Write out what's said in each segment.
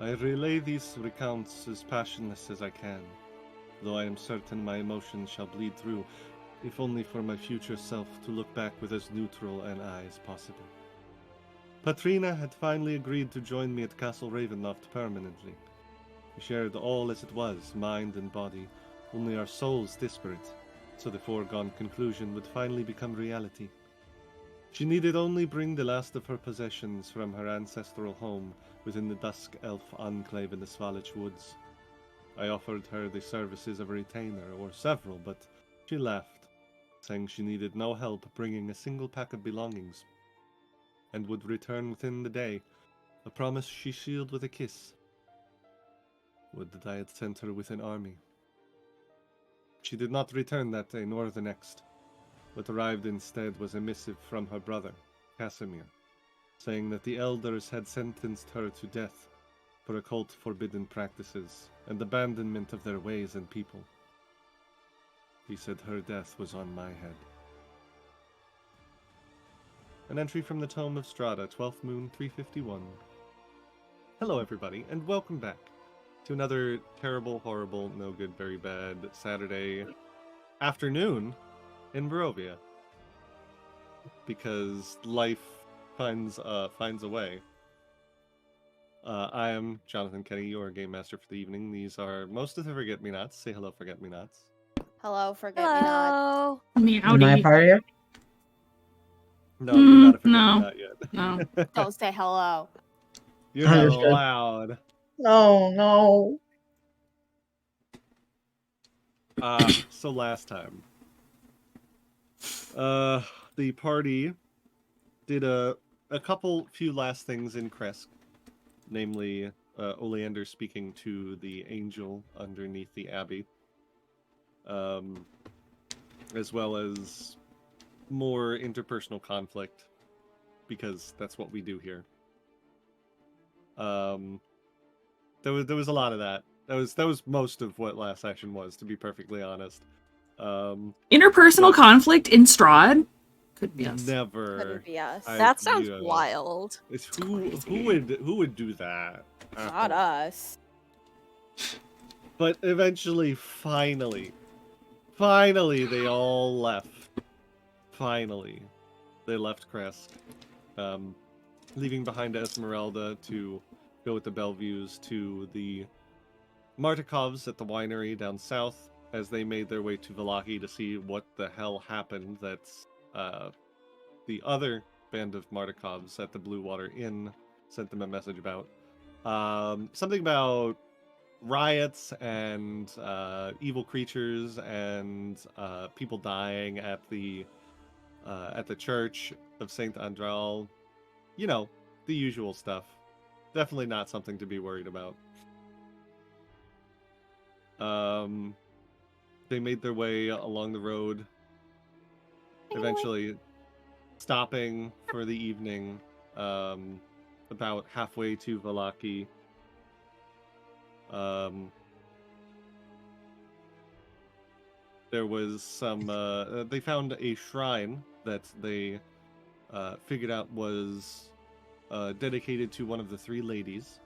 I relay these recounts as passionless as I can, though I am certain my emotions shall bleed through, if only for my future self to look back with as neutral an eye as possible. Patrina had finally agreed to join me at Castle Ravenloft permanently. We shared all as it was, mind and body, only our souls disparate, so the foregone conclusion would finally become reality. She needed only bring the last of her possessions from her ancestral home within the Dusk Elf enclave in the Svalich Woods. I offered her the services of a retainer, or several, but she laughed, saying she needed no help bringing a single pack of belongings, and would return within the day, a promise she sealed with a kiss. Would that I had sent her with an army. She did not return that day, nor the next. What arrived instead was a missive from her brother, Kasimir, saying that the elders had sentenced her to death for occult forbidden practices and abandonment of their ways and people. He said her death was on my head. An entry from the Tome of Strahda, 12th Moon 351. Hello everybody, and welcome back to another terrible, horrible, no good, very bad Saturday afternoon in Barovia, because life finds a way. I am Jonathan Kenny, your game master for the evening. These are most of the Forget-Me-Nots. Say hello, Forget-Me-Nots. Hello, Forget-Me-Not. Hello. Am I a part of it? No, you're not a No. Forget-Me-Not yet. No. Don't say hello. You're not Understood. allowed. No. So last time, the party did a few last things in Kresk, namely Oleander speaking to the angel underneath the abbey, as well as more interpersonal conflict, because that's what we do here. There was a lot of that. That was most of what last session was, to be perfectly honest. Interpersonal conflict in Strahd? Could be us. Never. Couldn't be us. That sounds wild. It's who would do that? Not us. But eventually, finally, they all left. Finally, they left Kresk, leaving behind Ezmerelda to go with the Bellevues to the Martikovs at the winery down south, as they made their way to Vallaki to see what the hell happened. That's the other band of Martikovs at the Blue Water Inn sent them a message about. Something about riots and evil creatures and people dying at the church of Saint Andral. You know, the usual stuff. Definitely not something to be worried about. They made their way along the road, eventually stopping for the evening, about halfway to Vallaki. There was some, they found a shrine that they figured out was dedicated to one of the three ladies.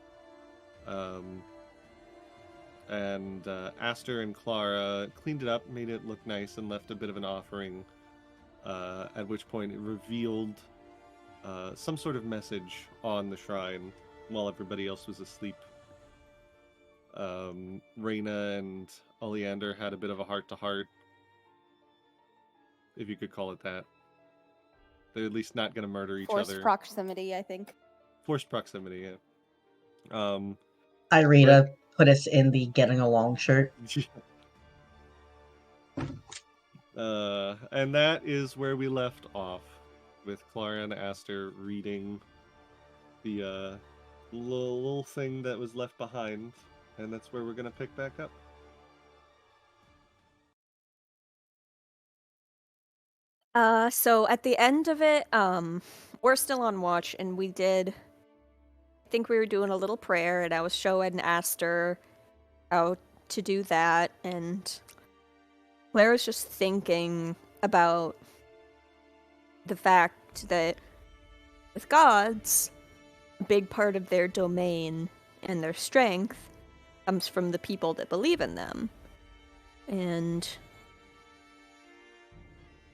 And Aster and Clara cleaned it up, made it look nice, and left a bit of an offering, at which point it revealed some sort of message on the shrine while everybody else was asleep. Ireena and Oleander had a bit of a heart-to-heart, if you could call it that. They're at least not going to murder each other. Forced proximity, I think. Forced proximity, yeah. Ireena put us in the getting along shirt. And that is where we left off, with Clara and Aster reading the little thing that was left behind, and that's where we're going to pick back up. So at the end of it, we're still on watch, and I think we were doing a little prayer, and I was showing Aster how to do that, and Claire was just thinking about the fact that with gods, a big part of their domain and their strength comes from the people that believe in them. And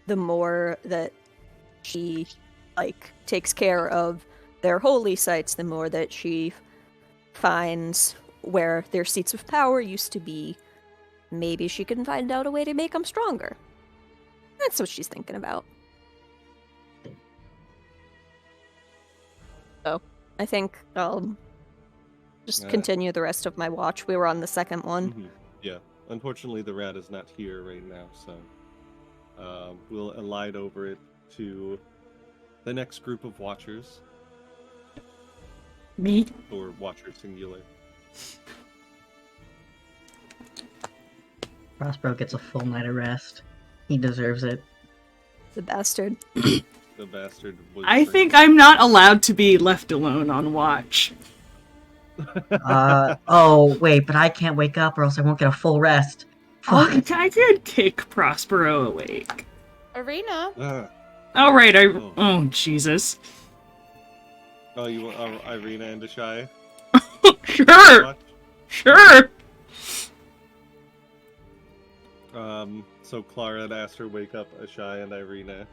the more that she, like, takes care of their holy sites, the more that she finds where their seats of power used to be, maybe she can find out a way to make them stronger. That's what she's thinking about. So, I think I'll just continue the rest of my watch. We were on the second one. Mm-hmm. Yeah. Unfortunately, the rat is not here right now, so we'll elide over it to the next group of watchers. Me? Or watcher singular. Prospero gets a full night of rest. He deserves it. The bastard. The bastard was I think I'm not allowed to be left alone on watch. Oh, wait, but I can't wake up or else I won't get a full rest. I could kick Prospero awake. Ireena. Oh, right. Oh, Jesus. Oh, you want Ireena and Ashai? Sure. Sure. So Clara had asked her wake up Ashai and Ireena.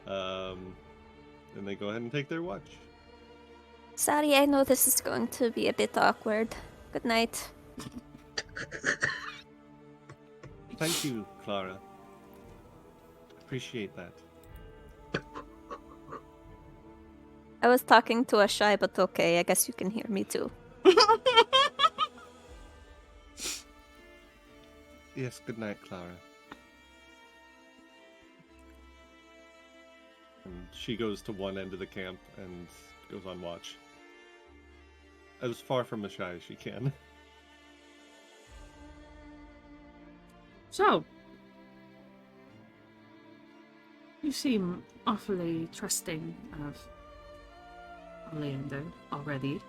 And they go ahead and take their watch. Sorry, I know this is going to be a bit awkward. Good night. Thank you, Clara. Appreciate that. I was talking to Ashai, but okay, I guess you can hear me too. Yes, good night, Clara. And she goes to one end of the camp and goes on watch. As far from Ashai as she can. So, you seem awfully trusting of Leander already.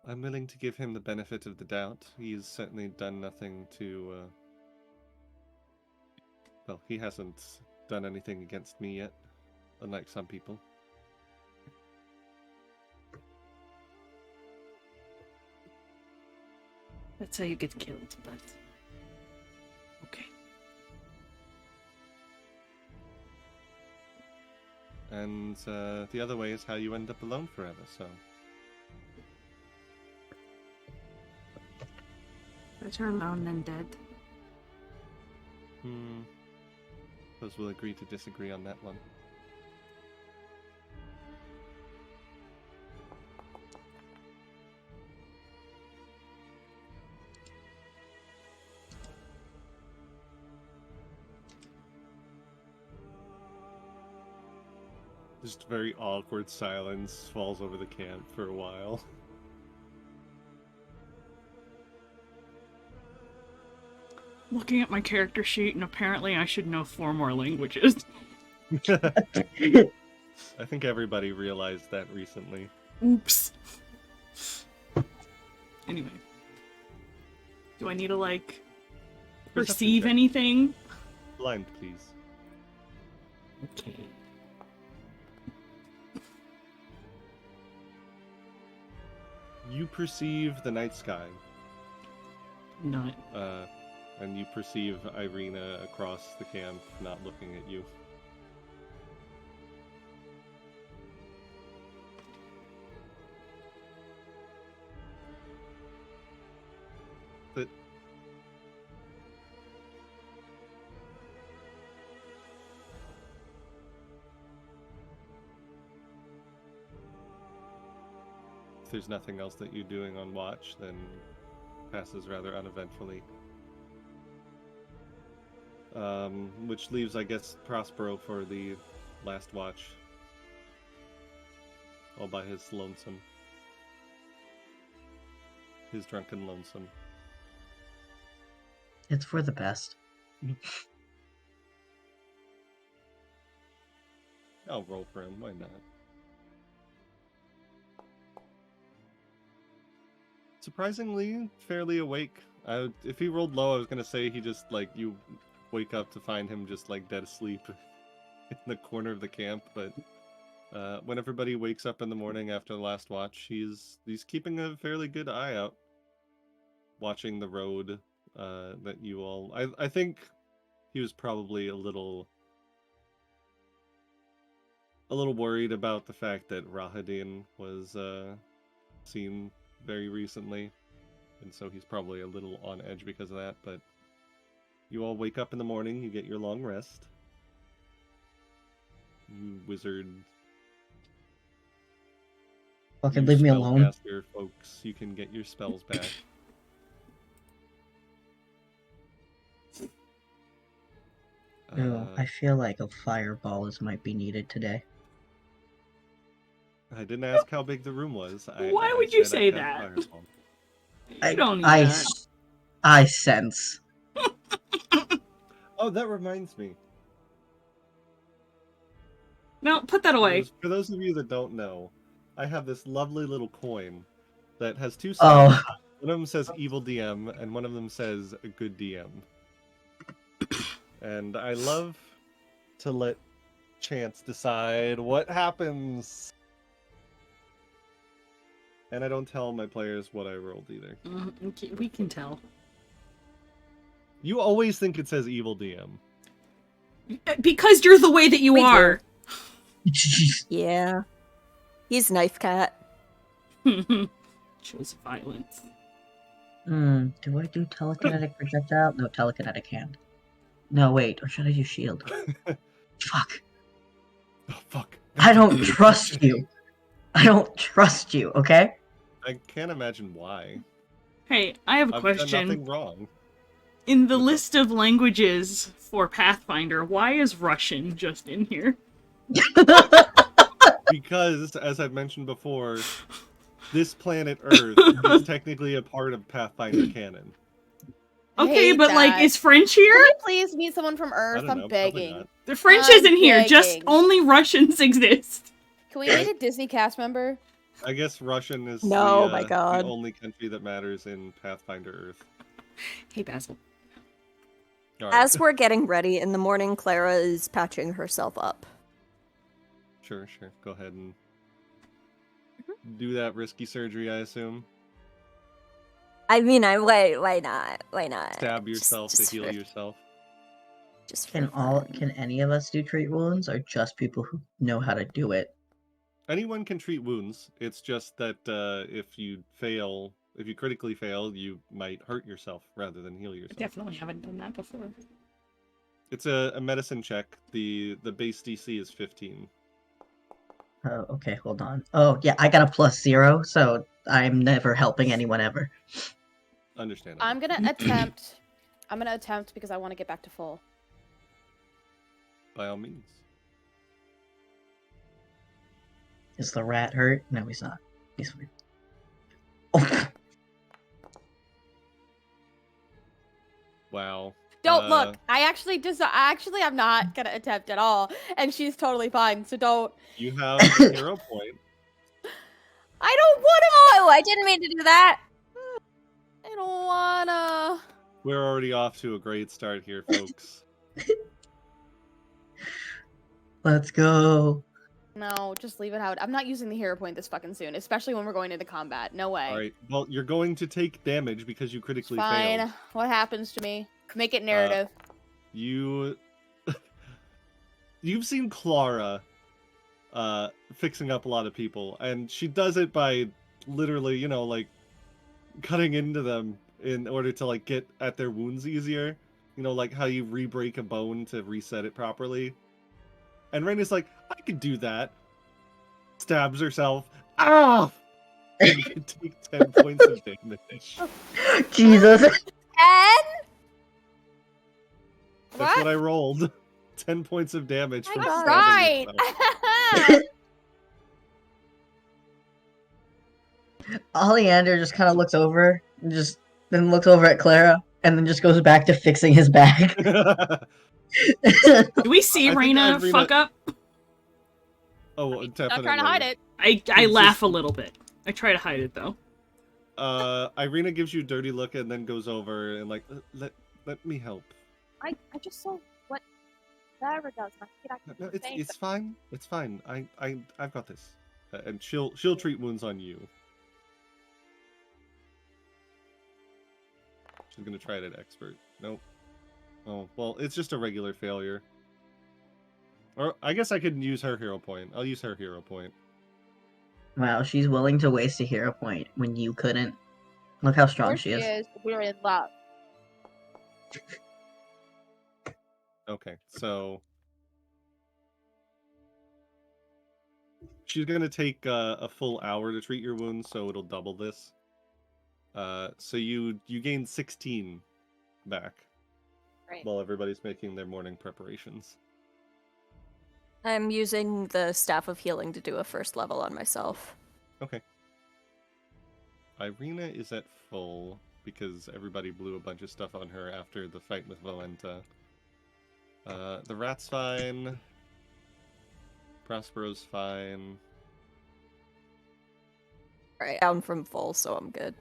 I'm willing to give him the benefit of the doubt. He's certainly done nothing to, well, he hasn't done anything against me yet, unlike some people. That's how you get killed, but... okay. And the other way is how you end up alone forever, so... Better alone than dead. Suppose we'll agree to disagree on that one. Just very awkward silence falls over the camp for a while. Looking at my character sheet, and apparently I should know 4 more languages. I think everybody realized that recently. Oops. Anyway. Do I need to, like, perceive anything? Blind, please. Okay. You perceive the night sky. Not. And you perceive Ireena across the camp, not looking at you. But... if there's nothing else that you're doing on watch, then passes rather uneventfully. Which leaves, I guess, Prospero for the last watch. All by his lonesome. His drunken lonesome. It's for the best. I'll roll for him, why not? Surprisingly, fairly awake. If he rolled low, I was gonna say he just, like, you wake up to find him just, like, dead asleep in the corner of the camp, but when everybody wakes up in the morning after the last watch, he's keeping a fairly good eye out, watching the road that you all... I think he was probably a little worried about the fact that Rahadin was seen very recently, and so he's probably a little on edge because of that, but you all wake up in the morning, you get your long rest. You wizard... Fucking you leave me alone. spellcaster folks, you can get your spells back. Ew, I feel like a fireball might be needed today. I didn't ask how big the room was. Why would you said say I'd have that? fireball. You don't need that. I sense. Oh, that reminds me. No, put that away. For those of you that don't know, I have this lovely little coin that has two Oh. sides. One of them says evil DM, and one of them says a good DM. And I love to let chance decide what happens. And I don't tell my players what I rolled either. Okay, we can tell. You always think it says evil DM. Because you're the way that you We do. are. Yeah. He's Knife Cat. Choice violence. Do I do telekinetic projectile? No, telekinetic hand. No, wait, or should I do shield? Fuck. Oh, fuck. I don't trust you. I don't trust you, okay? I can't imagine why. Hey, I have a I've done question. nothing wrong. In the list of languages for Pathfinder, why is Russian just in here? Because, as I've mentioned before, this planet Earth is technically a part of Pathfinder canon. I Okay, hate but like, that. is French Can here? we please meet someone from I Earth? don't know, I'm probably begging. not. The French I'm isn't here, just begging. only Russians exist. Can we meet a Disney cast member? I guess Russian is No, the, my God. the only country that matters in Pathfinder Earth. Hey, Basil. All right. As we're getting ready in the morning, Clara is patching herself up. Sure. Go ahead and do that risky surgery, I assume. I mean, why not? Why not? Stab yourself Just to heal for- yourself. Just for Can fun. any of us do treat wounds, or just people who know how to do it? Anyone can treat wounds. It's just that if you critically fail, you might hurt yourself rather than heal I yourself. definitely haven't done that before. It's a medicine check. The base DC is 15. Oh, okay, hold on. Oh, yeah, I got a +0, so I'm never helping anyone ever. Understandable. I'm gonna attempt. I'm gonna attempt because I want to get back to full. By all means. Is the rat hurt? No, he's not. He's fine. Oh, Wow. Don't look. I'm not gonna attempt at all, and she's totally fine. So don't. You have a hero point. I don't wanna. Oh, I didn't mean to do that. I don't wanna. We're already off to a great start here, folks. let's go. No, just leave it out. I'm not using the hero point this fucking soon, especially when we're going into combat. No way. All right. Well, you're going to take damage because you It's critically fine. failed. What happens to me? Make it narrative. You've seen Clara fixing up a lot of people, and she does it by literally, like cutting into them in order to like get at their wounds easier. Like how you re-break a bone to reset it properly. And Raina's like, I could do that. Stabs herself. Ah! And you can take 10 points of damage. Jesus. And That's what I rolled. 10 points of damage from God. stabbing Right. yourself. Oleander just kind of looks over, and then looks over at Clara, and then just goes back to fixing his back. Do we see I think Raina Ireena- fuck up? Oh, definitely. Not trying to hide it. I It's laugh just- a little bit. I try to hide it though. Ireena gives you a dirty look and then goes over and like, let me help. I just saw what Never does. No, it's fine. It's fine. I've got this. And she'll treat wounds on you. She's gonna try it at expert. Nope. Oh well, it's just a regular failure. Or I guess I could use her hero point. I'll use her hero point. Wow, she's willing to waste a hero point when you couldn't. Look how strong she is. We're in love. Okay, so she's gonna take a full hour to treat your wounds, so it'll double this. So you gain 16 back Right. while everybody's making their morning preparations. I'm using the Staff of Healing to do a first level on myself. Okay. Ireena is at full because everybody blew a bunch of stuff on her after the fight with Valenta. The rat's fine. Prospero's fine. Alright, down from full, so I'm good.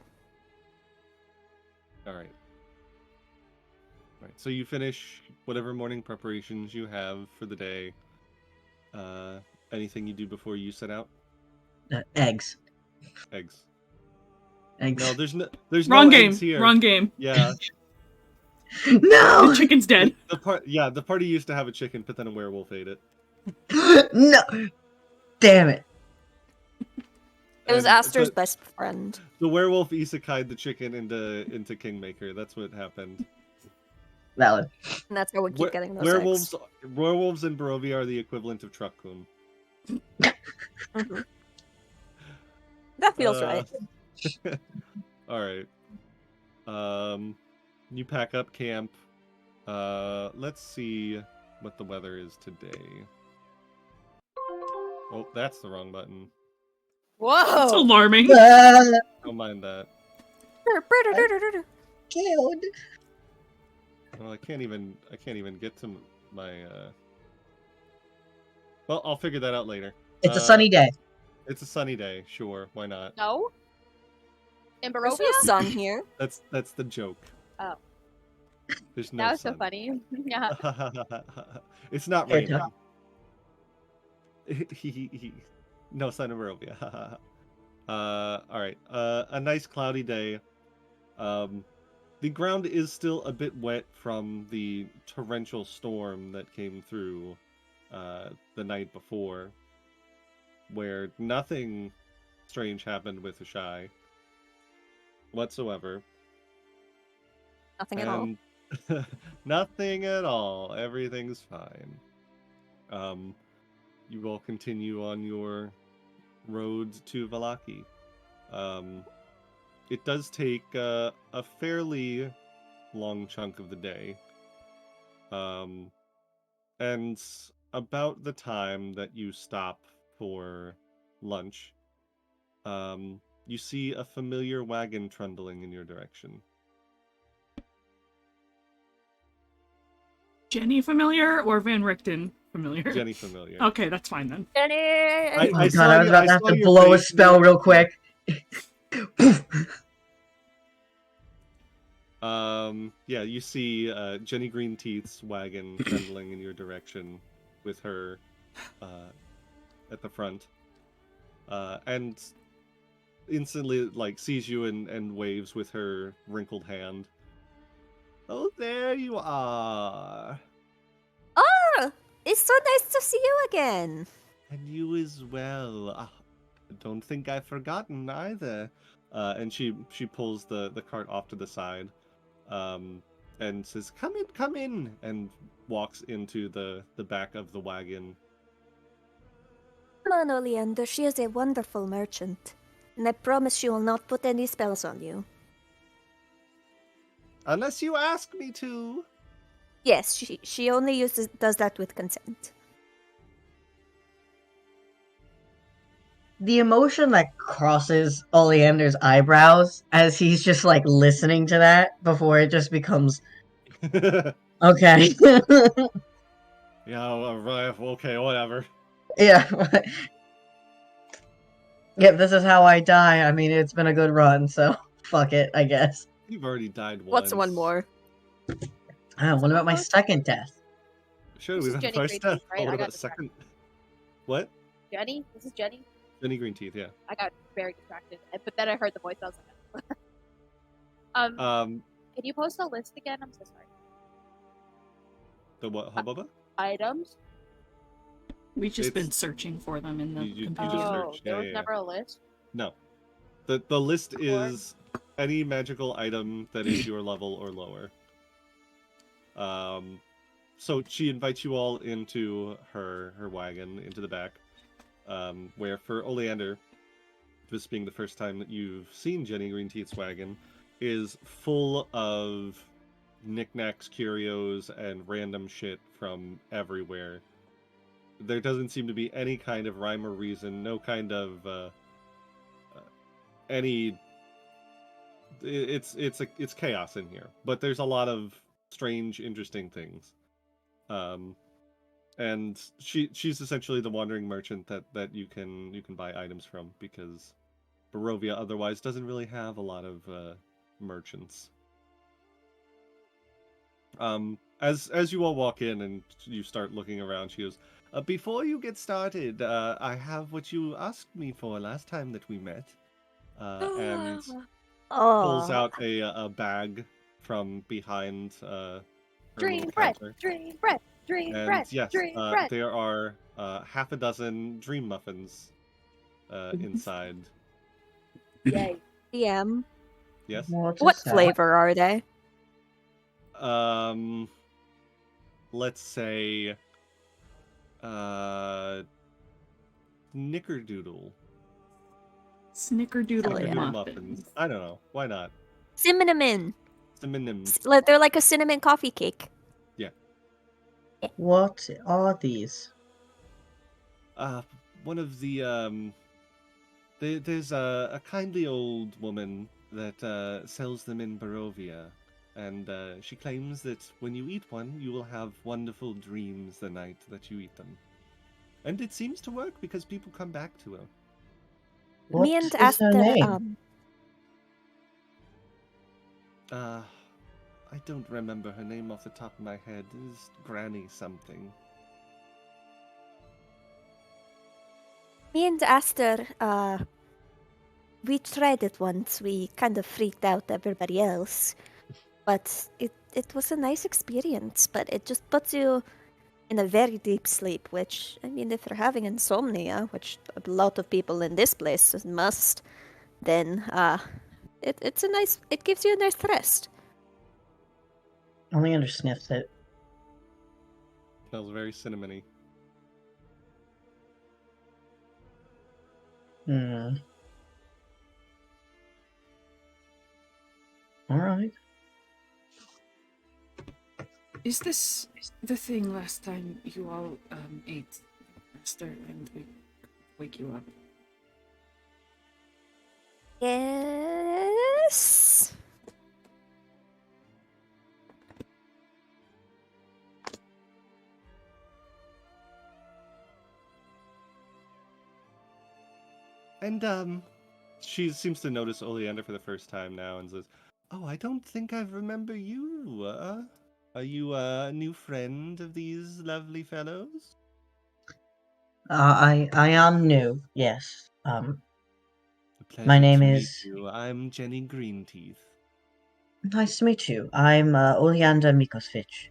Alright. Alright, so you finish whatever morning preparations you have for the day. Anything you do before you set out? Eggs. Eggs. Eggs. No, there's no Wrong game. eggs here. Wrong game. Yeah. No! The chicken's dead. The party used to have a chicken, but then a werewolf ate it. No! Damn it. It was And Aster's the- best friend. The werewolf isekai'd the chicken into Kingmaker. That's what happened. Valid. And that's how we keep getting those werewolves. eggs. Werewolves in Barovia are the equivalent of Truckcoon. Mhm. That feels right. All right. You pack up camp. Let's see what the weather is today. Oh, that's the wrong button. Whoa! It's alarming. Don't mind that. Killed. Well, I can't even get to my. Well, I'll figure that out later. It's a sunny day. It's a sunny day. Sure, why not? No. In There's Barovia? no sun here. That's the joke. Oh. There's no That was so sun. funny. Yeah. It's not Fair raining. No sun in Barovia. All right. A nice cloudy day. The ground is still a bit wet from the torrential storm that came through the night before, where nothing strange happened with Ashai whatsoever. Nothing at all. Nothing at all. Everything's fine. You all continue on your road to Vallaki. It does take a fairly long chunk of the day. And about the time that you stop for lunch, you see a familiar wagon trundling in your direction. Jenny familiar or Van Richten familiar? Jenny familiar. Okay, that's fine then. Oh I my saw god, I was you- about I to have saw to your blow a face, spell real quick. Yeah, you see Jenny Green Teeth's wagon trundling in your direction with her at the front. And instantly sees you and waves with her wrinkled hand. Oh, there you are. Oh, it's so nice to see you again. And you as well. I don't think I've forgotten either. And she pulls the cart off to the side, and says, come in, and walks into the back of the wagon. Come on, Oleander, she is a wonderful merchant. And I promise she will not put any spells on you. Unless you ask me to. Yes, she only does that with consent. The emotion that crosses Oleander's eyebrows as he's just listening to that before it just becomes okay. Yeah, right, okay, whatever. Yeah. Yeah, this is how I die. I mean, it's been a good run, so fuck it, I guess. You've already died once. What's one more? What about my second death? Sure, This we've is had Jenny first Green step. Teeth, right? Oh, what I about got a second? What? Jenny? This is Jenny? Jenny Green Teeth, yeah. I got very distracted. But then I heard the voice. I was like, Um, can you post a list again? I'm so sorry. the what? Hubba? Items? We've just been It's- searching for them in the you just compendium. search. There Yeah, was yeah. never a list? No. The list Or- is any magical item that is your level or lower. So she invites you all into her wagon, into the back, where for Oleander, this being the first time that you've seen Jenny Greenteeth's wagon, is full of knickknacks, curios, and random shit from everywhere. There doesn't seem to be any kind of rhyme or reason, no kind of any. It's chaos in here, but there's a lot of strange, interesting things. And she's essentially the wandering merchant that you can buy items from, because Barovia otherwise doesn't really have a lot of merchants. As you all walk in and you start looking around, she goes, "Before you get started, I have what you asked me for last time that we met," and pulls Oh, out a bag from behind her Dream little bread! counter. Dream bread! Dream And bread! yes, Dream bread! there are half a dozen dream muffins inside. Yay. DM. Yes. What What is that? flavor are they? Let's say Snickerdoodle. Snickerdoodle Hell yeah. Snickerdoodle muffins. muffins. I don't know. Why not? Cinnamon. Cinnamon. They're like a cinnamon coffee cake. What are these? One of the there's a kindly old woman that sells them in Barovia, and she claims that when you eat one, you will have wonderful dreams the night that you eat them. And it seems to work because people come back to her. What Me and is her Aster, name? I don't remember her name off the top of my head. It is Granny something. me and Aster, we tried it once. We kind of freaked out everybody else, but it was a nice experience. But it just puts you in a very deep sleep. Which, I mean, if you're having insomnia, which a lot of people in this place must, then it's a nice. It gives you a nice rest. Oleander sniffs it. Smells very cinnamony. Hmm. Alright. Is this the thing last time you all ate, Master, and we wake you up? Yes. And she seems to notice Oleander for the first time now and says, "Oh, I don't think I remember you. Are you a new friend of these lovely fellows?" I am new, yes. A pleasure My name to meet is... you. I'm Jenny Greenteeth. Nice to meet you. I'm Oleander Mikosvich.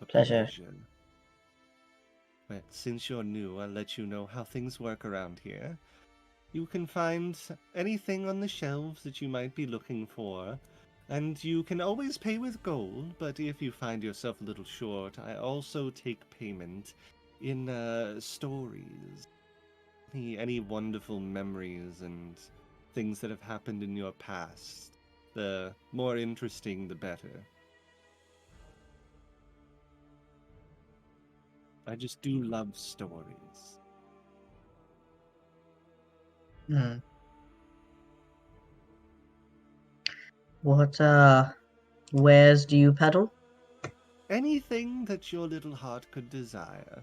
A Pleasure. Well, since you're new, I'll let you know how things work around here. You can find anything on the shelves that you might be looking for, and you can always pay with gold, but if you find yourself a little short, I also take payment in stories. Any wonderful memories and things that have happened in your past. The more interesting, the better. I just do love stories. Hmm. What, wares do you peddle? Anything that your little heart could desire.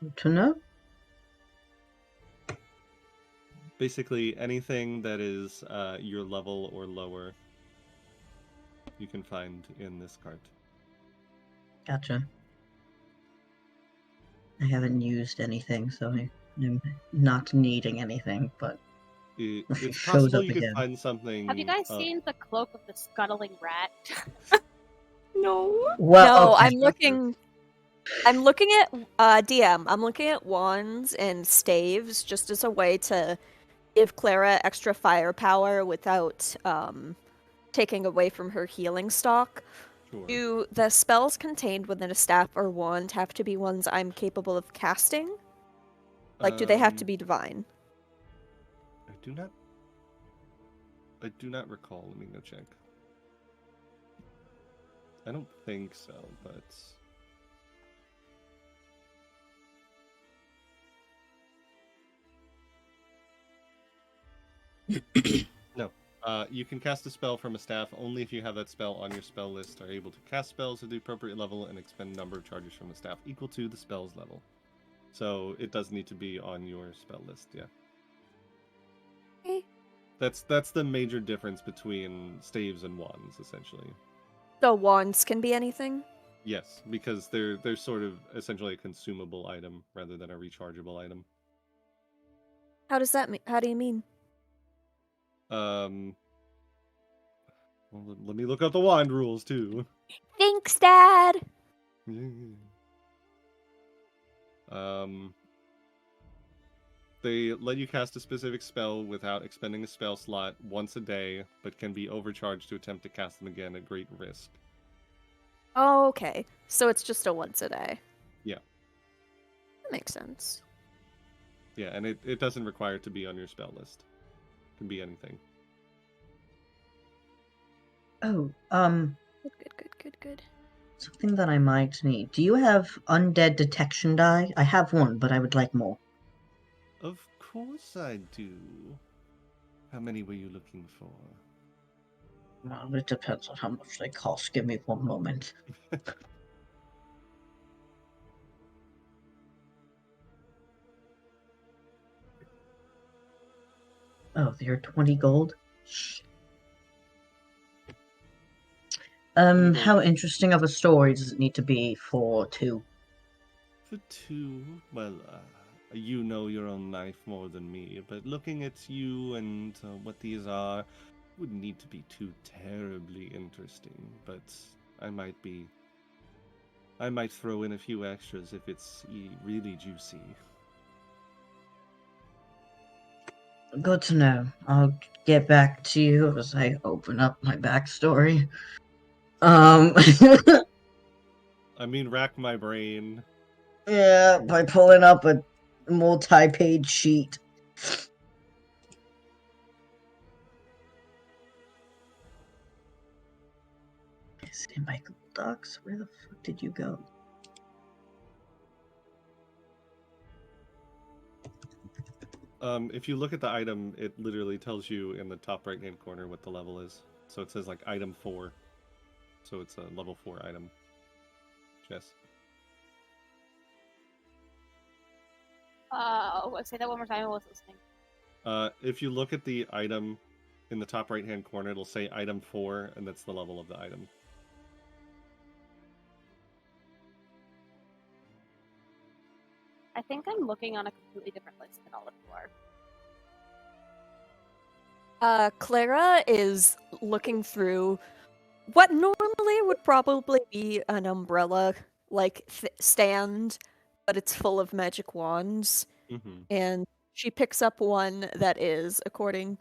Good to know. Basically, anything that is your level or lower. you can find in this cart. Gotcha. I haven't used anything, so I'm not needing anything, but if it It's shows possible up you could again. find something. Have you guys seen the cloak of the scuttling rat? No. Well, No, okay. I'm looking. I'm looking at DM. I'm looking at wands and staves just as a way to give Clara extra firepower without taking away from her healing stock. Sure. Do the spells contained within a staff or wand have to be ones I'm capable of casting? Like, do they have to be divine? I do not recall. Let me go check. I don't think so, but no. You can cast a spell from a staff only if you have that spell on your spell list, are able to cast spells at the appropriate level, and expend number of charges from the staff equal to the spell's level. So it does need to be on your spell list, yeah. Okay. That's the major difference between staves and wands, essentially. So wands can be anything? Yes, because they're sort of essentially a consumable item rather than a rechargeable item. How does that mean? How do you mean? Well, let me look up the wand rules too. Thanks, Dad! They let you cast a specific spell without expending a spell slot once a day, but can be overcharged to attempt to cast them again at great risk. Oh, okay. So it's just a once a day. Yeah. That makes sense. Yeah, and it doesn't require it to be on your spell list. It can be anything. Oh, Good. something that I might need. Do you have undead detection die? I have one, but I would like more. Of course I do. How many were you looking for? Well, it depends on how much they cost. Give me one moment. Oh, they're 20 gold? How interesting of a story does it need to be for 2? For 2, well, you know your own life more than me, but looking at you and what these are, wouldn't need to be too terribly interesting, but I might throw in a few extras if it's really juicy. Good to know. I'll get back to you as I open up my backstory. I mean, rack my brain. Yeah, by pulling up a multi-page sheet. Is it in my Google Docs? Where the fuck did you go? If you look at the item, it literally tells you in the top right-hand corner what the level is. So it says, like, item 4. So it's a level 4 item. Jess? Say that one more time. I was listening. If you look at the item in the top right-hand corner, it'll say item 4, and that's the level of the item. I think I'm looking on a completely different list than all of you are. Clara is looking through what normally would probably be an umbrella, like, stand, but it's full of magic wands. Mm-hmm. And she picks up one that is, according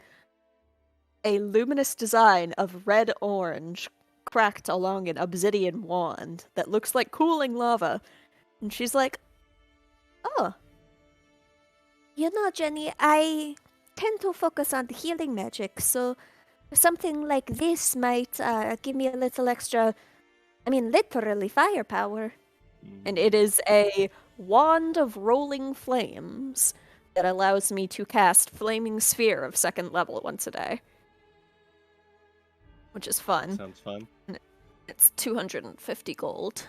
a luminous design of red-orange cracked along an obsidian wand that looks like cooling lava. And she's like, oh. You know, Jenny, I tend to focus on the healing magic, so something like this might give me a little extra, literally firepower. Mm-hmm. And it is a wand of rolling flames that allows me to cast Flaming Sphere of 2nd level once a day. Which is fun. Sounds fun. It's 250 gold.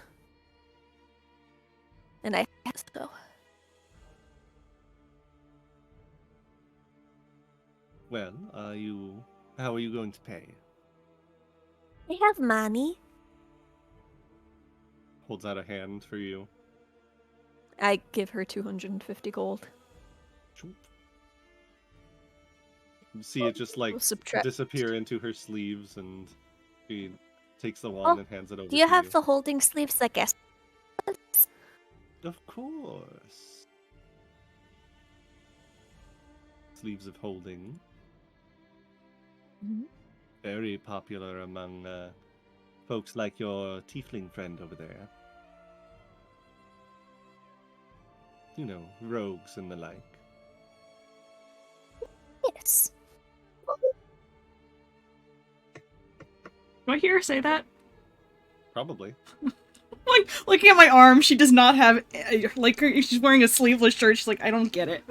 And I have to go. Well, how are you going to pay? I have money. Holds out a hand for you. I give her 250 gold. Choop. You see it just like We'll subtract. disappear into her sleeves, and she takes the wand Oh, and hands it over Do you to have you. the holding sleeves, I guess? Of course. Sleeves of holding. Mhm. Very popular among folks like your tiefling friend over there. You know, rogues and the like. Yes. Do I hear her say that? Probably. Like, looking at my arm, she does not have, like, she's wearing a sleeveless shirt. She's like, I don't get it.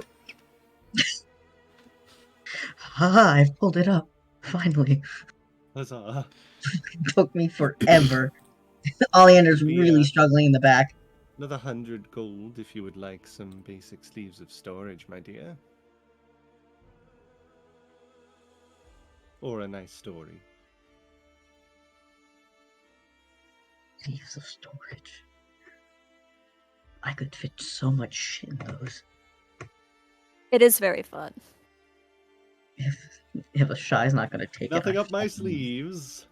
Haha, I've pulled it up. Finally. Huzzah. It took me forever. Oleander's Be, really struggling in the back. Another 100 gold if you would like some basic sleeves of storage, my dear. Or a nice story. Leaves of storage. I could fit so much shit in those. It is very fun. If a shy's not gonna take Nothing it. up my sleeves.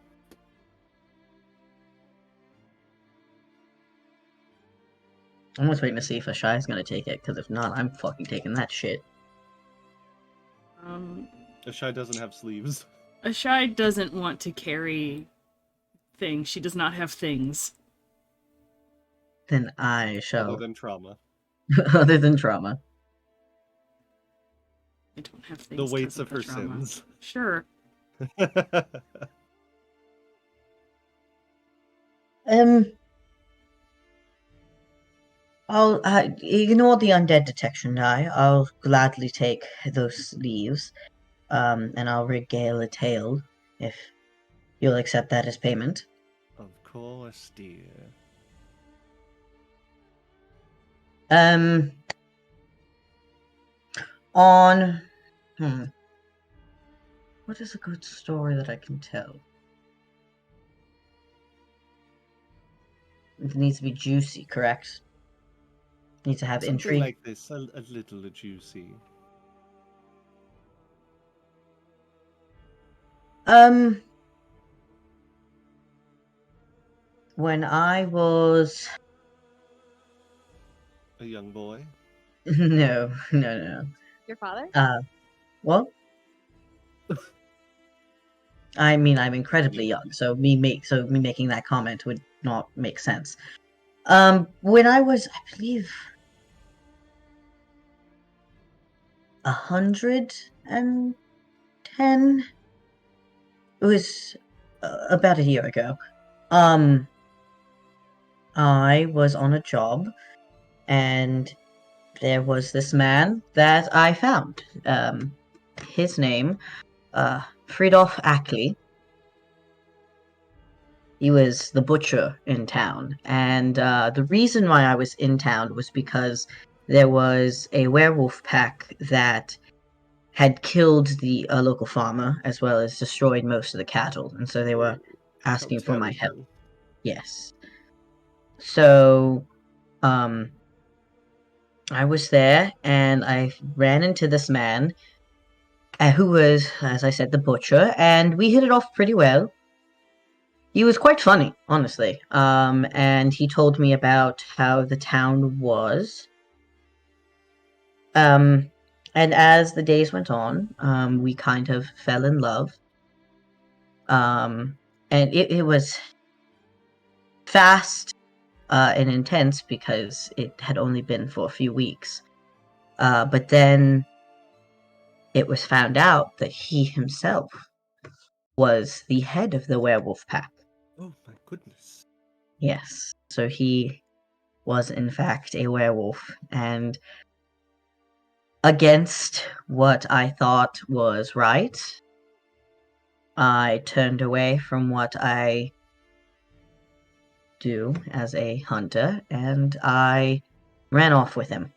I'm almost waiting to see if a shy's gonna take it, because if not, I'm fucking taking that shit. A shy doesn't have sleeves. A shy doesn't want to carry things. She does not have things. Then I shall. Other than trauma. Other than trauma. I don't have things. The 'cause weights of the her trauma. sins. Sure. I'll ignore the undead detection die. I'll gladly take those sleeves, and I'll regale a tale if you'll accept that as payment. Of course, dear. On what is a good story that I can tell? It needs to be juicy, correct? Needs to have Something intrigue. like this, a little juicy. When I was A young boy. no. Your father? What? I mean, I'm incredibly young, so me making that comment would not make sense. When I was, I believe, 110. It was about a year ago. I was on a job, and there was this man that I found. His name, Friedhof Ackley. He was the butcher in town, and the reason why I was in town was because there was a werewolf pack that had killed the local farmer, as well as destroyed most of the cattle, and so they were asking for my help. Yes. So, I was there, and I ran into this man, who was, as I said, the butcher, and we hit it off pretty well. He was quite funny, honestly. And he told me about how the town was. And as the days went on, we kind of fell in love. And it was fast and intense because it had only been for a few weeks. But then it was found out that he himself was the head of the werewolf pack. Oh my goodness. Yes. So he was in fact a werewolf, and against what I thought was right, I turned away from what I do as a hunter, and I ran off with him.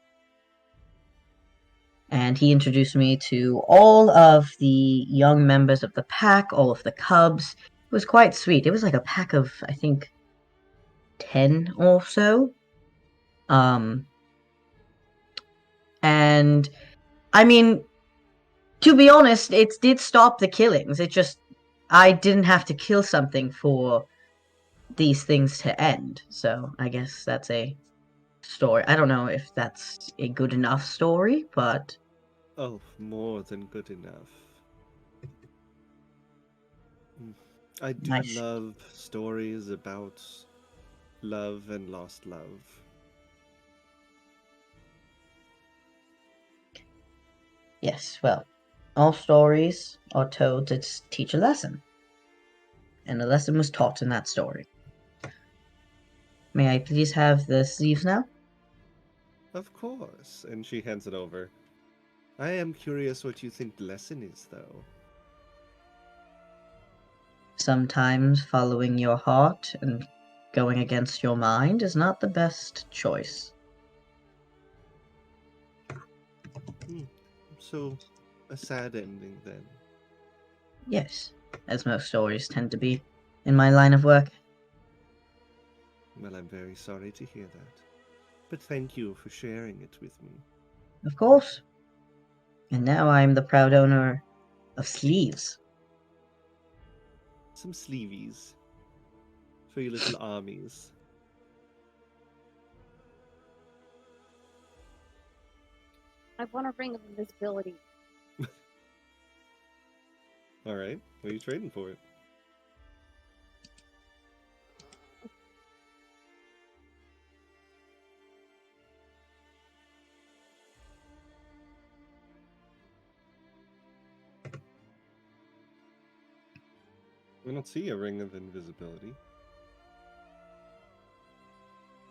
And he introduced me to all of the young members of the pack, all of the cubs. was quite sweet. It was like a pack of, I think, 10 or so. And I mean, to be honest, it did stop the killings. It just, I didn't have to kill something for these things to end. So I guess that's a story. I don't know if that's a good enough story, but Oh, more than good enough. I do nice. love stories about love and lost love. Yes, well, all stories are told to teach a lesson. And a lesson was taught in that story. May I please have the sleeves now? Of course, and she hands it over. I am curious what you think the lesson is, though. Sometimes following your heart and going against your mind is not the best choice. So, a sad ending then. Yes, as most stories tend to be in my line of work. Well, I'm very sorry to hear that. But thank you for sharing it with me. Of course. And now I am the proud owner of sleeves. Some sleeveys. For your little armies. I want a ring of invisibility. Alright, what are you trading for it? I don't see a ring of invisibility.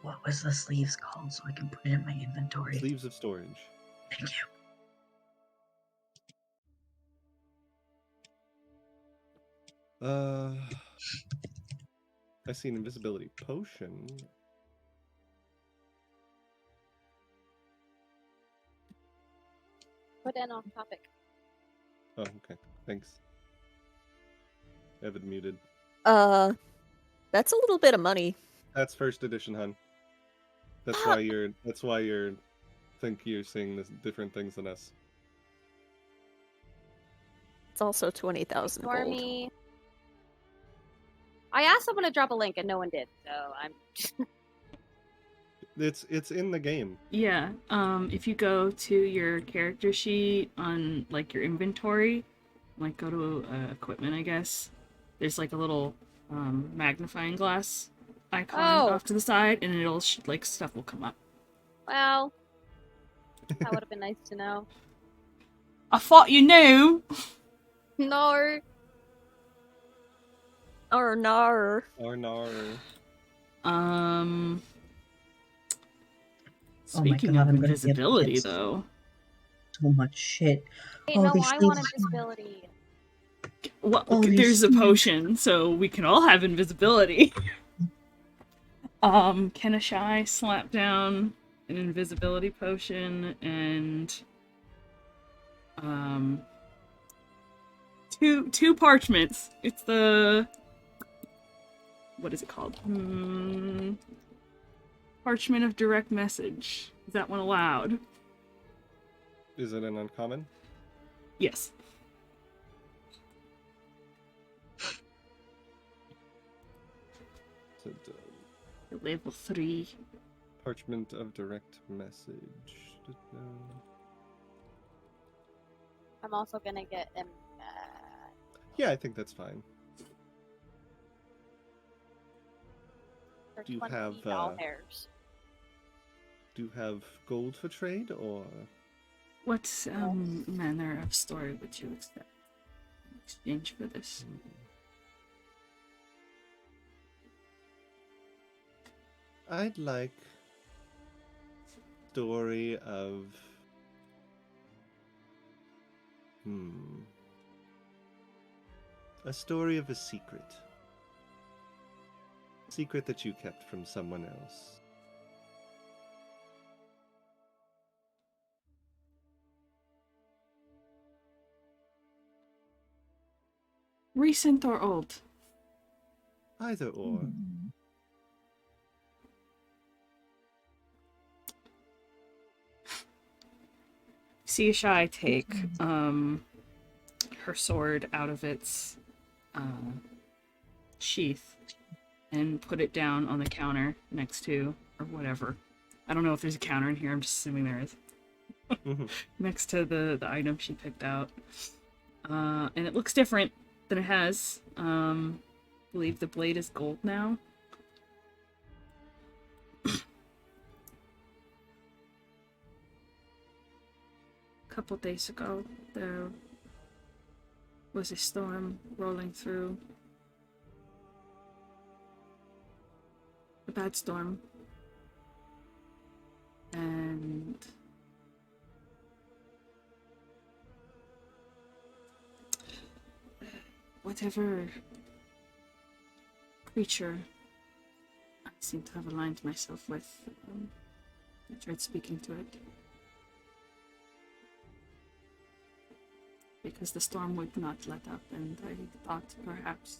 What was the sleeves called so I can put it in my inventory? Sleeves of storage. Thank you. I see an invisibility potion. Put in off topic. Oh, okay. Thanks. Evan muted. That's a little bit of money. That's first edition, hun. That's why you're think you're seeing this different things than us. It's also 20,000 Ignore gold. me. I asked someone to drop a link and no one did, so I'm. It's in the game. Yeah. If you go to your character sheet on like your inventory, like go to equipment, I guess. There's like a little magnifying glass icon Oh. off to the side, and it'll like stuff will come up. Well, that would have been nice to know. I thought you knew. No. Or nar. Or nar. Speaking God, of I'm gonna get invisibility, hits. though. So much shit. Hey, Oh, no, these I sleeves want are- invisibility. Well, Oh, these there's a sleeves. potion, so we can all have invisibility. Can a shy slap down an invisibility potion and two parchments. It's the what is it called? Parchment of direct message. Is that one allowed? Is it an uncommon? Yes. Is it, Level 3. parchment of direct message. I'm also gonna get him. Yeah, I think that's fine. For Do you 20 have, doll hairs. Do you have gold for trade, or What manner of story would you expect in exchange for this? I'd like story of a story of a secret. Secret that you kept from someone else. Recent or old? Either or. See Shai take her sword out of its sheath and put it down on the counter next to, or whatever. I don't know if there's a counter in here, I'm just assuming there is. Next to the item she picked out. And it looks different than it has. I believe the blade is gold now. A couple days ago, there was a storm rolling through. A bad storm. And whatever creature I seem to have aligned myself with, I tried speaking to it. Because the storm would not let up, and I thought perhaps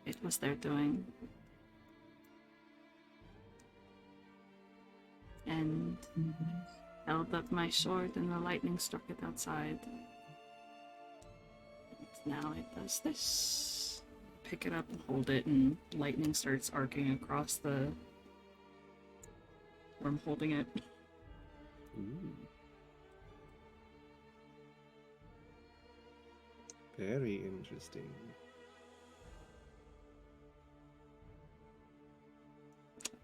it was their doing. And held up my sword, and the lightning struck it outside. And now it does this. Pick it up and hold it, and lightning starts arcing across the where I'm holding it. Ooh. Very interesting.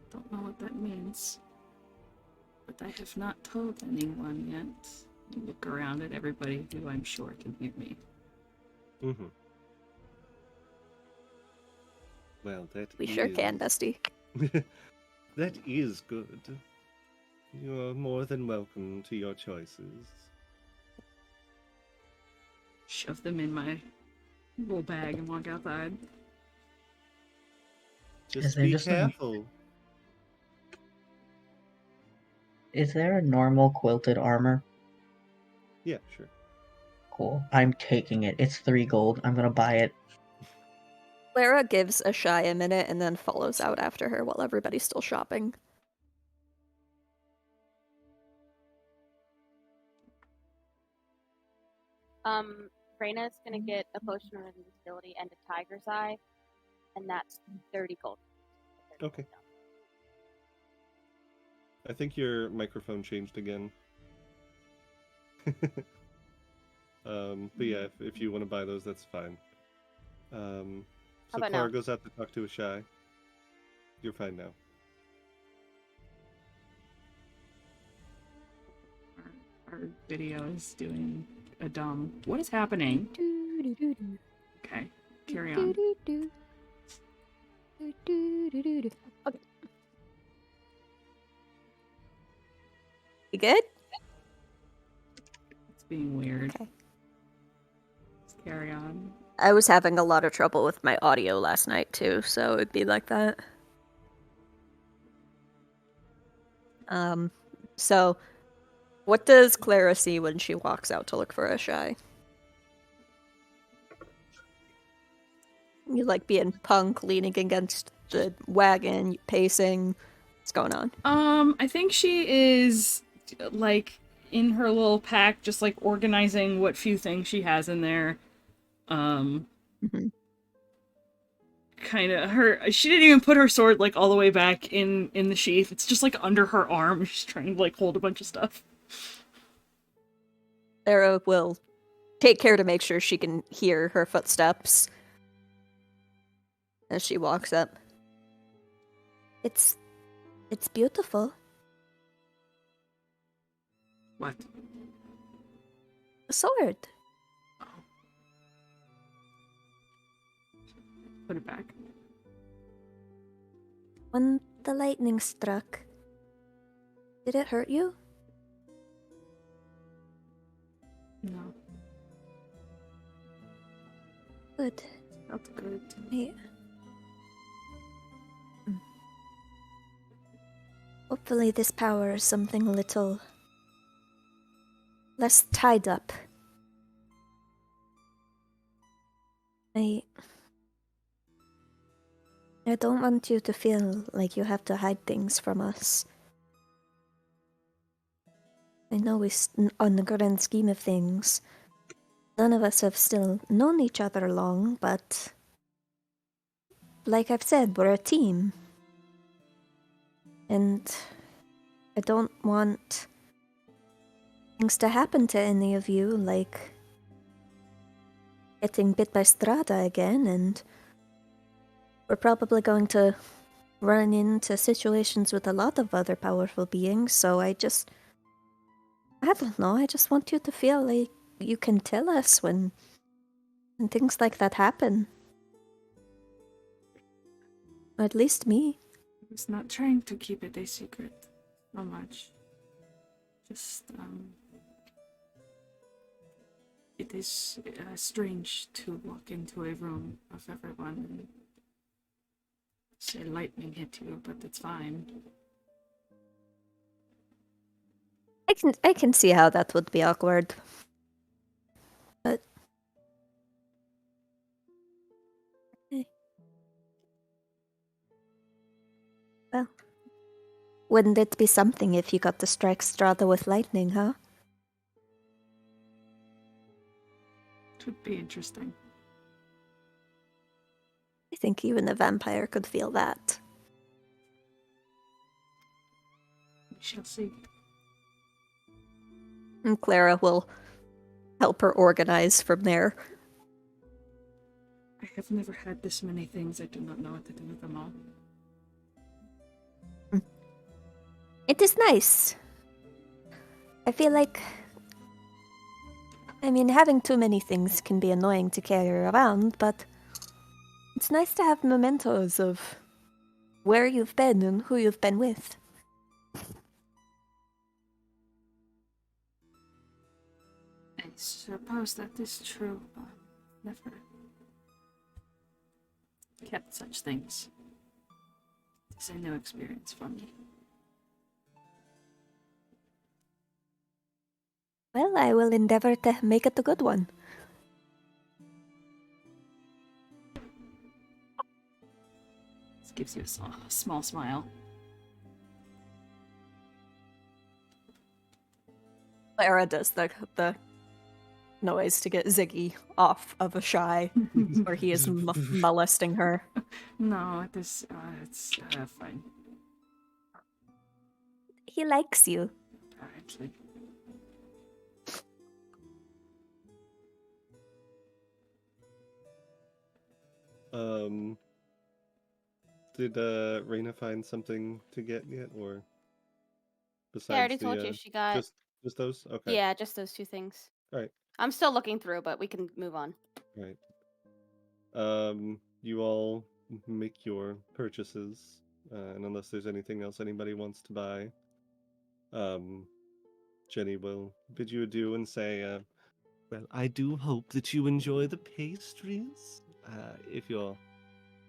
Don't know what that means. But I have not told anyone yet. Look around at everybody who I'm sure can hear me. Mm-hmm. Well, We sure can, bestie. That is good. You are more than welcome to your choices. Shove them in my little bag and walk outside. Just be careful. Is there a normal quilted armor? Yeah, sure. Cool. I'm taking it. It's 3 gold. I'm gonna buy it. Clara gives a Shy a minute and then follows out after her while everybody's still shopping. Reyna's gonna get a potion of invisibility and a tiger's eye, and that's 30 gold. Okay. I think your microphone changed again. But yeah, if you want to buy those, that's fine. So about Clara now? goes out to talk to a Shy. You're fine now. Our video is doing a dumb. What is happening? Okay, carry on. Okay. You good? It's being weird. Okay. Let's carry on. I was having a lot of trouble with my audio last night too, so it'd be like that. So what does Clara see when she walks out to look for a Shy? You like being punk, leaning against the wagon, pacing. What's going on? I think she is like in her little pack, just like organizing what few things she has in there. Mhm. Kind of she didn't even put her sword like all the way back in the sheath. It's just like under her arm. She's trying to like hold a bunch of stuff. Sarah will take care to make sure she can hear her footsteps as she walks up. It's beautiful. What? A sword. Put it back. When the lightning struck, did it hurt you? No. Good. Felt good. Yeah. Hopefully this power is something a little less tied up. I don't want you to feel like you have to hide things from us. I know on the grand scheme of things, none of us have still known each other long, but like I've said, we're a team. And I don't want things to happen to any of you, like getting bit by Strahda again, and we're probably going to run into situations with a lot of other powerful beings, so I don't know, I just want you to feel like you can tell us when things like that happen. Or at least me. I was not trying to keep it a secret. Not much. Just, it is strange to walk into a room of everyone and say lightning hit you, but it's fine. I can see how that would be awkward. But well, wouldn't it be something if you got to strike Strahda with lightning, huh? It would be interesting. I think even a vampire could feel that. We shall see. And Clara will help her organize from there. I have never had this many things. I do not know what to do with them all. It is nice. I feel like... I mean, having too many things can be annoying to carry around, but it's nice to have mementos of where you've been and who you've been with. I suppose that is true, but never kept such things. It's a new experience for me. Well, I will endeavor to make it a good one. This gives you a small smile. Clara does the noise to get Ziggy off of a shy, or he is molesting her. No, it's fine. He likes you. Apparently. Did Ireena find something to get yet, or besides Yeah, I already told you she got. Just those? Okay. Yeah, just those 2 things. All right. I'm still looking through, but we can move on. Right. You all make your purchases, and unless there's anything else anybody wants to buy, Jenny will bid you adieu and say, well, I do hope that you enjoy the pastries. If you're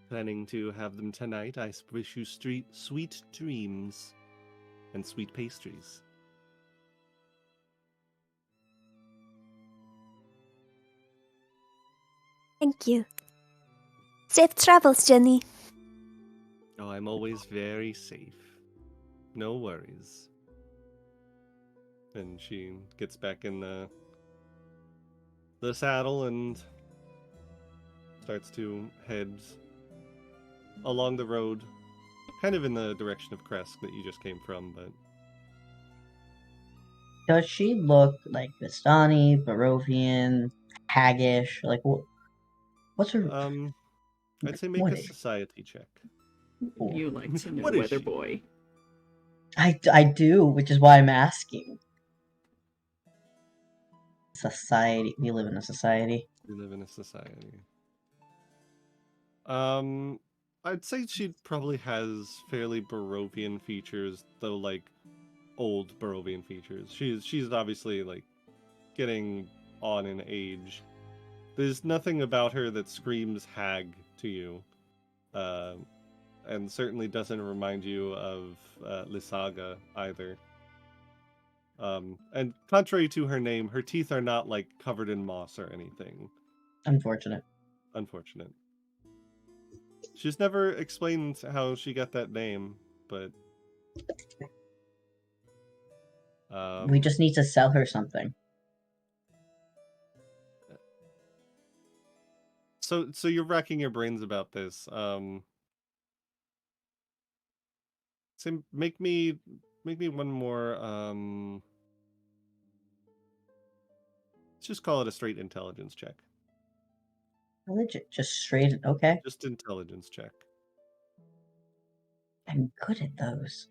planning to have them tonight, I wish you sweet dreams and sweet pastries. Thank you. Safe travels, Jenny. Oh, I'm always very safe. No worries. And she gets back in the saddle and starts to head along the road, kind of in the direction of Kresk that you just came from, but... Does she look like Vistani, Barovian, haggish? Like, what's her... I'd say make what a is- society check. You like to know, What is Weather she? Boy. I do, which is why I'm asking. Society. We live in a society. We live in a society. I'd say she probably has fairly Barovian features, though, like, old Barovian features. She's obviously, like, getting on in age. There's nothing about her that screams hag to you, and certainly doesn't remind you of Lysaga either. And contrary to her name, her teeth are not, like, covered in moss or anything. Unfortunate. Unfortunate. She's never explained how she got that name, but We just need to sell her something. So you're racking your brains about this. So make me one more. Let's just call it a straight intelligence check. Just straight. Okay. Just intelligence check. I'm good at those.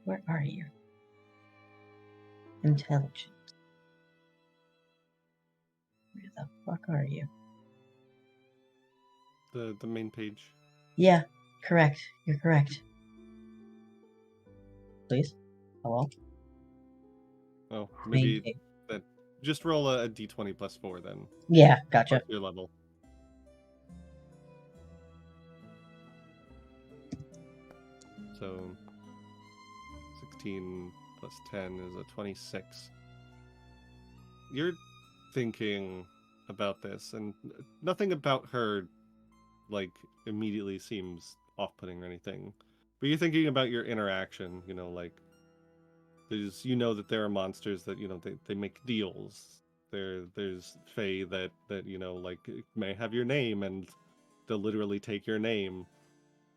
Where are you? Intelligence. Where the fuck are you? The main page. Yeah, correct. You're correct. Please. Hello? Oh, Main maybe page. that. Just roll a d20 plus 4 then. Yeah, gotcha. Plus your level. So 16 plus 10 is a 26. You're thinking about this, and nothing about her, like, immediately seems off-putting or anything. But you're thinking about your interaction, like, that there are monsters that, they make deals. There's Fae that, like, may have your name, and they'll literally take your name.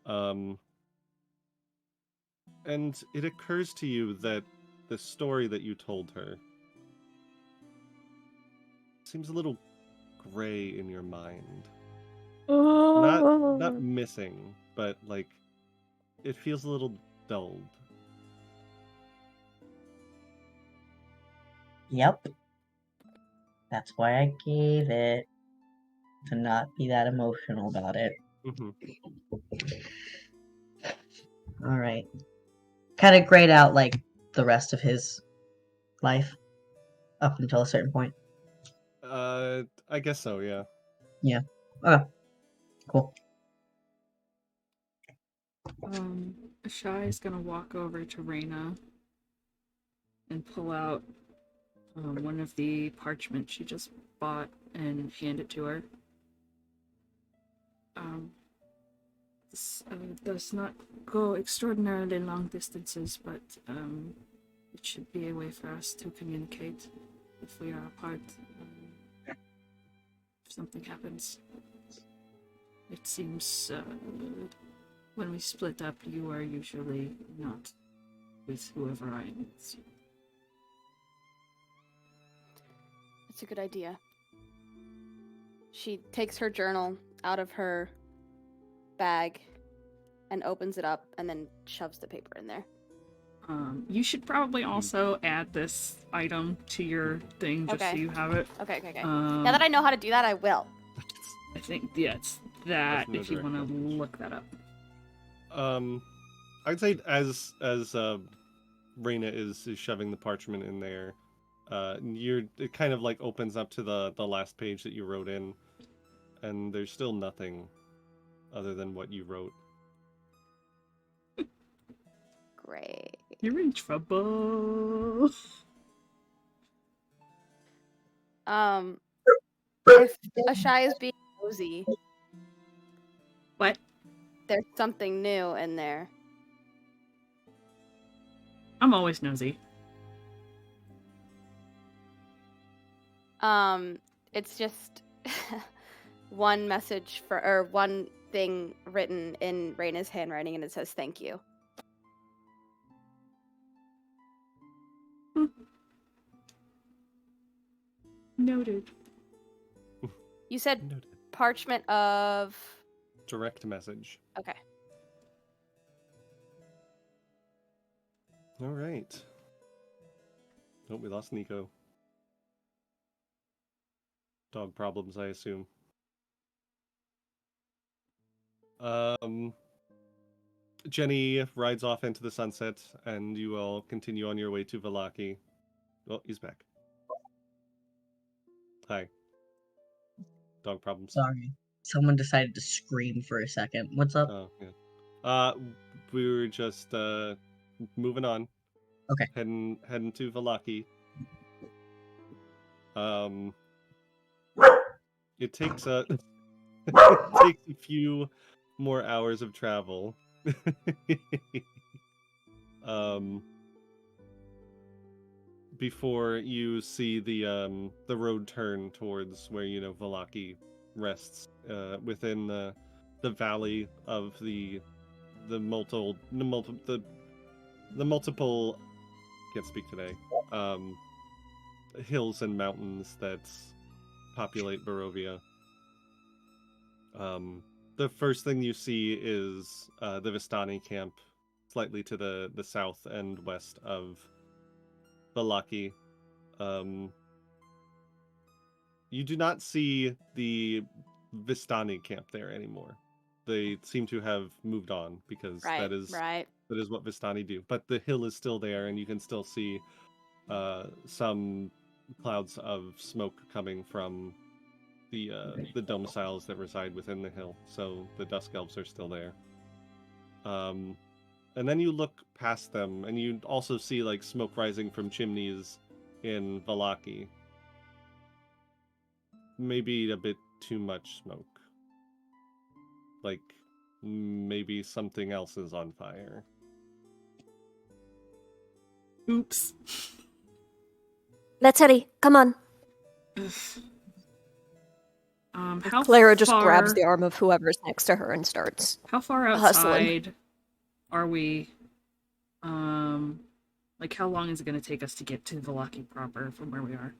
And it occurs to you that the story that you told her seems a little gray in your mind. Not missing, but like it feels a little dulled. Yep. That's why I gave it to not be that emotional about it. Mm-hmm. All right. Kind of grayed out like the rest of his life up until a certain point. I guess so, yeah. Yeah. Okay. Cool. Ashai is gonna walk over to Ireena and pull out one of the parchment she just bought and hand it to her. This does not go extraordinarily long distances, but it should be a way for us to communicate if we are apart. If something happens. It seems when we split up, you are usually not with whoever I am with. That's a good idea. She takes her journal out of her bag and opens it up and then shoves the paper in there. You should probably also add this item to your thing just so you have it. Okay. Now that I know how to do that, I will. I think, yeah, it's that no if you want to look that up. I'd say as Ireena is shoving the parchment in there, it kind of like opens up to the last page that you wrote in, and there's still nothing other than what you wrote. Great. You're in trouble. If Ashai is being nosy, What? there's something new in there. I'm always nosy. It's just one message or one thing written in Ireena's handwriting, and it says "Thank you." Noted. You said Noted. parchment of Direct message. Okay. All right. Oh, we lost Nico. Dog problems, I assume. Jenny rides off into the sunset, and you all continue on your way to Vallaki. Oh, he's back. Hi. Dog problems. Sorry. Someone decided to scream for a second. What's up? Oh, yeah. We were just moving on. Okay. Heading to Vallaki. It takes it takes a few more hours of travel. Before you see the road turn towards where Vallaki rests within the valley of the multiple can't speak today hills and mountains that populate Barovia. The first thing you see is the Vistani camp, slightly to the south and west of Vallaki. You do not see the Vistani camp there anymore. They seem to have moved on because that is what Vistani do. But the hill is still there, and you can still see some clouds of smoke coming from the domiciles that reside within the hill. So the Dusk Elves are still there. And then you look past them, and you also see like smoke rising from chimneys in Vallaki. Maybe a bit too much smoke. Like maybe something else is on fire. Oops. Let's hurry. Come on. How Clara just far... grabs the arm of whoever's next to her and starts. How far outside hustling. Are we? Like how long is it going to take us to get to Vallaki proper from where we are?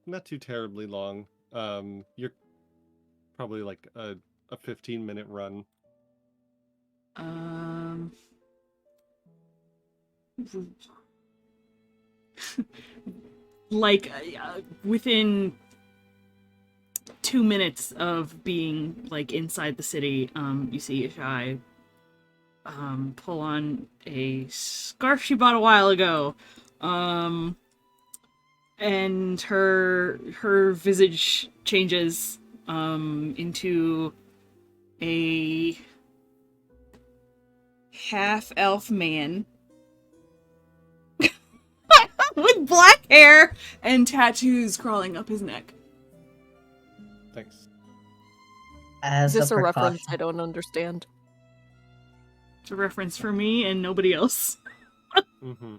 Not too terribly long. You're probably like a 15-minute run. Like within 2 minutes of being like inside the city, you see Ishai pull on a scarf she bought a while ago, and her visage changes into a half-elf man with black hair and tattoos crawling up his neck. Thanks. Is this a reference I don't understand? It's a reference for me and nobody else. Mm-hmm.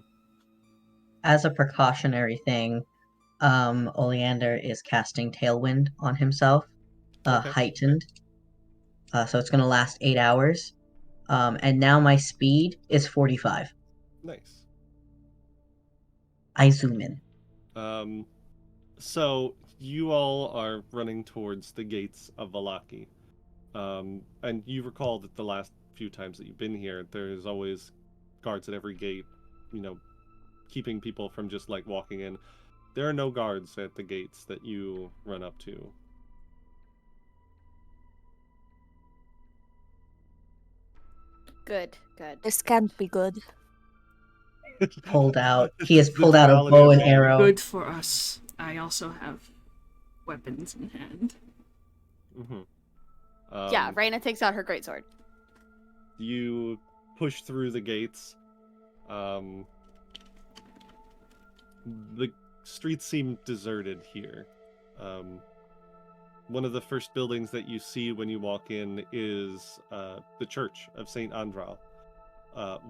As a precautionary thing, Oleander is casting Tailwind on himself, heightened. So it's going to last 8 hours. And now my speed is 45. Nice. I zoom in. So you all are running towards the gates of Vallaki. And you recall that the last few times that you've been here, there's always guards at every gate, keeping people from just like walking in. There are no guards at the gates that you run up to. Good. This can't be good. Pulled out. He has pulled out a bow and arrow. Good for us. I also have weapons in hand. Mm-hmm. Yeah, Ireena takes out her greatsword. You push through the gates. The streets seem deserted here. One of the first buildings that you see when you walk in is the Church of St. Andral,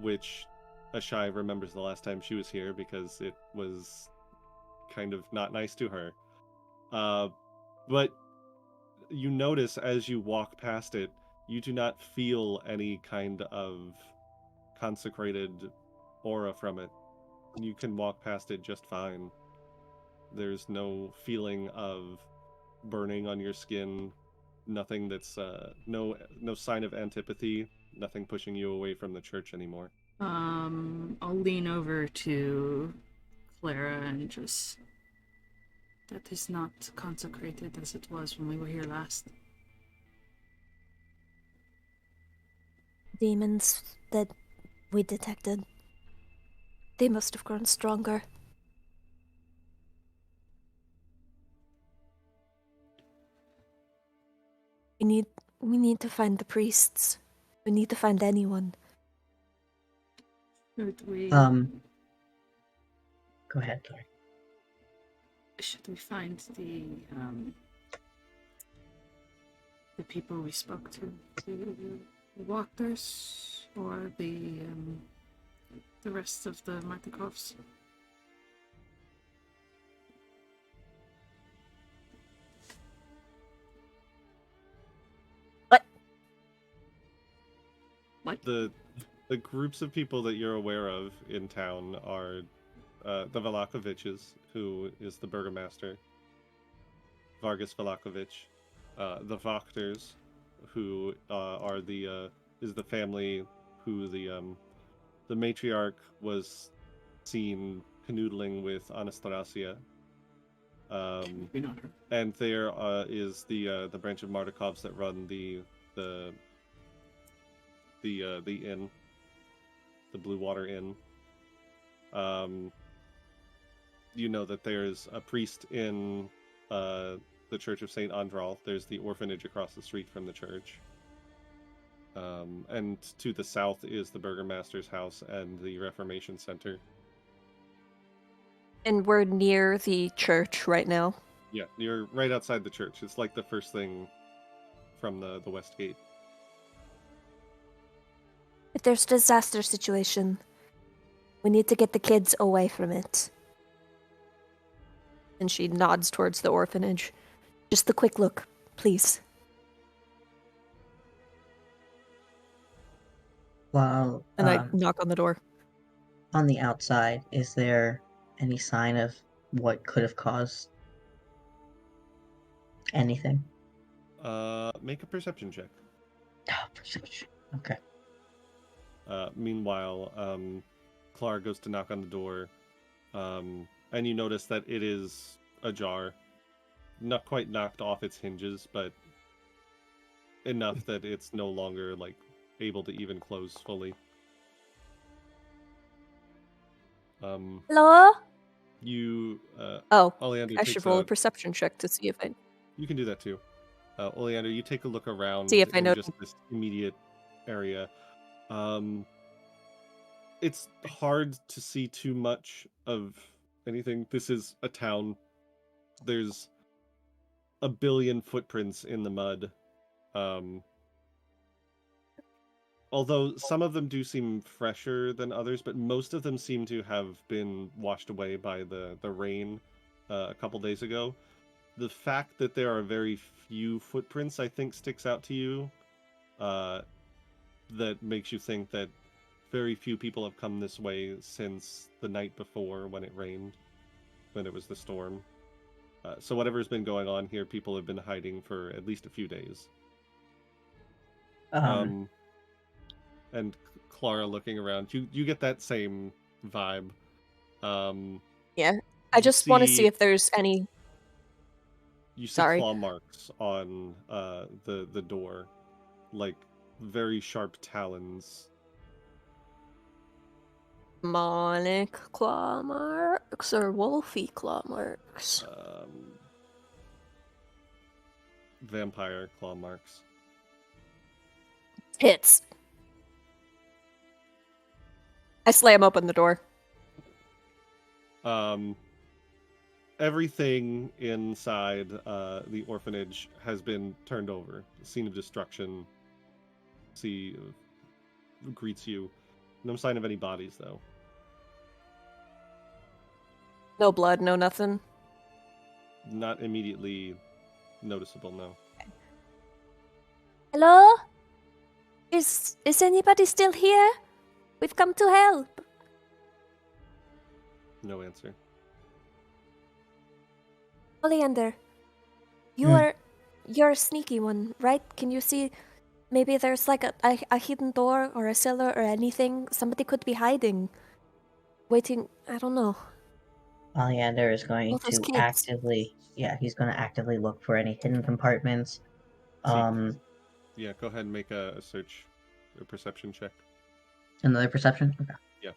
which Ashai remembers the last time she was here because it was kind of not nice to her. But you notice as you walk past it, you do not feel any kind of consecrated aura from it. You can walk past it just fine. There's no feeling of burning on your skin, nothing that's no sign of antipathy, nothing pushing you away from the church anymore. I'll lean over to Clara and just... That is not consecrated as it was when we were here last. Demons that we detected, they must have grown stronger. We need to find the priests. We need to find anyone. Should we... Go ahead, Tori. should we find the people we spoke to? The Wachters or the rest of the Martikovs? What? The groups of people that you're aware of in town are the Vallakoviches, who is the burgomaster, Vargas Vallakovich, the Wachters, who are is the family who the matriarch was seen canoodling with Anastasia. And there is the branch of Martikovs that run the inn, the Blue Water Inn. You know that there's a priest in the Church of St. Andral. There's the orphanage across the street from the church. And to the south is the Burgomaster's house and the Reformation Center. And we're near the church right now. Yeah, you're right outside the church. It's like the first thing from the west gate. If there's a disaster situation, we need to get the kids away from it. And she nods towards the orphanage. Just a quick look, please. Well, And I knock on the door. On the outside, is there any sign of what could have caused anything? Make a perception check. Oh, perception. Okay. Meanwhile, Clara goes to knock on the door, and you notice that it is ajar. Not quite knocked off its hinges, but enough that it's no longer, like, able to even close fully. Hello? You, I Oleander takes should roll a perception check to see if I... You can do that too. Oleander, you take a look around See if I in know... just this immediate area. It's hard to see too much of anything. This is a town. There's a billion footprints in the mud. Although some of them do seem fresher than others, but most of them seem to have been washed away by the rain a couple days ago. The fact that there are very few footprints, I think, sticks out to you. That makes you think that very few people have come this way since the night before when it rained, when it was the storm. So whatever's been going on here, people have been hiding for at least a few days. And Clara looking around, you get that same vibe. Yeah, I just want to see if there's any... You see claw marks on the door, like very sharp talons. Demonic claw marks or wolfy claw marks? Vampire claw marks. Hits. I slam open the door. Everything inside the orphanage has been turned over. The scene of destruction greets you. No sign of any bodies, though. No blood, no nothing? Not immediately noticeable, no. Hello? Is anybody still here? We've come to help. No answer. Oleander, you're a sneaky one, right? Can you see maybe there's like a hidden door or a cellar or anything? Somebody could be hiding. Waiting, I don't know. Oleander is going to actively... Yeah, he's going to actively look for any hidden compartments. Yeah, go ahead and make a search, a perception check. Another perception? Okay. Yeah.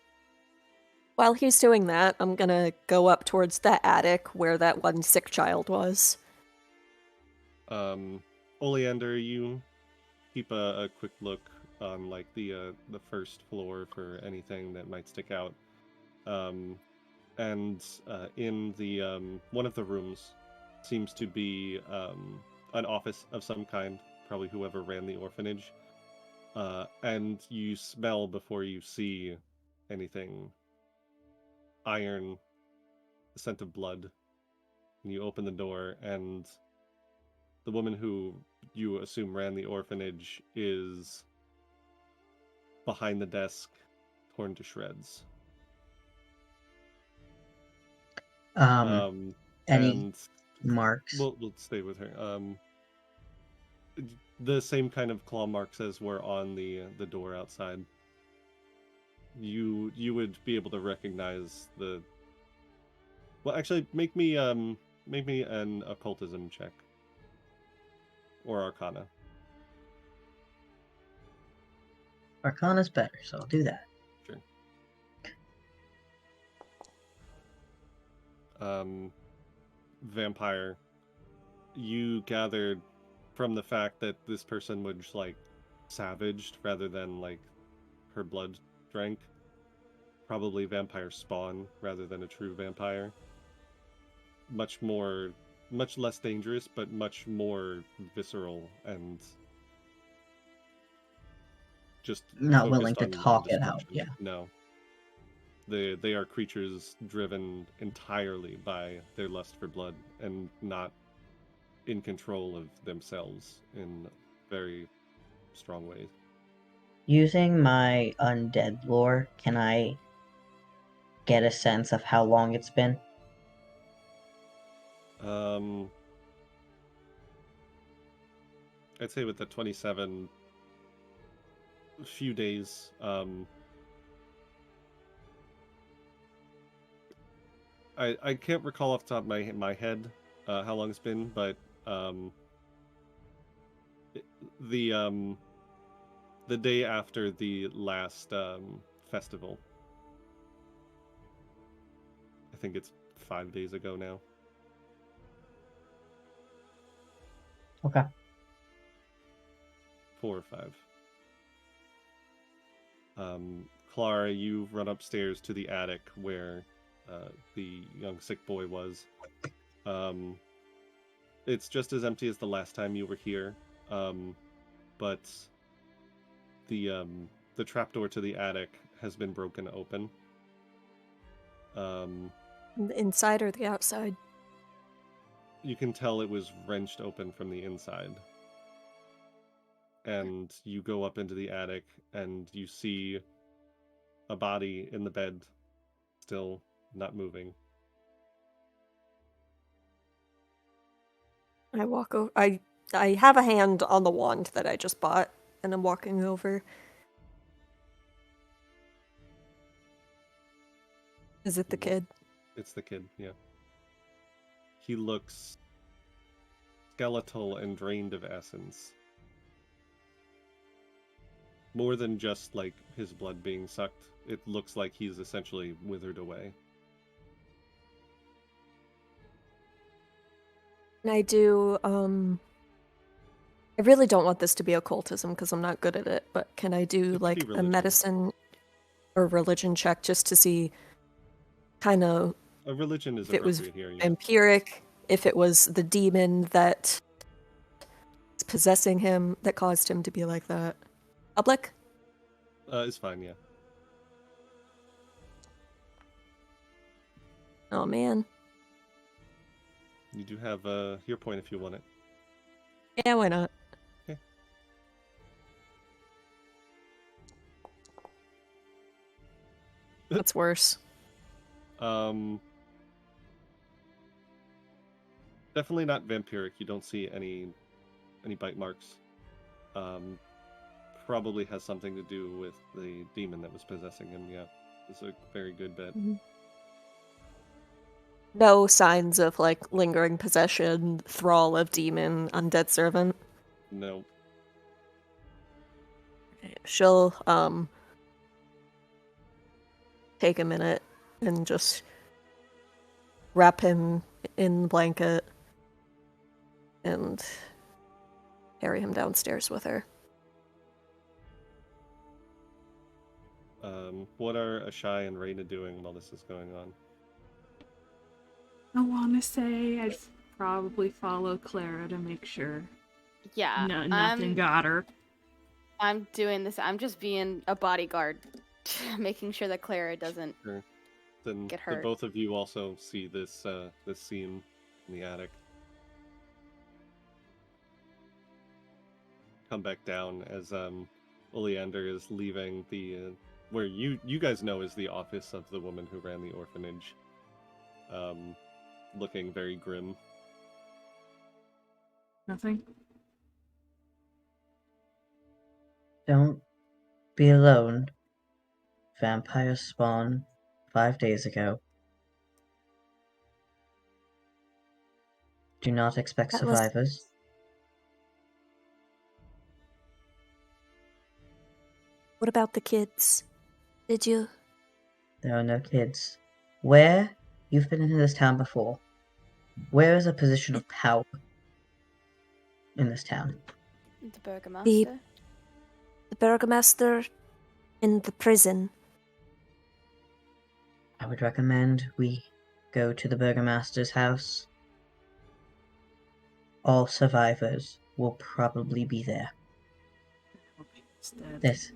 While he's doing that, I'm gonna go up towards that attic where that one sick child was. Oleander, you keep a quick look on like the first floor for anything that might stick out. and in the one of the rooms seems to be an office of some kind, probably whoever ran the orphanage. And you smell before you see anything iron, the scent of blood. And you open the door, and the woman who you assume ran the orphanage is behind the desk, torn to shreds. Any And marks? we'll stay with her. The same kind of claw marks as were on the door outside. You would be able to recognize the. Well, actually, make me an occultism check or Arcana. Arcana's better, so I'll do that. Sure. Vampire. You gathered from the fact that this person was like savaged rather than like her blood drank. Probably vampire spawn rather than a true vampire. Much less dangerous, but much more visceral and just Not willing focused to on talk it out, destruction. yeah. No. They are creatures driven entirely by their lust for blood and not in control of themselves in very strong ways. Using my undead lore, can I get a sense of how long it's been? I'd say with the 27, a few days. I can't recall off the top of my head how long it's been, but the day after the last festival. I think it's 5 days ago now. Okay. 4 or 5. Clara, you run upstairs to the attic where the young sick boy was. It's just as empty as the last time you were here, but the trapdoor to the attic has been broken open. The inside or the outside? You can tell it was wrenched open from the inside. And you go up into the attic, and you see a body in the bed, still not moving. I walk over. I have a hand on the wand that I just bought, and I'm walking over. Is it the kid? It's the kid, yeah. He looks skeletal and drained of essence. More than just, like, his blood being sucked. It looks like he's essentially withered away. And I do, I really don't want this to be occultism because I'm not good at it, but can I do, like, a medicine or religion check just to see kind of a religion is if it was here, yeah. empiric, if it was the demon that is possessing him that caused him to be like that? Public? It's fine, yeah. Oh, man. You do have your point if you want it. Yeah, why not? Okay. That's worse. Definitely not vampiric. You don't see any bite marks. Probably has something to do with the demon that was possessing him. Yeah, it's a very good bet. Mm-hmm. No signs of, like, lingering possession, thrall of demon, undead servant? No. She'll, take a minute and just wrap him in the blanket and carry him downstairs with her. What are Ashai and Ireena doing while this is going on? I want to say I'd probably follow Clara to make sure Yeah, nothing got her. I'm doing this. I'm just being a bodyguard, making sure that Clara doesn't Sure. Then get the hurt. both of you also see this this scene in the attic. Come back down as Oleander is leaving the where you guys know is the office of the woman who ran the orphanage. Looking very grim. Nothing? Don't be alone. Vampires spawned 5 days ago. Do not expect That was- survivors. What about the kids? Did you? There are no kids. Where? You've been in this town before. Where is a position of power in this town? The Burgomaster. The Burgomaster in the prison. I would recommend we go to the Burgomaster's house. All survivors will probably be there. This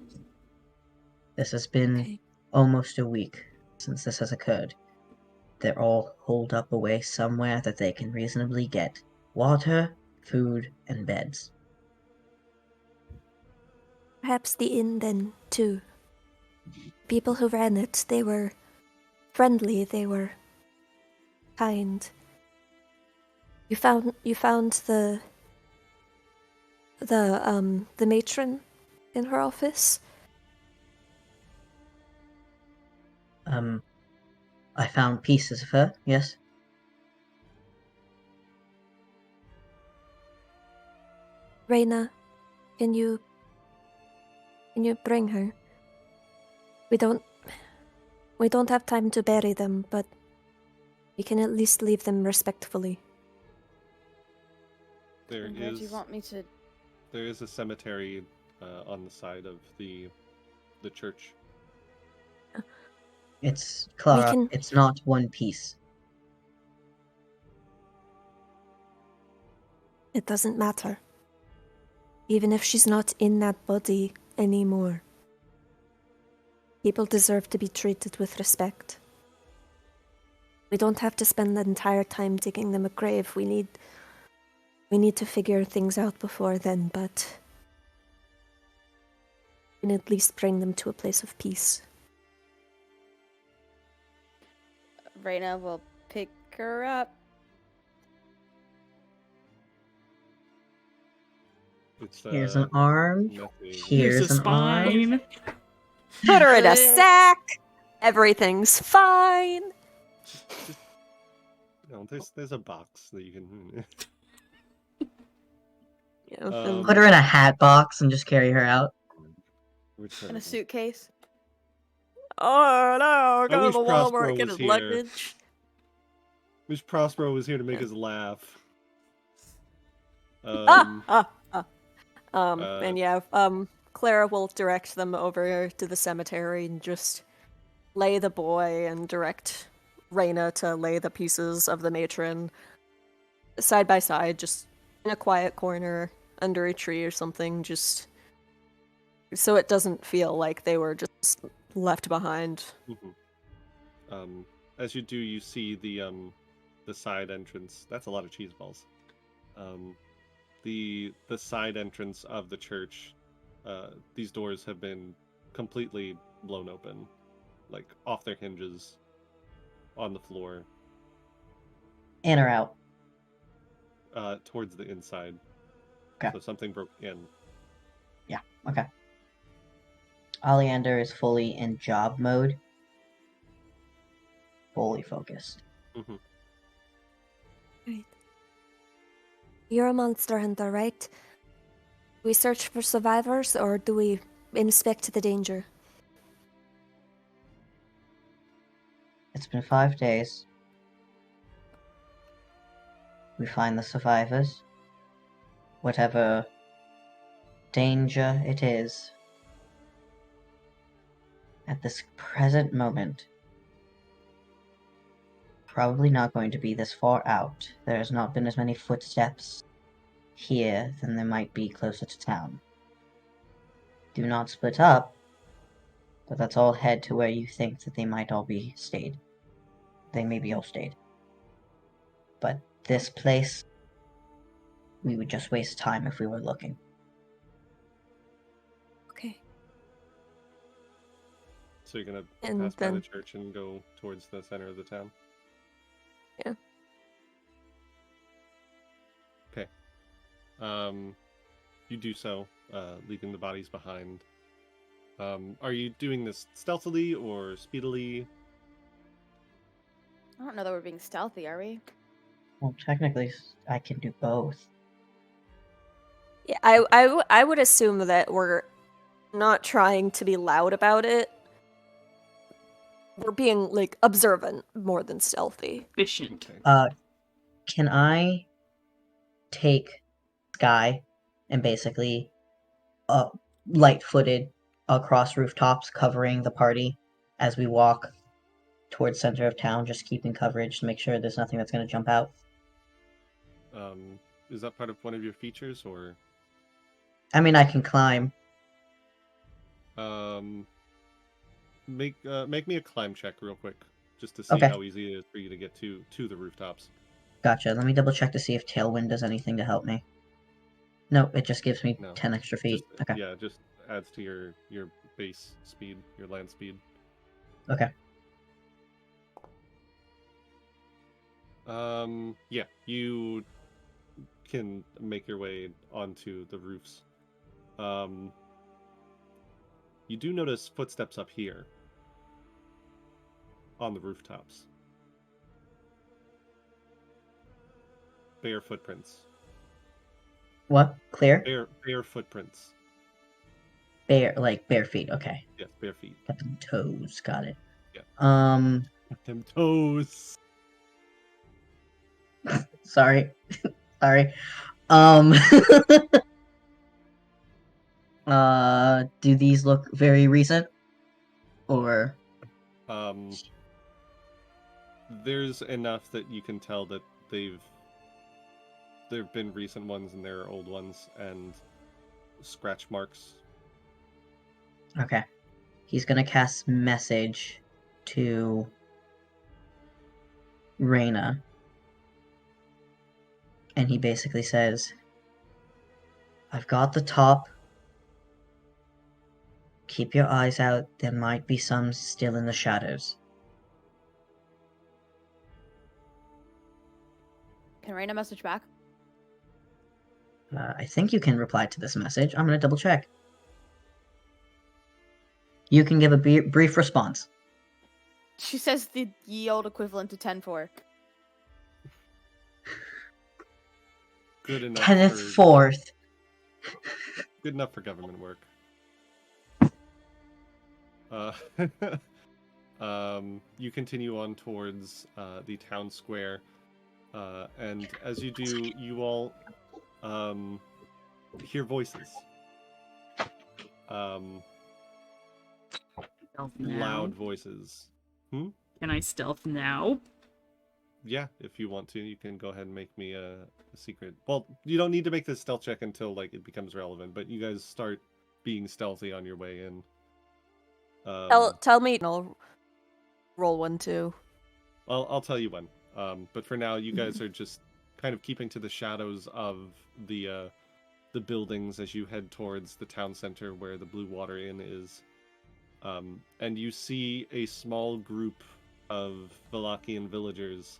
has been Okay. almost a week since this has occurred. They're all holed up away somewhere that they can reasonably get water, food, and beds. Perhaps the inn then, too. People who ran it, they were friendly, they were kind. You found the matron in her office? I found pieces of her, yes? Ireena, can you bring her? We don't have time to bury them, but we can at least leave them respectfully. There And where do you is want me to? there is a cemetery on the side of the church. It's Clara. can- It's not one piece. It doesn't matter. Even if she's not in that body anymore. People deserve to be treated with respect. We don't have to spend the entire time digging them a grave. We need to figure things out before then, but we can at least bring them to a place of peace. Ireena will pick her up. It's Here's an arm. nothing. Here's a an arm. spine. Put her in a sack. Everything's fine. Just, there's a box that you can. Put her in a hat box and just carry her out. In a suitcase. Oh no, go to wish the Walmart Prospero and get was his here. luggage. Wish Prospero was here to make us laugh. And yeah, Clara will direct them over to the cemetery and just lay the boy and direct Ireena to lay the pieces of the matron side by side, just in a quiet corner under a tree or something, just so it doesn't feel like they were just left behind. Mm-hmm. As you do, you see the side entrance. That's a lot of cheese balls. The side entrance of the church. These doors have been completely blown open, like off their hinges, on the floor. In or out? Towards the inside. Okay. So something broke in. Yeah, okay. Oleander is fully in job mode. Fully focused. Mm-hmm. Right. You're a monster hunter, right? Do we search for survivors or do we inspect the danger? It's been 5 days. We find the survivors. Whatever danger it is. At this present moment, probably not going to be this far out. There has not been as many footsteps here than there might be closer to town. Do not split up, but let's all head to where you think that they might all be stayed. They may be all stayed. But this place, we would just waste time if we were looking. Okay. So you're gonna And pass by the then- church and go towards the center of the town? Yeah. Okay. You do so, leaving the bodies behind. Are you doing this stealthily or speedily? I don't know that we're being stealthy, are we? Well, technically, I can do both. Yeah, I would assume that we're not trying to be loud about it. We're being, like, observant more than stealthy. Efficient. Okay. Can I take Sky and basically light-footed across rooftops, covering the party as we walk towards center of town, just keeping coverage to make sure there's nothing that's going to jump out? Is that part of one of your features, or? I mean, I can climb. Make me a climb check real quick, just to see Okay. how easy it is for you to get to the rooftops. Gotcha. Let me double check to see if Tailwind does anything to help me. No, it just gives me No. 10 extra feet. Just, Okay. Yeah, just adds to your base speed, your land speed. Okay. Yeah, you can make your way onto the roofs. You do notice footsteps up here on the rooftops. Bare footprints. What? Clear? Bare footprints. Bare feet. Okay. Yes, bare feet. Got them toes. Got it. Yeah. Them toes. Sorry. Sorry. Do these look very recent? Or There's enough that you can tell that there've been recent ones and there are old ones and scratch marks. okay. He's gonna cast message to Ireena. And he basically says, I've got the top. Keep your eyes out. There might be some still in the shadows. Can Raina message back? I think you can reply to this message. I'm going to double check. You can give a brief response. She says the ye old equivalent to 10-4. Good enough. Kenneth for, Forth. Good enough for government work. You continue on towards the town square, and as you do, you all hear voices. Stealth now. Loud voices. Can I stealth now? Yeah, if you want to, you can go ahead and make me a secret. Well, you don't need to make this stealth check until like it becomes relevant, but you guys start being stealthy on your way in. Tell me, and I'll roll one too. I'll tell you when. But for now, you guys are just kind of keeping to the shadows of the buildings as you head towards the town center where the Blue Water Inn is. And you see a small group of Vallakian villagers,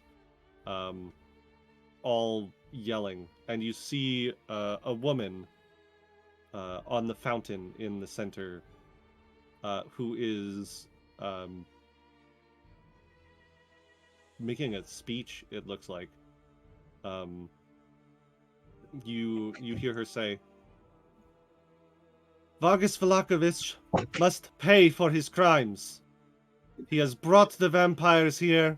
all yelling, and you see a woman on the fountain in the center, who is making a speech. It looks like. You hear her say, "Vargas Vallakovich must pay for his crimes. He has brought the vampires here.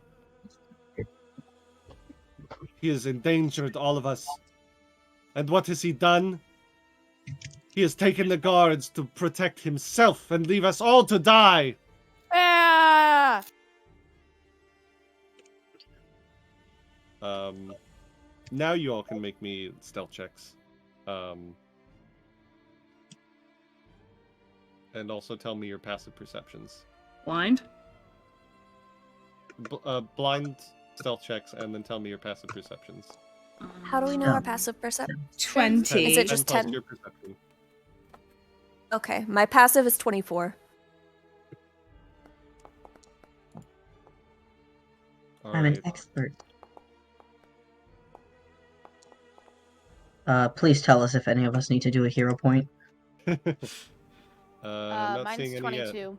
He has endangered all of us. And what has he done? He has taken the guards to protect himself and leave us all to die." Ah! now you all can make me stealth checks. And also tell me your passive perceptions. Blind? Blind stealth checks, and then tell me your passive perceptions. How do we know our passive perception? 20. Is it just 10 plus 10? your perception. Okay, my passive is 24. I'm an expert. Please tell us if any of us need to do a hero point. I'm not Mine's seeing any 22.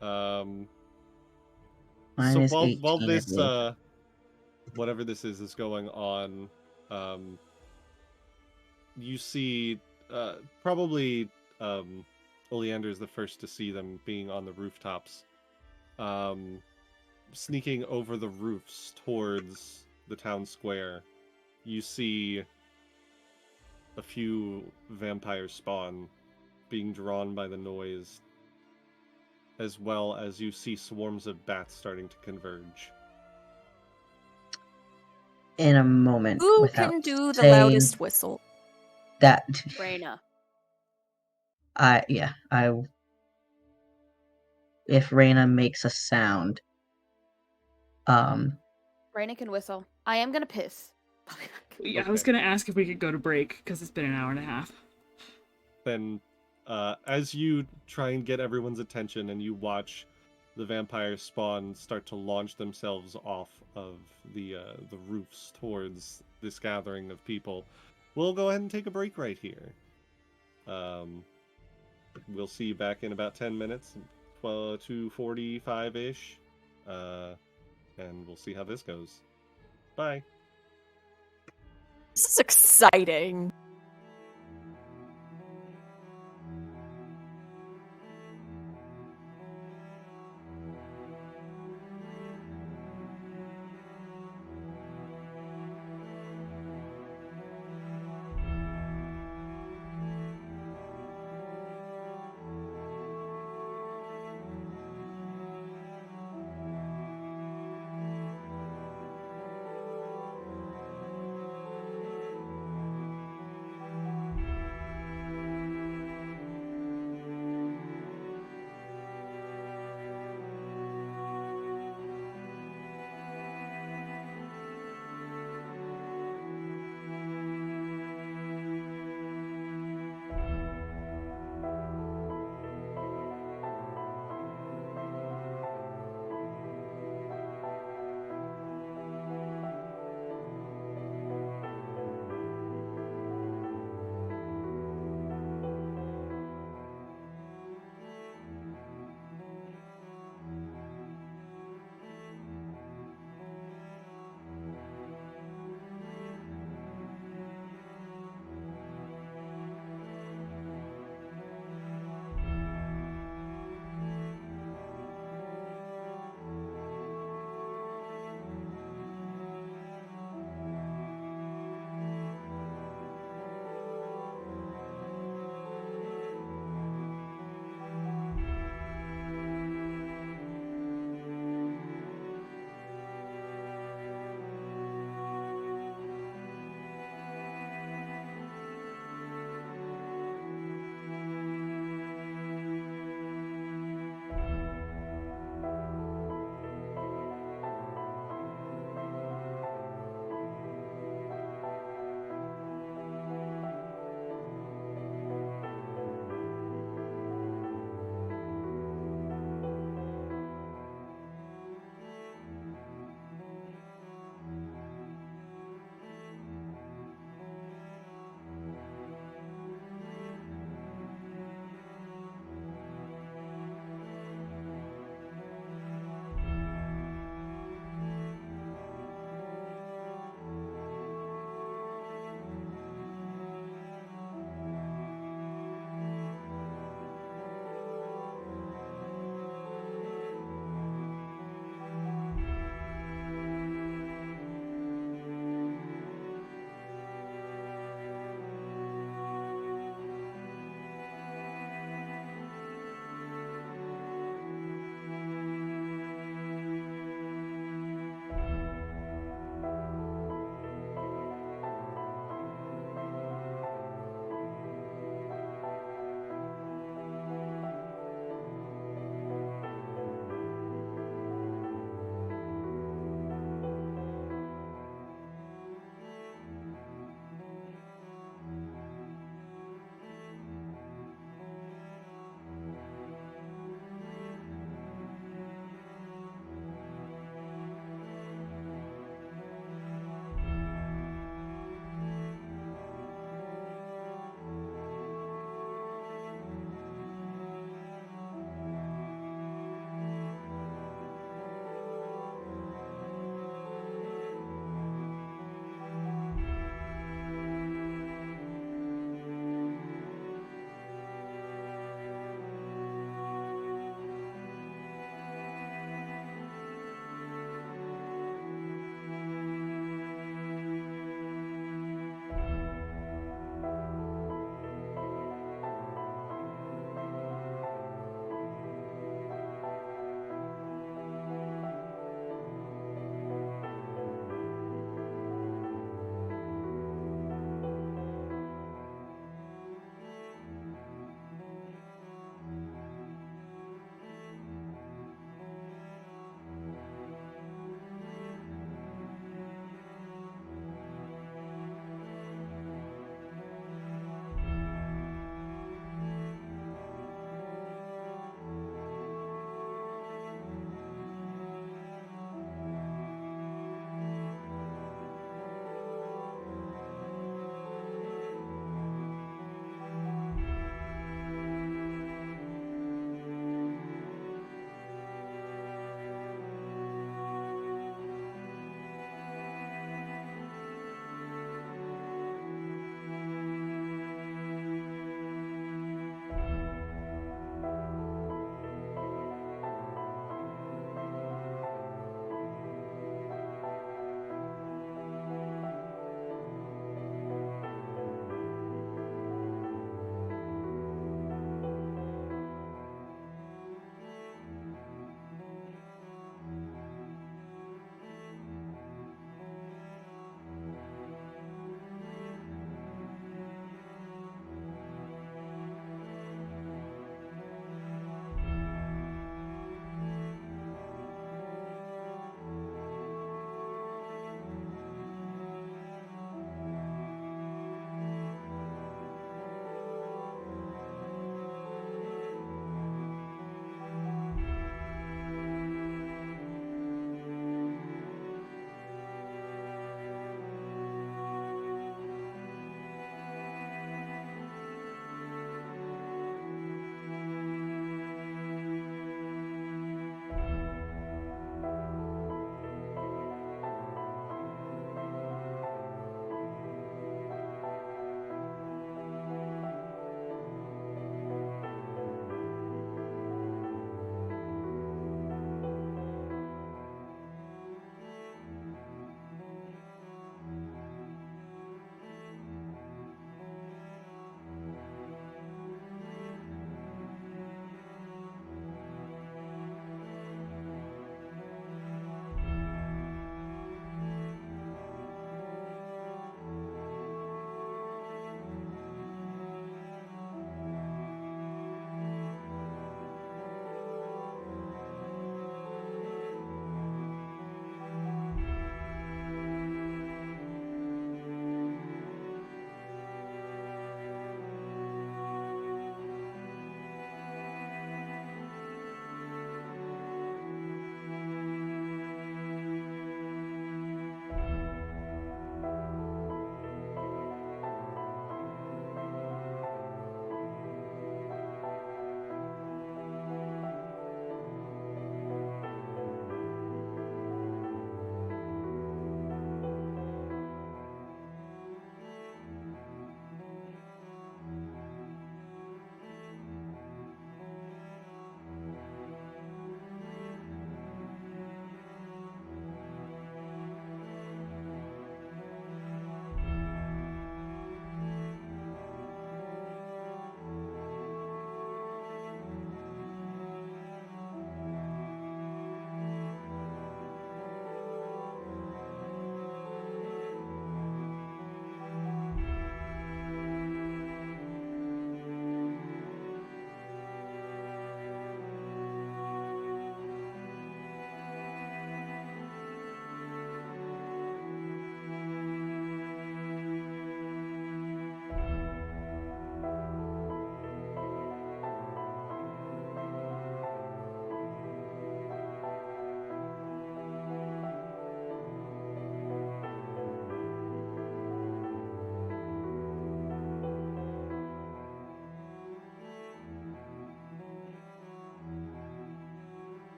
yet. Mine So is while 18, I this believe. whatever this is going on, you see probably Oleander is the first to see them being on the rooftops, sneaking over the roofs towards the town square. You see a few vampires spawn, being drawn by the noise, as well as you see swarms of bats starting to converge. In a moment, Who without can do the saying loudest whistle? that, Ireena. if Reina makes a sound, Ireena can whistle. I am gonna piss. Yeah, I was Okay. gonna ask if we could go to break, because it's been an hour and a half. Then, as you try and get everyone's attention and you watch the vampire spawn start to launch themselves off of the roofs towards this gathering of people, we'll go ahead and take a break right here. We'll see you back in about 10 minutes, 2:45-ish, and we'll see how this goes. Bye. This is exciting.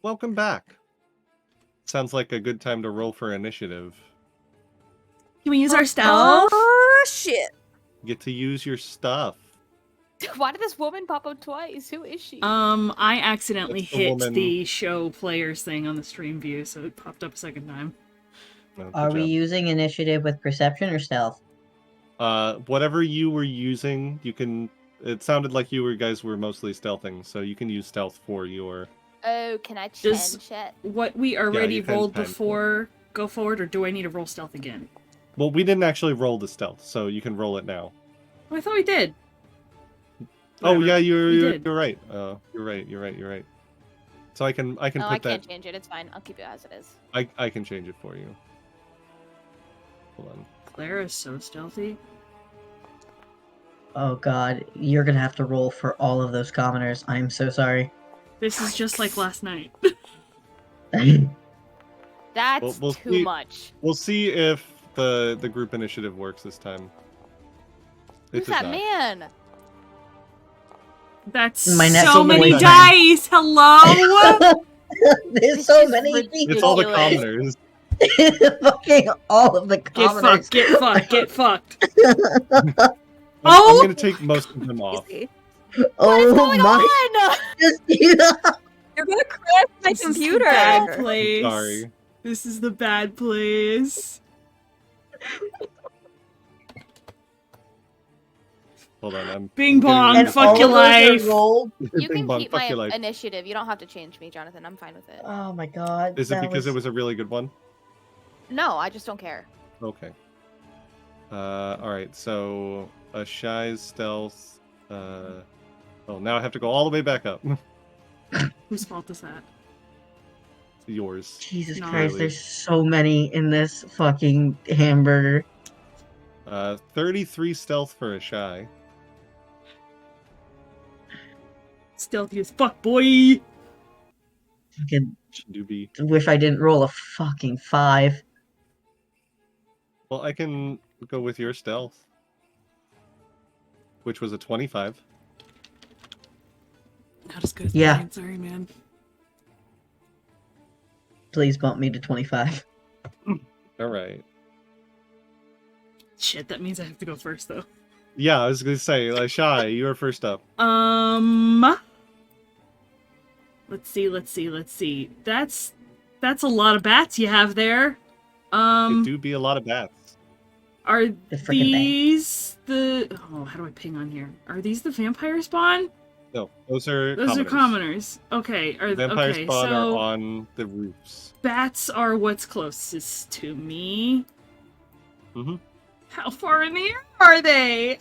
welcome back. Sounds like a good time to roll for initiative. Can we use our stealth? Oh shit! Get to use your stuff. Why did this woman pop up twice? Who is she? I accidentally It's the hit woman- the show players thing on the stream view, so it popped up a second time. No, good Are we job. using initiative with perception or stealth? Whatever you were using, you can. It sounded like you guys were mostly stealthing, so you can use stealth for your. Oh, can I Does- change it? What we already you can rolled time before go forward, or do I need to roll stealth again? Well, we didn't actually roll the stealth, so you can roll it now. Oh, I thought we did. Oh Whatever. yeah, We you're did. right. You're right. So I can No, I put that. can't change it. It's fine. I'll keep it as it is. I can change it for you. Hold on. Clara is so stealthy. Oh god, you're gonna have to roll for all of those commoners. I'm so sorry. This is just like last night. That's We'll too see. much. We'll see if the group initiative works this time. It Who's did that not. man? My That's so next many one. dice. Hello. There's This so is many. It's all the ridiculous. commoners. Fucking all of the Get commoners. fucked. Get fucked. Get fucked. I'm Oh! gonna take most of them off. Easy. What is Oh going my! on? You're gonna crash my This is the computer. bad place. Sorry. This is the bad place. Hold on. I'm Bing bong. And Fuck all your of those life. are rolled. You Bing can bong, keep fuck my your life. initiative. You don't have to change me, Jonathan. I'm fine with it. Oh my god. Is it because it was a really good one? No, I just don't care. Okay. All right. So a shy's stealth. Oh, now I have to go all the way back up. Whose fault is that? Yours. Jesus No. Christ, Really. there's so many in this fucking hamburger. 33 stealth for a shy. Stealthy as fuck, boy. Fucking Do be. wish I didn't roll a fucking 5. Well, I can go with your stealth, which was a 25. Not as good as Yeah. mine. Sorry, man. Please bump me to 25. All right. Shit, that means I have to go first, though. Yeah, I was gonna say, shy, you are first up. Let's see. That's a lot of bats you have there. It do be a lot of bats. Are The frickin' these the... Oh, how do I ping on here? Are these the vampire spawn? No, those are Those are commoners. Okay, Vampire okay, spawn so are on the roofs. bats are what's closest to me. Mm-hmm. How far in the air are they?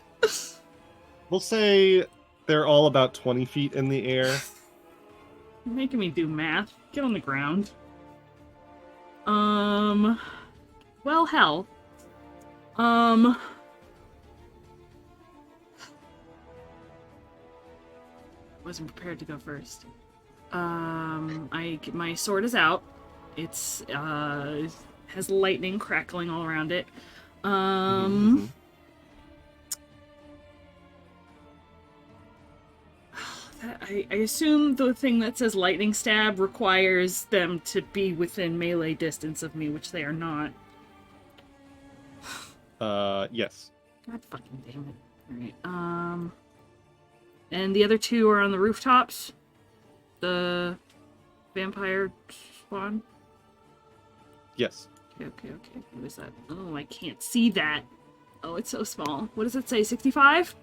We'll say they're all about 20 feet in the air. You're making me do math. Get on the ground. Well, hell. Wasn't prepared to go first. My sword is out. It's has lightning crackling all around it. Mhm. I assume the thing that says lightning stab requires them to be within melee distance of me, which they are not. Yes. God fucking damn it. Alright, and the other two are on the rooftops? The vampire spawn? Yes. Okay. What is that? Oh, I can't see that. Oh, it's so small. What does it say? 65?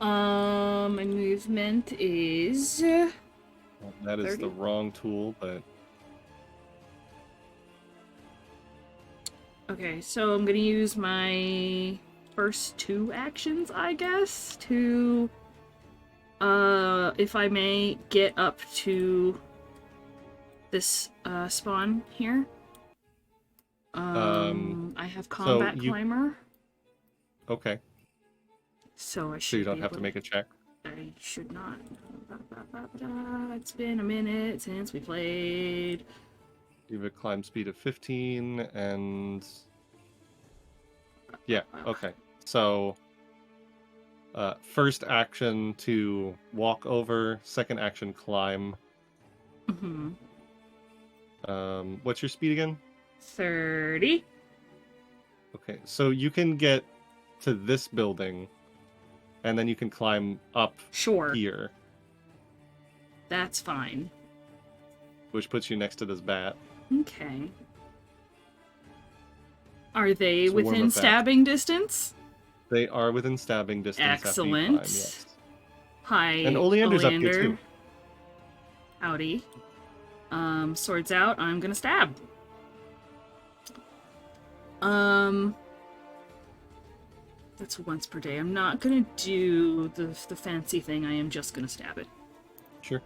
My movement is... Well, that is 30. the wrong tool, but Okay, so I'm gonna use my first 2 actions, I guess, to, if I may, get up to this, spawn here. I have combat you- climber, okay. so I should So you don't be have to able make a check. I should not. It's been a minute since we played. You have a climb speed of 15, and yeah, okay. So, first action to walk over, second action climb, Mm-hmm. What's your speed again? 30. Okay, so you can get to this building, and then you can climb up Sure. here, That's fine. which puts you next to this bat. Okay. Are they It's a within warm-up bat. stabbing distance? They are within stabbing distance after you climb, Excellent. yes. Hi, And Oleander's up here, too. Howdy. Swords out. I'm gonna stab. That's once per day. I'm not gonna do the fancy thing. I am just gonna stab it. Sure.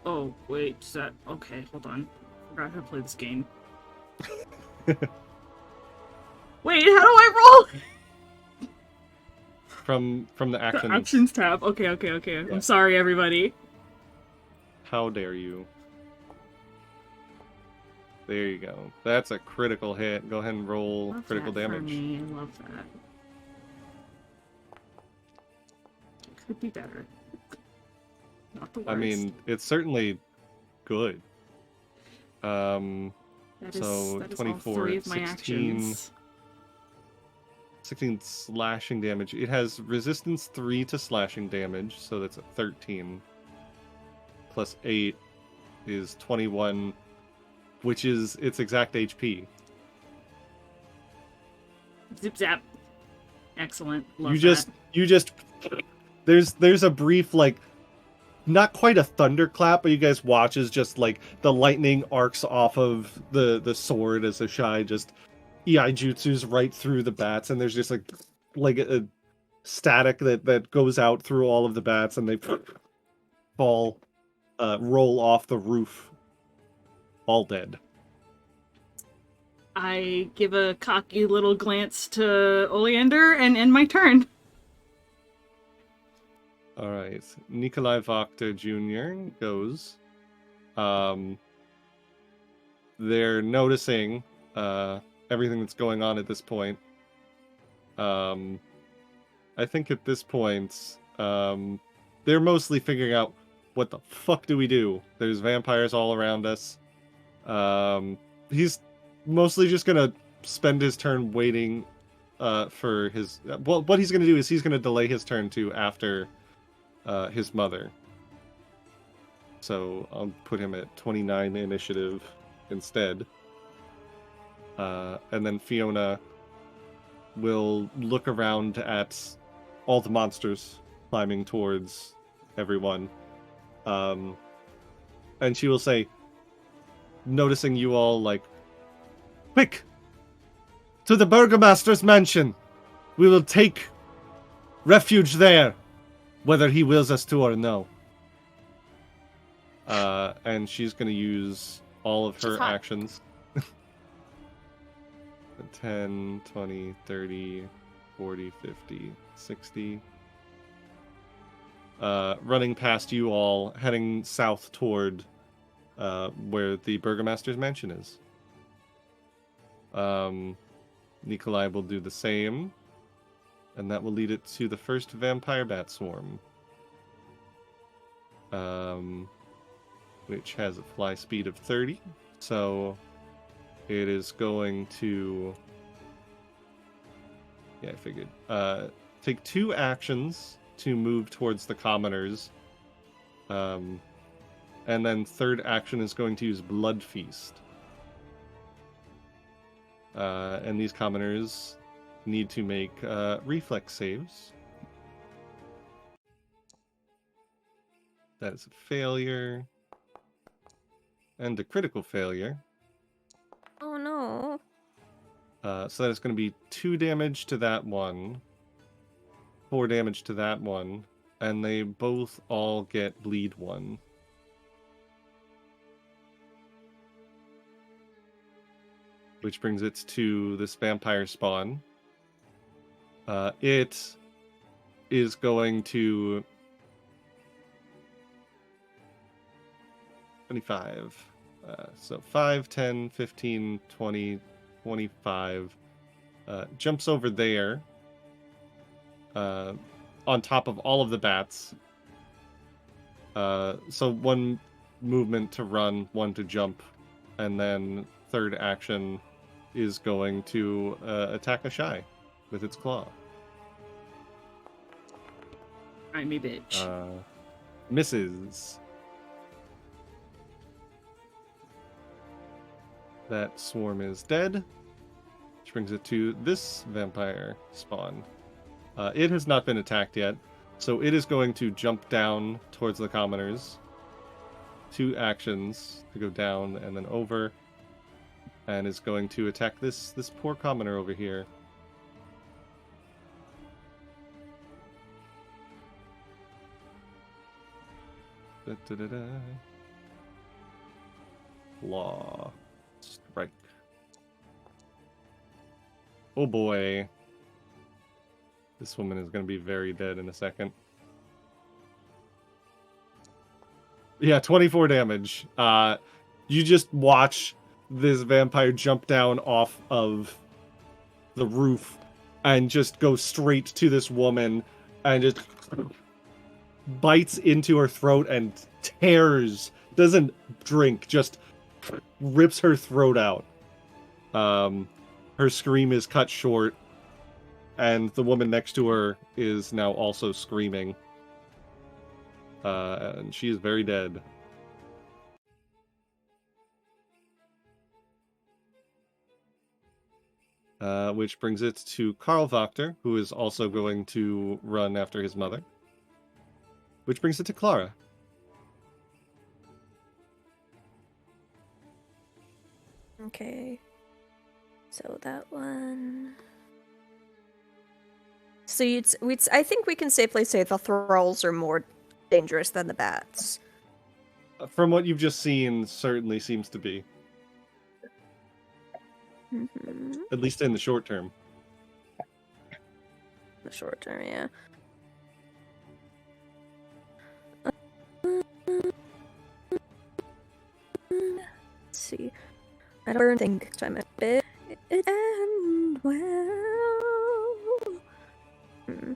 Oh, wait, is that... Okay, hold on. Forgot how to play this game. Wait, how do I roll? From the actions. The actions tab. Okay. Yeah. I'm sorry, everybody. How dare you? There you go. That's a critical hit. Go ahead and roll Love critical that for damage. me. I love that. It could be better. Not the worst. I mean, it's certainly good. That is, so that is 24, all 3 of my 16. actions. 16 slashing damage. It has resistance 3 to slashing damage, so that's a 13. Plus 8 is 21, which is its exact HP. Zip zap. Excellent. Love You just there's a brief, like, not quite a thunderclap, but you guys watch as just like the lightning arcs off of the sword as the Shai just EI jutsus right through the bats, and there's just like a static that goes out through all of the bats, and they fall, roll off the roof, all dead. I give a cocky little glance to Oleander and end my turn. All right, Nikolai Wachter Jr. goes. They're noticing everything that's going on at this point. I think at this point, they're mostly figuring out what the fuck do we do. There's vampires all around us. He's mostly just gonna spend his turn waiting for his... Well, what he's gonna do is he's gonna delay his turn to after his mother. So I'll put him at 29 initiative instead. And then Fiona will look around at all the monsters climbing towards everyone. And she will say, noticing you all, like, quick! To the Burgomaster's mansion! We will take refuge there, whether he wills us to or no. And she's going to use all of her actions. 10, 20, 30, 40, 50, 60. Running past you all, heading south toward where the Burgomaster's mansion is. Nikolai will do the same, and that will lead it to the first vampire bat swarm. Which has a fly speed of 30, so it is going to... Yeah, I figured. Take 2 actions to move towards the commoners. And then third action is going to use Blood Feast. And these commoners need to make reflex saves. That is a failure. And a critical failure. Oh no. So that is going to be 2 damage to that one, 4 damage to that one, and they both all get bleed 1. Which brings it to this vampire spawn. It is going to... 25. So 5, 10, 15, 20, 25. Jumps over there. On top of all of the bats. So one movement to run, one to jump, and then third action is going to attack a shy with its claw. Alright, me bitch. Misses. That swarm is dead, which brings it to this vampire spawn. It has not been attacked yet, so it is going to jump down towards the commoners. 2 actions to go down and then over, and is going to attack this poor commoner over here. Da-da-da-da. Law. Strike. Oh boy. This woman is going to be very dead in a second. Yeah, 24 damage. You just watch this vampire jump down off of the roof and just go straight to this woman and just bites into her throat and tears, doesn't drink, just rips her throat out. Her scream is cut short, and the woman next to her is now also screaming. And she is very dead. Which brings it to Karl Wachter, who is also going to run after his mother. Which brings it to Clara. Okay. So that one. So I think we can safely say the thralls are more dangerous than the bats. From what you've just seen, certainly seems to be. Mm-hmm. At least in the short term. The short term, yeah. Let's see. I don't think I'm a bit and well.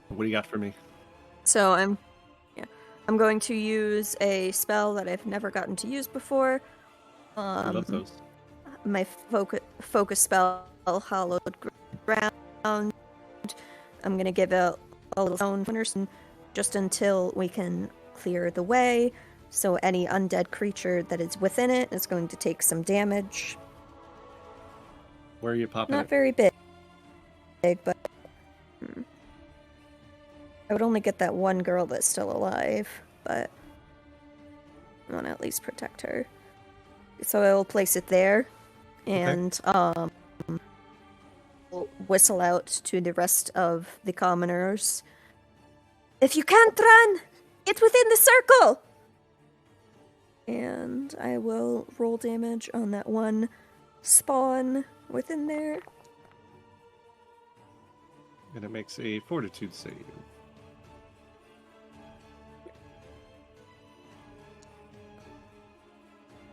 What do you got for me? So I'm going to use a spell that I've never gotten to use before. I love those. My focus spell, Hallowed Ground. I'm gonna give it a little zone just until we can clear the way. So any undead creature that is within it is going to take some damage. Where are you popping Not it? very big, but I would only get that one girl that's still alive, but I want to at least protect her. So I will place it there, and whistle out to the rest of the commoners. If you can't run, get within the circle! And I will roll damage on that one spawn within there. And it makes a fortitude save.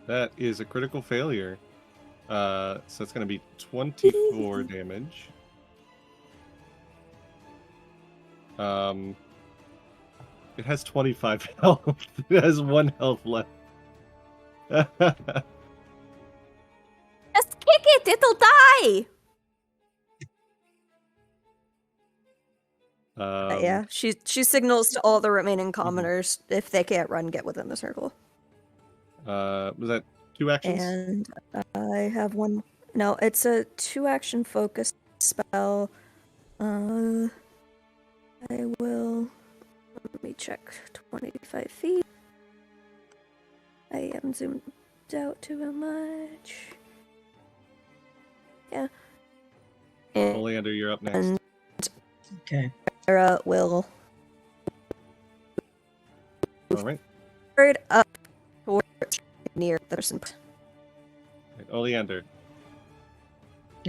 That is a critical failure. So it's going to be 24 damage. It has 25 health. It has 1 health left. Just kick it, it'll die! Yeah, she signals to all the remaining commoners, if they can't run, get within the circle. Was that 2 actions? And I have one. No, it's a 2-action focus spell. I will. Let me check. 25 feet. I haven't zoomed out too much. Yeah. And Oleander, you're up next. Okay. Terra will Alright. turn up towards near the person. Oleander.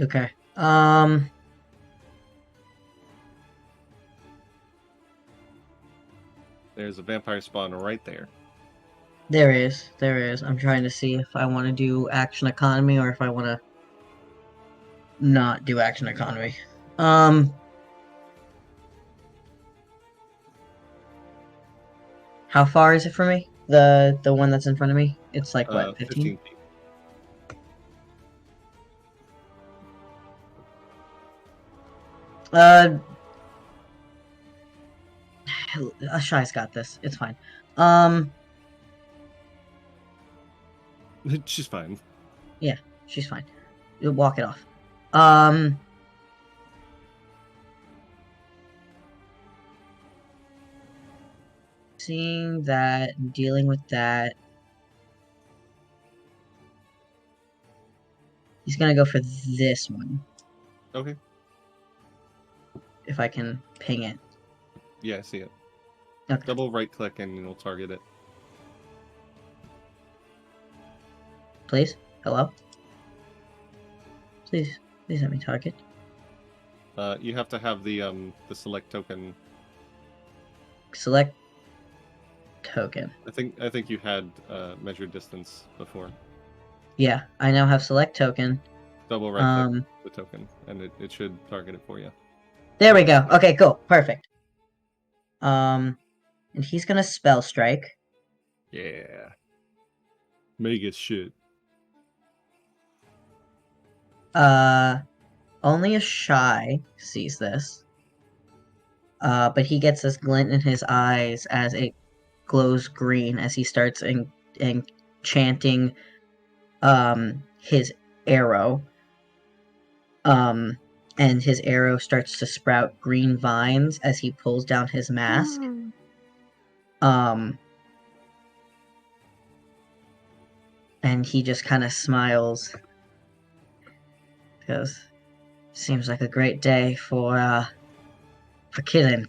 Okay. There's a vampire spawn right there. There is. I'm trying to see if I want to do action economy or if I want to not do action economy. How far is it from me? The one that's in front of me? It's like what, 15? 15 feet. Shai's got this. It's fine. She's fine. Yeah, she's fine. You'll walk it off. Seeing that, and dealing with that, he's gonna go for this one. Okay. If I can ping it. Yeah, I see it. Okay. Double right click and you'll target it. Please? Hello? Please let me target. You have to have the select token. Select token. I think you had measured distance before. Yeah, I now have select token. Double right click the token, and it should target it for you. There we go. Okay, cool. Perfect. And he's gonna spell strike. Yeah. Mega shit. Only a Shy sees this. But he gets this glint in his eyes as it glows green as he starts enchanting his arrow. And his arrow starts to sprout green vines as he pulls down his mask. And he just kind of smiles. Goes, seems like a great day for killing.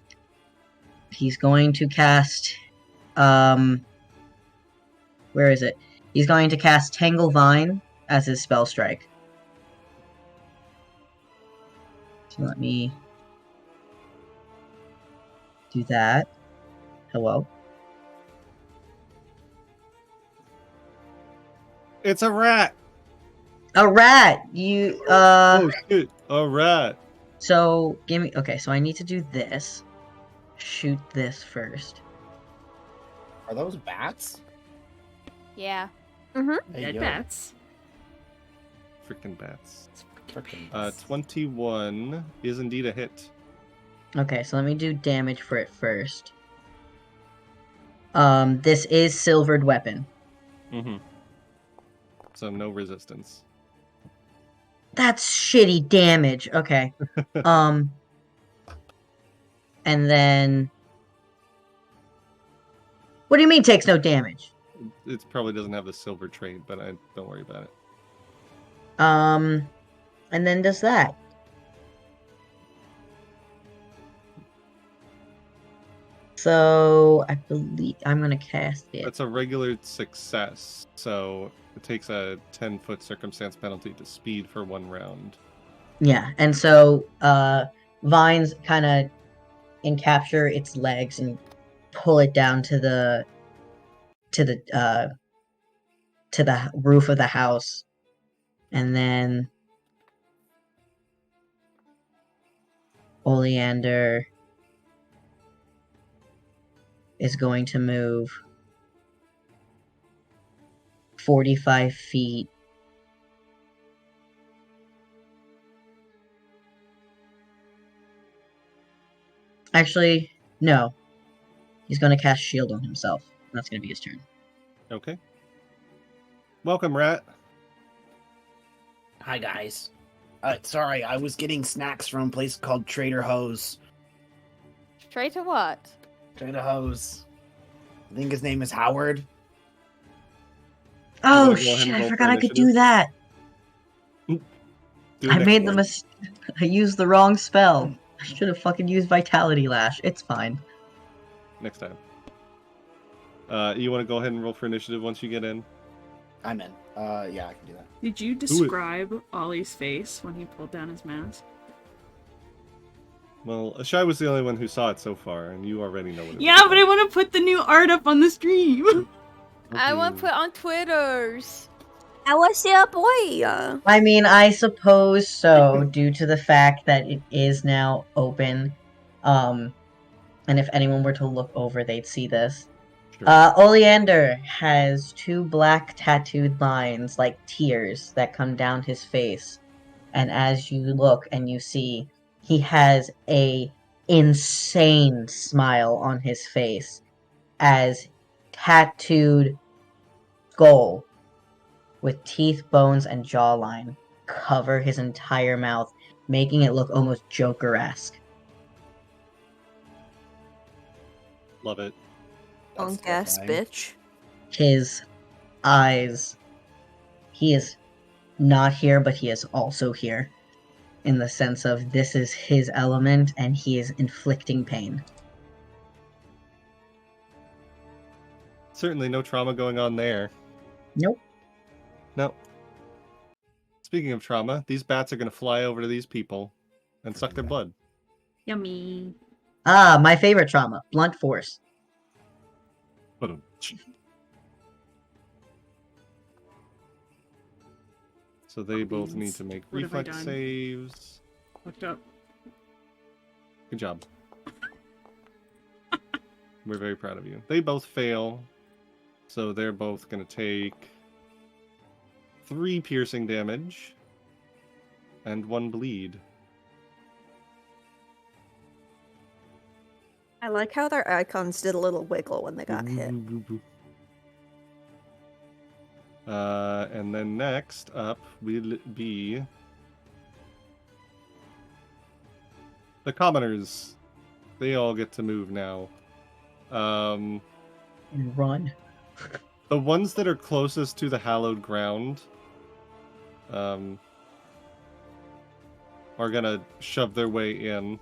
He's going to cast, where is it? He's going to cast Tangle Vine as his spell strike. So let me do that. Hello? It's a rat! A rat! You, Oh shit, a rat! So, give me, okay, so I need to do this. Shoot this first. Are those bats? Yeah. Mm-hmm. Hey, Dead yo. bats. Freaking bats. Frickin' bats. 21 is indeed a hit. Okay, so let me do damage for it first. This is silvered weapon. Mm-hmm. So no resistance. That's shitty damage. Okay. And then... What do you mean takes no damage? It probably doesn't have the silver trait, but don't worry about it. And then does that. So, I believe I'm gonna cast it. That's a regular success, so it takes a 10-foot circumstance penalty to speed for 1 round. Yeah, and so, vines kind of encapture its legs and pull it down to the roof of the house, and then Oleander is going to move 45 feet. Actually, no. He's going to cast Shield on himself. That's going to be his turn. Okay. Welcome, rat. Hi, guys. Sorry, I was getting snacks from a place called Trader Joe's. Straight to what? Trader Joe's. I think his name is Howard. Oh, wanna go ahead and shit, I roll forgot for I could initiative? do that. Do it I next made the turn. mistake. I used the wrong spell. I should have fucking used Vitality Lash. It's fine. Next time. You want to go ahead and roll for initiative once you get in? I'm in. Yeah, I can do that. Did you describe Ollie's face when he pulled down his mask? Well, Ashai was the only one who saw it so far, and you already know what it Yeah, looks but I want to put the new art up on the stream. I want to put on Twitters. I was your boy. I mean, I suppose so, due to the fact that it is now open. And if anyone were to look over, they'd see this. Sure. Oleander has 2 black tattooed lines, like tears, that come down his face. And as you look and you see, he has a insane smile on his face as tattooed skull with teeth, bones, and jawline cover his entire mouth, making it look almost Joker-esque. Love it. That's Punk ass terrifying. bitch. His eyes. He is not here, but he is also here. In the sense of this is his element and he is inflicting pain. Certainly no trauma going on there. Nope. No. Speaking of trauma, these bats are going to fly over to these people and suck their blood. Yummy. Ah, my favorite trauma, blunt force. So they both Beans. need to make What have I reflex done? saves. Fucked up. Good job. We're very proud of you. They both fail, so they're both going to take 3 piercing damage and 1 bleed. I like how their icons did a little wiggle when they got hit. And then next up will be the commoners. They all get to move now. And run. The ones that are closest to the hallowed ground are gonna shove their way in.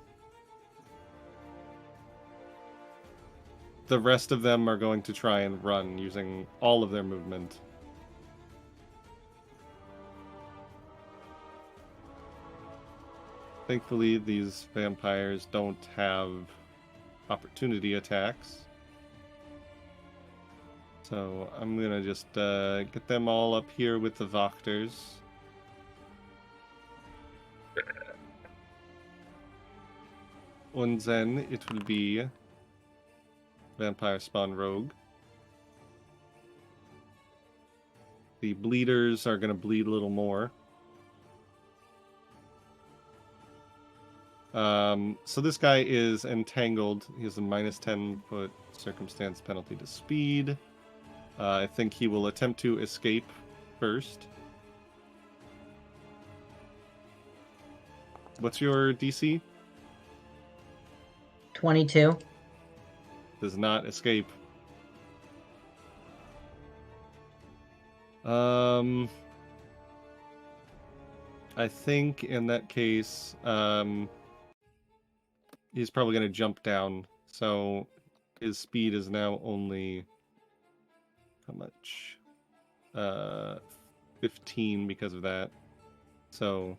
The rest of them are going to try and run using all of their movement. Thankfully, these vampires don't have opportunity attacks. So I'm gonna just get them all up here with the Wachters. And then it will be Vampire Spawn Rogue. The bleeders are gonna bleed a little more. So this guy is entangled. He has a -10 foot circumstance penalty to speed. I think he will attempt to escape first. What's your DC? 22. Does not escape. I think in that case, he's probably going to jump down. So his speed is now only how much? 15 because of that. So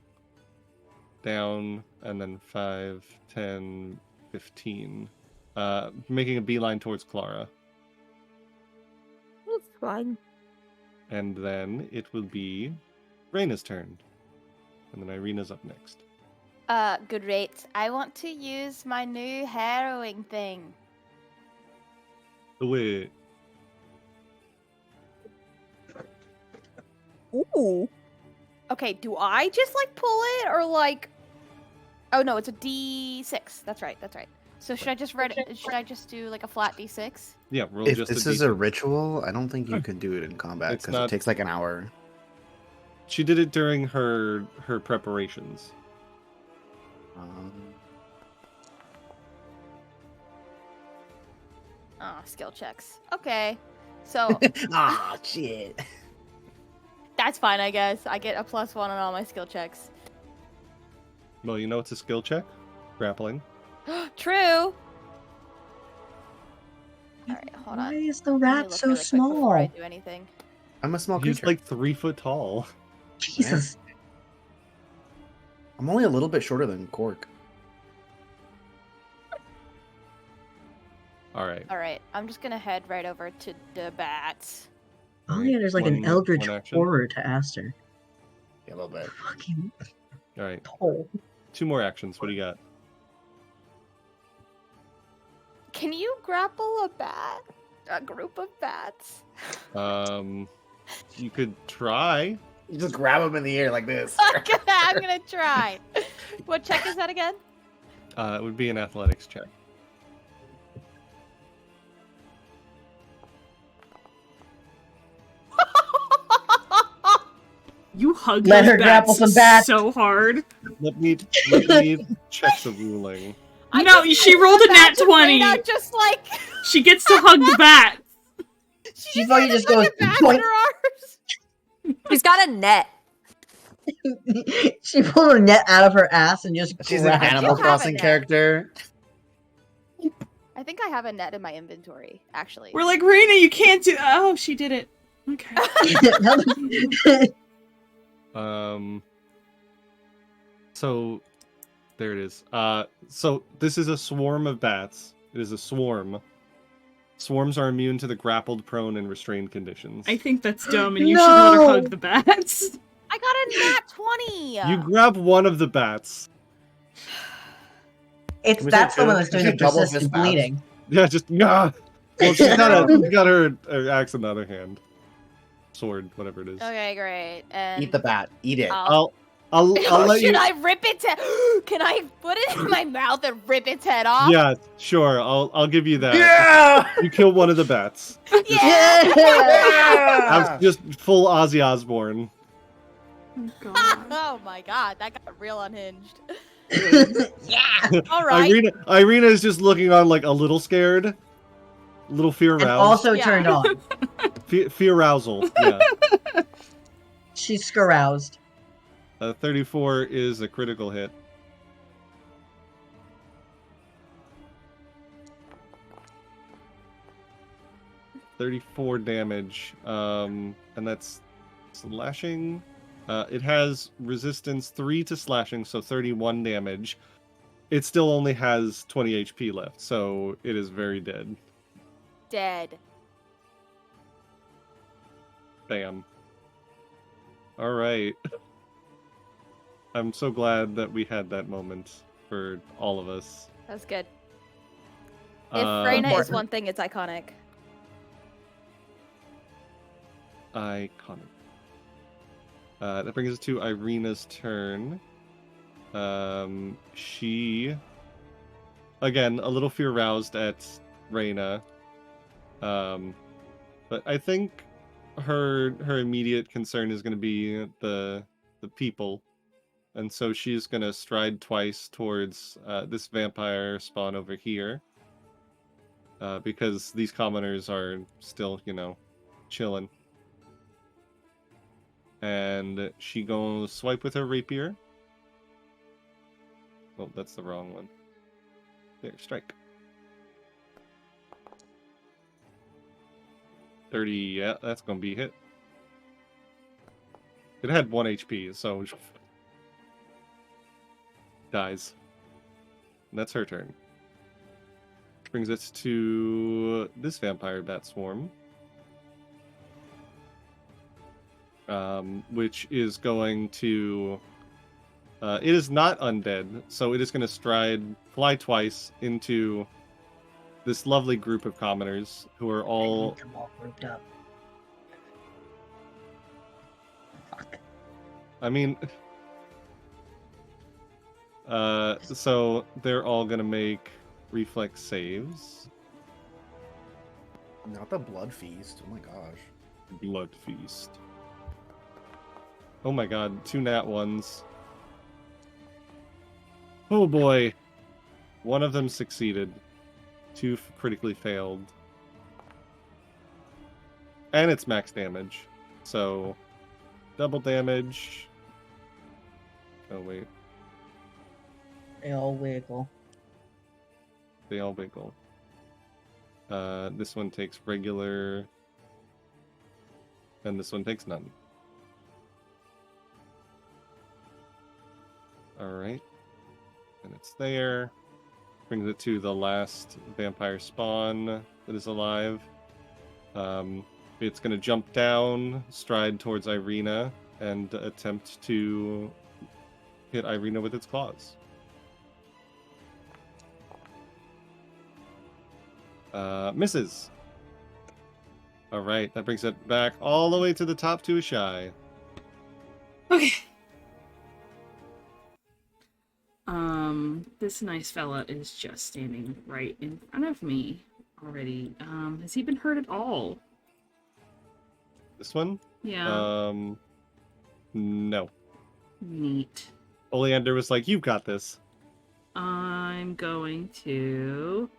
down and then 5, 10, 15. Making a beeline towards Clara. It's fine. And then it will be Reyna's turn. And then Ireena's up next. Good rate. I want to use my new harrowing thing. Do it. Ooh. Okay, do I just like pull it or like? Oh no, it's a D6. That's right. So should I just write it? Should I just do like a flat D6? Yeah, roll If just this a is D6. a ritual, I don't think you can do it in combat It's because not- it takes like an hour. She did it during her preparations. Oh, skill checks. Okay, so Ah, shit. that's fine, I guess. I get a +1 on all my skill checks. Well, you know it's a skill check? Grappling. True. All right, hold Why on. is the Let me rat look so really quick before I small? do anything. I'm a small He's creature. like 3 foot tall. Jesus. I'm only a little bit shorter than Cork. All right. All right, I'm just gonna head right over to the bats. Oleander's like an One eldritch action. horror to Aster. Yeah, a little bit. Fucking All right. tall. 2 more actions. What do you got? Can you grapple a bat? a group of bats. You could try. You just grab them in the air like this. I'm gonna try. What check is that again? It would be an athletics check. You hug Let those her grapple bats some bats. so hard. Let me check the ruling. No, she rolled a nat 20. Just like She gets to hug the bat. She fucking just goes point. Her arms. She's got a net. She pulled a net out of her ass and just She's an grabbed Animal You have Crossing it now. character. I think I have a net in my inventory, actually. We're like, Rena, you can't do. Oh, she did it. Okay. So there it is. So this is a swarm of bats. It is a swarm. Swarms are immune to the grappled, prone, and restrained conditions. I think that's dumb, and you should let her hug the bats. I got a nat 20. You grab one of the bats. That's the one that's doing the double fist persistent bats. bleeding. Yeah, just yeah. Well, she's got her axe in the other hand. Sword, whatever it is. Okay, great. And Eat the bat. Eat it. I'll let you. Should I rip its head? Can I put it in my mouth and rip its head off? Yeah, sure. I'll give you that. Yeah! You kill one of the bats. Yeah! Just full Ozzy Osbourne. Oh, God. Oh my god, that got real unhinged. Yeah. All right. Ireena is just looking on like a little scared, a little fear And aroused. also Yeah. turned on. Fear arousal. Yeah. She's scaroused. 34 is a critical hit. $34 damage. And that's slashing. It has resistance 3 to slashing, so 31 damage. It still only has 20 HP left, so it is very dead. Dead. Bam. Alright. I'm so glad that we had that moment for all of us. That was good. If Reyna is Important. one thing, it's iconic. Iconic. That brings us to Ireena's turn. She, again, a little fear roused at Reyna. But I think her immediate concern is going to be the people, and so she's going to stride twice towards this vampire spawn over here, because these commoners are still, chilling. And she goes swipe with her rapier. Oh, that's the wrong one. There, strike. 30, yeah, that's gonna be a hit. It had 1 HP, so dies. And that's her turn. Which brings us to this vampire bat swarm. Which is going to... it is not undead, so it is going to fly twice into this lovely group of commoners who are all... Them all grouped up. Fuck. I mean... so they're all going to make reflex saves. Not the blood feast. Oh my gosh. Blood feast. Oh my god, 2 nat ones. Oh boy. One of them succeeded. 2 critically failed. And it's max damage. So, double damage. Oh wait, They all wiggle. they all wiggle. This one takes regular. And this one takes none. Alright. And it's there. Brings it to the last vampire spawn that is alive. It's going to jump down, stride towards Ireena, and attempt to hit Ireena with its claws. Misses. All right, that brings it back all the way to the top to Ashai. Okay. This nice fella is just standing right in front of me already. Has he been hurt at all? This one? Yeah. No. Neat. Oleander was like, "You've got this." I'm going to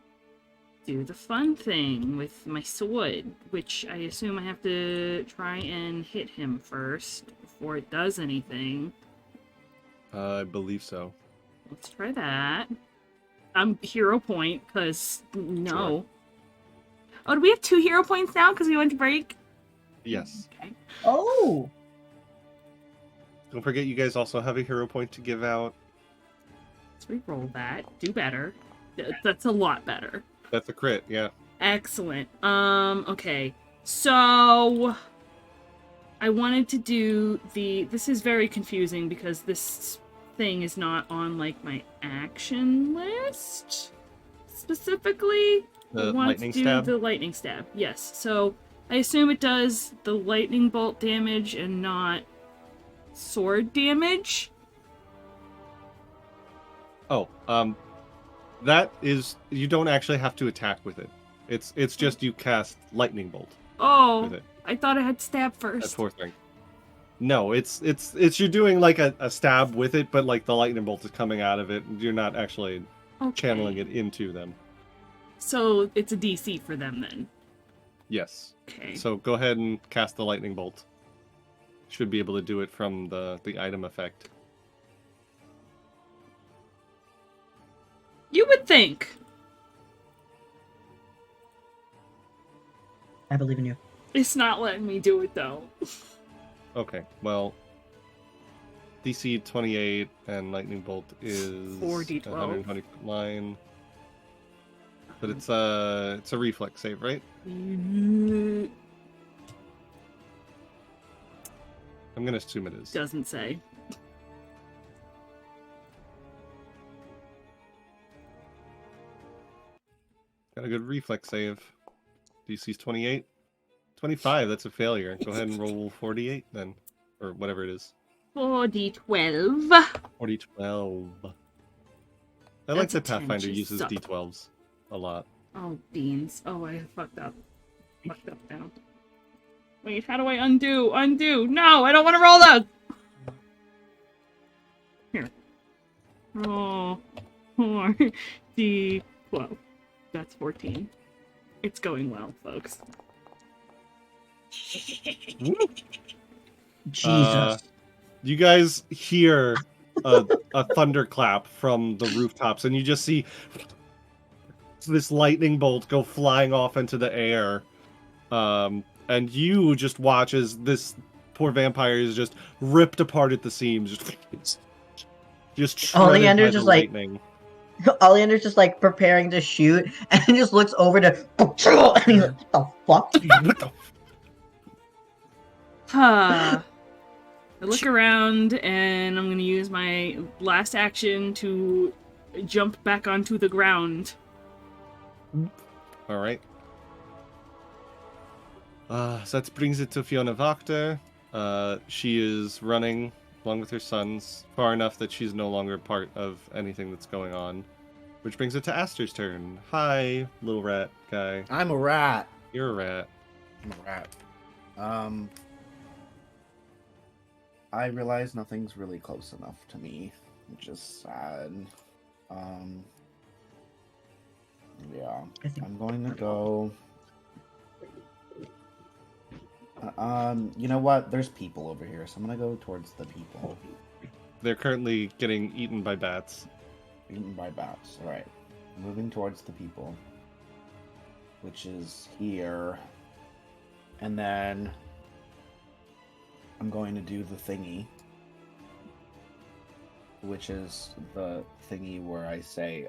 do the fun thing with my sword, which I assume I have to try and hit him first before it does anything. I believe so. Let's try that. I'm hero point, because no. Sure. Oh, do we have 2 hero points now because we went to break? Yes. Okay. Oh! Don't forget, you guys also have a hero point to give out. Let's re-roll that. Do better. That's a lot better. That's a crit, yeah. Excellent. Okay. So I wanted to do this is very confusing because this thing is not on like my action list specifically. The I want lightning to do stab? the lightning stab. Yes. So I assume it does the lightning bolt damage and not sword damage. Oh, that is, you don't actually have to attack with it. It's just you cast lightning bolt Oh, with it. I thought I had stab At first. 4th rank. No, it's you're doing like a stab with it, but like the lightning bolt is coming out of it. You're not actually channeling it into them. So it's a DC for them then. Yes. Okay. So go ahead and cast the lightning bolt. Should be able to do it from the item effect. You would think. I believe in you. It's not letting me do it though. Okay, well, DC 28 and lightning bolt is 4d12. 120 foot line. But it's a reflex save, right? I'm gonna assume it is. Doesn't say. Got a good reflex save. DC's 28. 25, that's a failure. Go ahead and roll 48 then. Or whatever it is. 4d12. 40-12. I like That's a that 10, Pathfinder she uses sucked. D12s a lot. Oh, beans. Oh, I fucked up. Fucked up now. Wait, how do I undo? Undo! No, I don't want to roll those! Here. Roll 4d12. That's 14. It's going well, folks. Jesus. You guys hear a thunderclap from the rooftops, and you just see this lightning bolt go flying off into the air. And you just watch as this poor vampire is just ripped apart at the seams. Just shredded Oleander by just the like lightning. Oleander's just like preparing to shoot, and he just looks over to, and he's like, "What the fuck?" What the Huh. I look around, and I'm gonna use my last action to jump back onto the ground. Alright. So that brings it to Fiona Wachter. She is running along with her sons far enough that she's no longer part of anything that's going on. Which brings it to Aster's turn. Hi, little rat guy. I'm a rat. You're a rat. I'm a rat. I realize nothing's really close enough to me, which is sad. Yeah, I'm going to go. You know what? There's people over here, so I'm gonna go towards the people. They're currently getting eaten by bats. Eaten by bats. All right, moving towards the people, which is here, and then I'm going to do the thingy, which is the thingy where I say,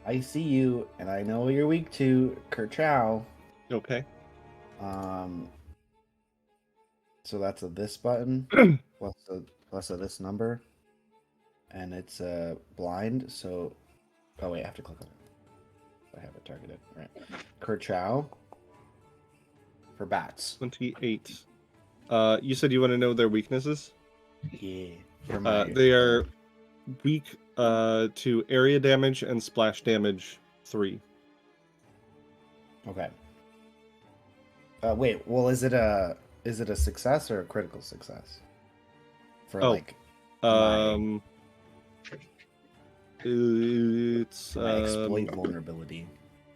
"I see you, and I know you're weak to Kerchow." Okay. So that's a this button plus a this number, and it's a blind. So, oh wait, I have to click on it. I have it targeted. All right, Kerchow. for bats. 28. You said you want to know their weaknesses? Yeah. For my, They are weak to area damage and splash damage 3. Okay. Wait. Well, is it a success or a critical success? For like it's my exploit vulnerability.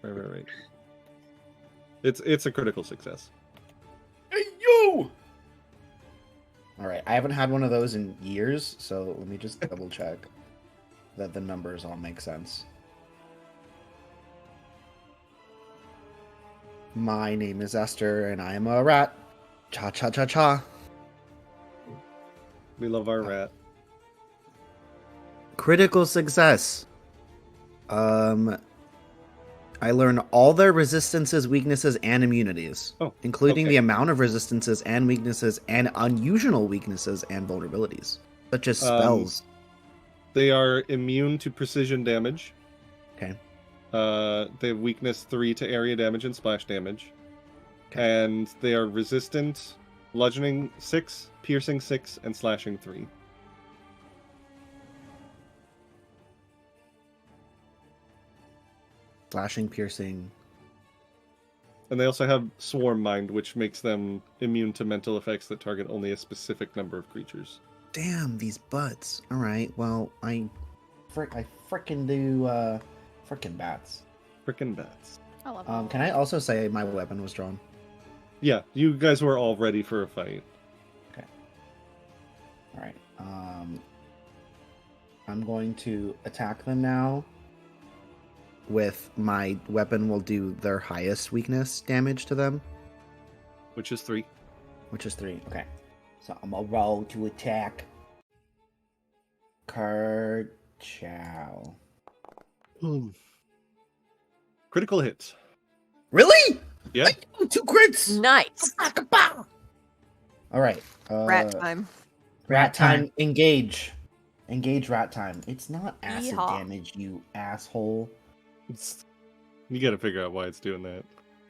Right. It's a critical success. Hey yo! All right, I haven't had one of those in years, so let me just double check that the numbers all make sense. My name is Esther, and I am a rat. Cha cha cha cha. We love our rat. Critical success. I learn all their resistances, weaknesses, and immunities, including the amount of resistances and weaknesses and unusual weaknesses and vulnerabilities, such as spells. They are immune to precision damage. Okay. They have weakness 3 to area damage and splash damage. Okay. And they are resistant, bludgeoning 6, piercing 6, and slashing 3. Slashing, piercing. And they also have Swarm Mind, which makes them immune to mental effects that target only a specific number of creatures. Damn, these butts. All right, well, I frickin' do frickin' bats. Frickin' bats. I love it. Can I also say my weapon was drawn? Yeah, you guys were all ready for a fight. Okay. All right. I'm going to attack them now. With my weapon, will do their highest weakness damage to them, Which is 3. which is 3. Okay. So I'm gonna roll to attack. Card chow. Critical hits. Really? Yeah. 2 crits. Nice. All right. Rat time. Rat time. Engage. Engage rat time. It's not acid Yeehaw. damage, you asshole. You gotta figure out why it's doing that.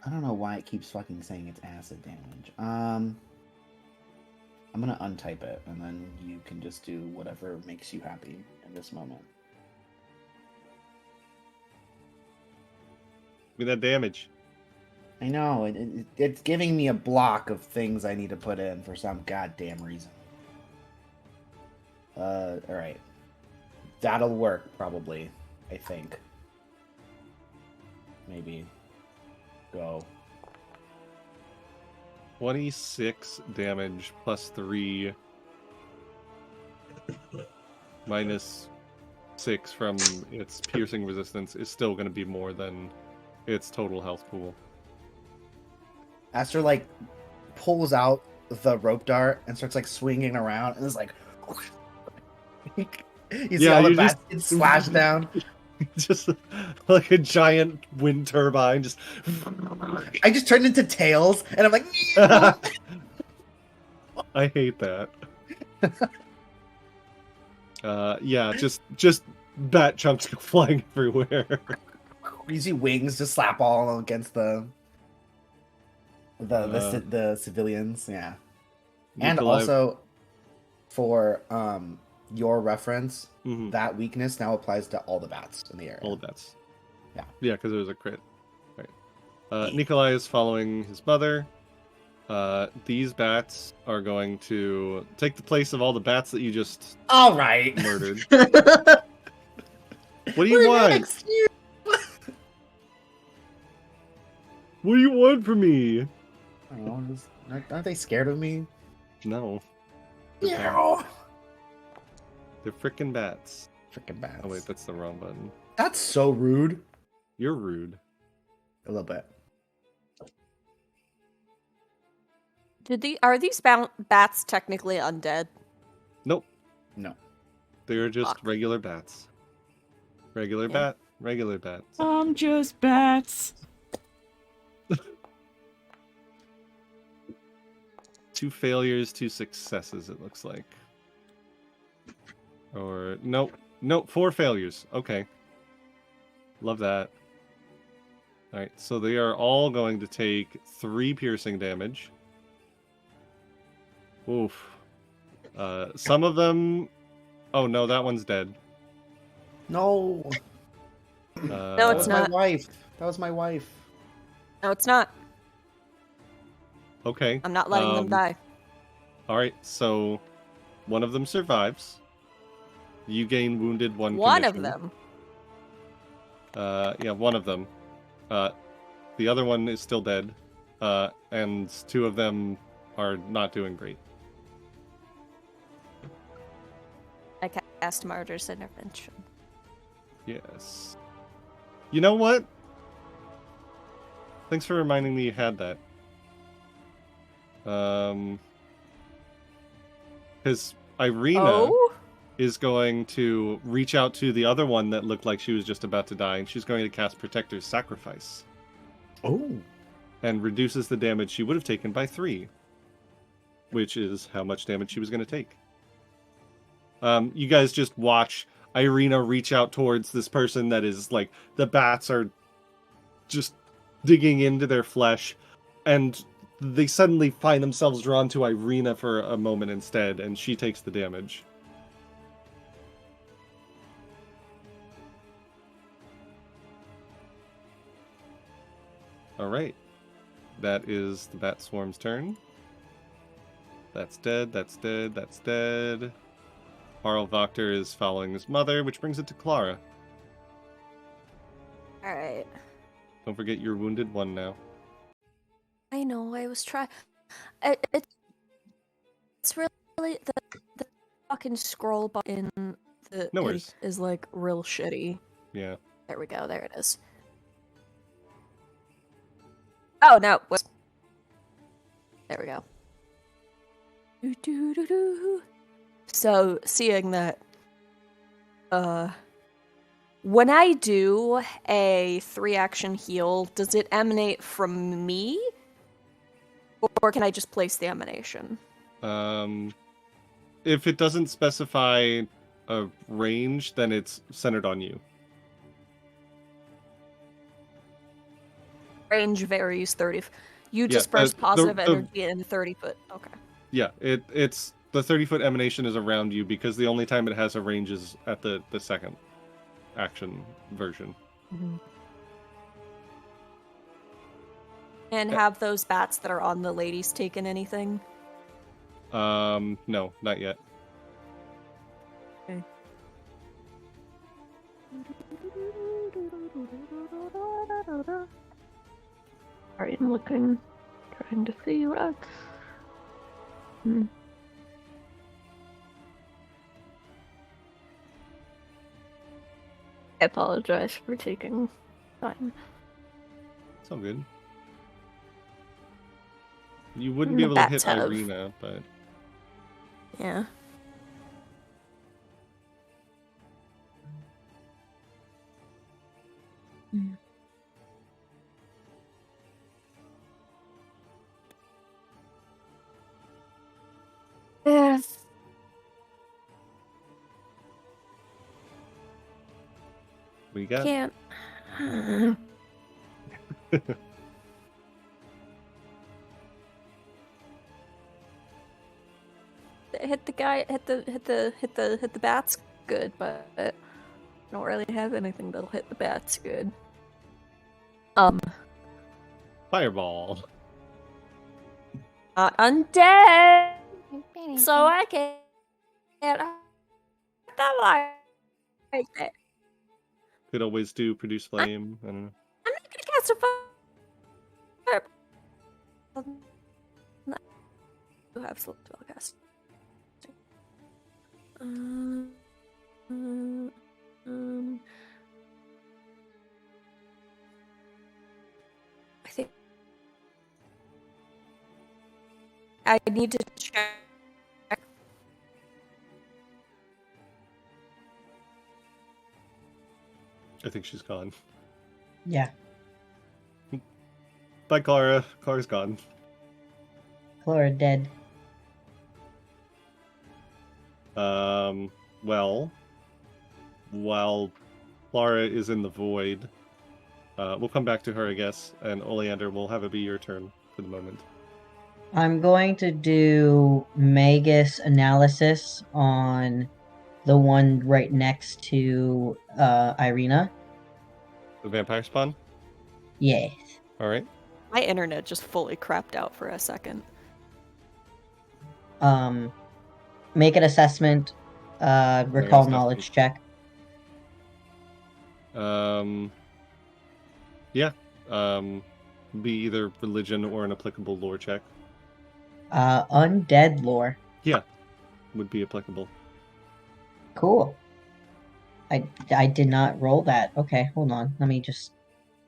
I don't know why it keeps fucking saying it's acid damage. I'm gonna untype it, and then you can just do whatever makes you happy in this moment. Give me that damage. I know, it's giving me a block of things I need to put in for some goddamn reason. Alright. That'll work, probably. I think. Maybe. Go. 26 damage plus 3 minus 6 from its piercing resistance is still going to be more than its total health pool. Aster, like, pulls out the rope dart and starts, like, swinging around, and it's like... you see all the bats get slashed down. Just like a giant wind turbine. Just I just turned into tails, and I'm like, I hate that. Yeah, just bat chunks go flying everywhere. crazy wings just slap all against the civilians. Yeah, and also for your reference. Mm-hmm. That weakness now applies to all the bats in the area. All the bats. Yeah. Yeah, because it was a crit. Right. Nikolai is following his mother. These bats are going to take the place of all the bats that you just all right murdered. What do you want? What do you want from me? I don't know, aren't they scared of me? No. Yeah. They're frickin' bats. Frickin' bats. Oh wait, that's the wrong button. That's so rude. You're rude. A little bit. Are these bats technically undead? Nope. No. They're just regular bats. Regular bats. Just bats. 2 failures, 2 successes, it looks like. Or, nope, 4 failures. Okay. Love that. Alright, so they are all going to take 3 piercing damage. Oof. Some of them... Oh no, that one's dead. No. No, That it's was not. my wife. That was my wife. No, it's not. Okay. I'm not letting them die. Alright, so one of them survives. You gain wounded 1 One of condition. them. Yeah, one of them. The other one is still dead. And 2 of them are not doing great. I cast Martyr's Intervention. Yes. You know what? Thanks for reminding me you had that. Because Ireena is going to reach out to the other one that looked like she was just about to die, and she's going to cast Protector's Sacrifice. Oh. And reduces the damage she would have taken by 3. Which is how much damage she was going to take. You guys just watch Ireena reach out towards this person that is, like, the bats are just digging into their flesh, and they suddenly find themselves drawn to Ireena for a moment instead, and she takes the damage. Alright. That is the Bat Swarm's turn. That's dead, that's dead, that's dead. Wachter is following his mother, which brings it to Clara. Alright. Don't forget you're wounded 1 now. I know, I was trying. It's really the fucking scroll button the No worries. is like real shitty. Yeah. There we go, there it is. Oh, no. There we go. So, seeing that, when I do a 3-action heal, does it emanate from me? Or can I just place the emanation? If it doesn't specify a range, then it's centered on you. Range varies 30. You Yeah, disperse positive the- energy in a 30-foot. Okay. Yeah, it's the 30-foot emanation is around you because the only time it has a range is at the second action version. Mm-hmm. And have those bats that are on the ladies taken anything? No, not yet. Okay. Alright, I'm looking, trying to see what else. I apologize for taking time. It's all good. You wouldn't be able to hit Ireena, but... Yeah. Yeah. What you got? Can't. Hit the guy. Hit the bats. Good, but I don't really have anything that'll hit the bats. Good. Fireball. Not undead! So I can't hurt them like that. Could always do produce flame. I don't know. I'm not gonna cast a fire. You have spell cast. I think I need to check. I think she's gone. Yeah. Bye, Clara. Clara's gone. Clara dead. Well, while Clara is in the void, We'll come back to her, I guess, and Oleander, will have it be your turn for the moment. I'm going to do Magus analysis on the one right next to Ireena. The vampire spawn? Yes. Alright. My internet just fully crapped out for a second. Make an assessment, recall knowledge check. Yeah. Be either religion or an applicable lore check. Undead lore. Yeah, would be applicable. Cool. I did not roll that. Okay, hold on. Let me just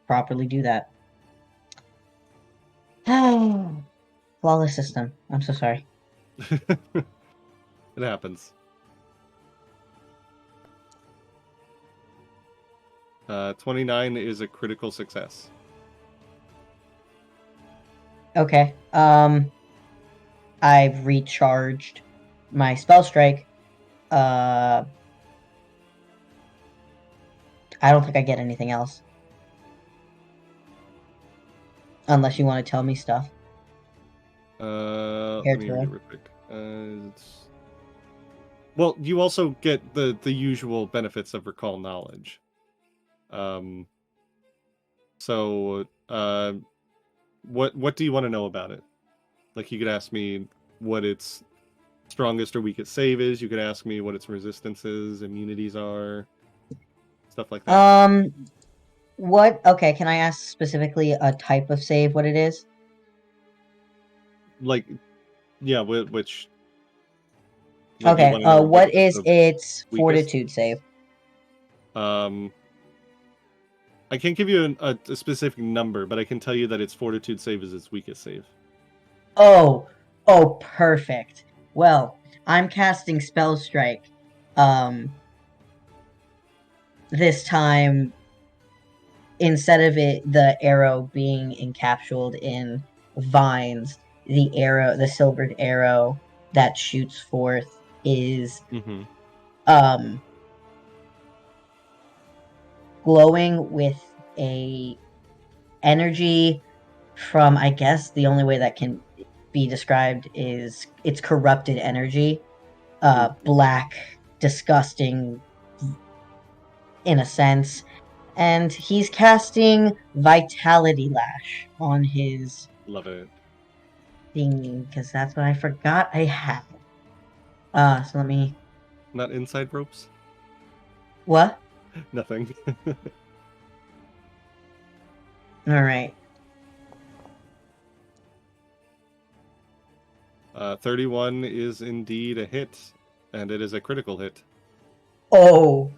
properly do that. Flawless system. I'm so sorry. It happens. 29 is a critical success. Okay. I've recharged my spell strike. I don't think I get anything else. Unless you want to tell me stuff. Let me read it real quick. Well, you also get the usual benefits of recall knowledge. So, what do you want to know about it? Like, you could ask me what its strongest or weakest save is. You could ask me what its resistances, immunities are, stuff like that. What? Okay, can I ask specifically a type of save? What it is? Like, yeah, which. Okay. What is its fortitude save? I can't give you a specific number, but I can tell you that its fortitude save is its weakest save. Oh, perfect. Well, I'm casting Spell Strike. This time, instead of the arrow being encapsulated in vines, the silvered arrow that shoots forth is glowing with a energy from, I guess the only way that can be described is it's corrupted energy. Black, disgusting in a sense. And he's casting Vitality Lash on his Love it. thingy, because that's what I forgot I had. So let me... Not inside ropes? What? Nothing. Alright. 31 is indeed a hit, and it is a critical hit. Oh,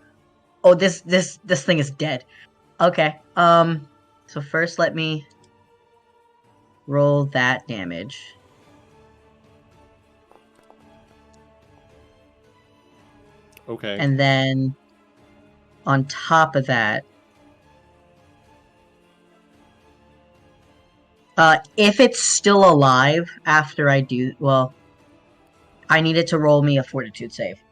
this thing is dead. Okay. So first let me roll that damage. Okay. And then on top of that, if it's still alive after I do, well, I need it to roll me a fortitude save.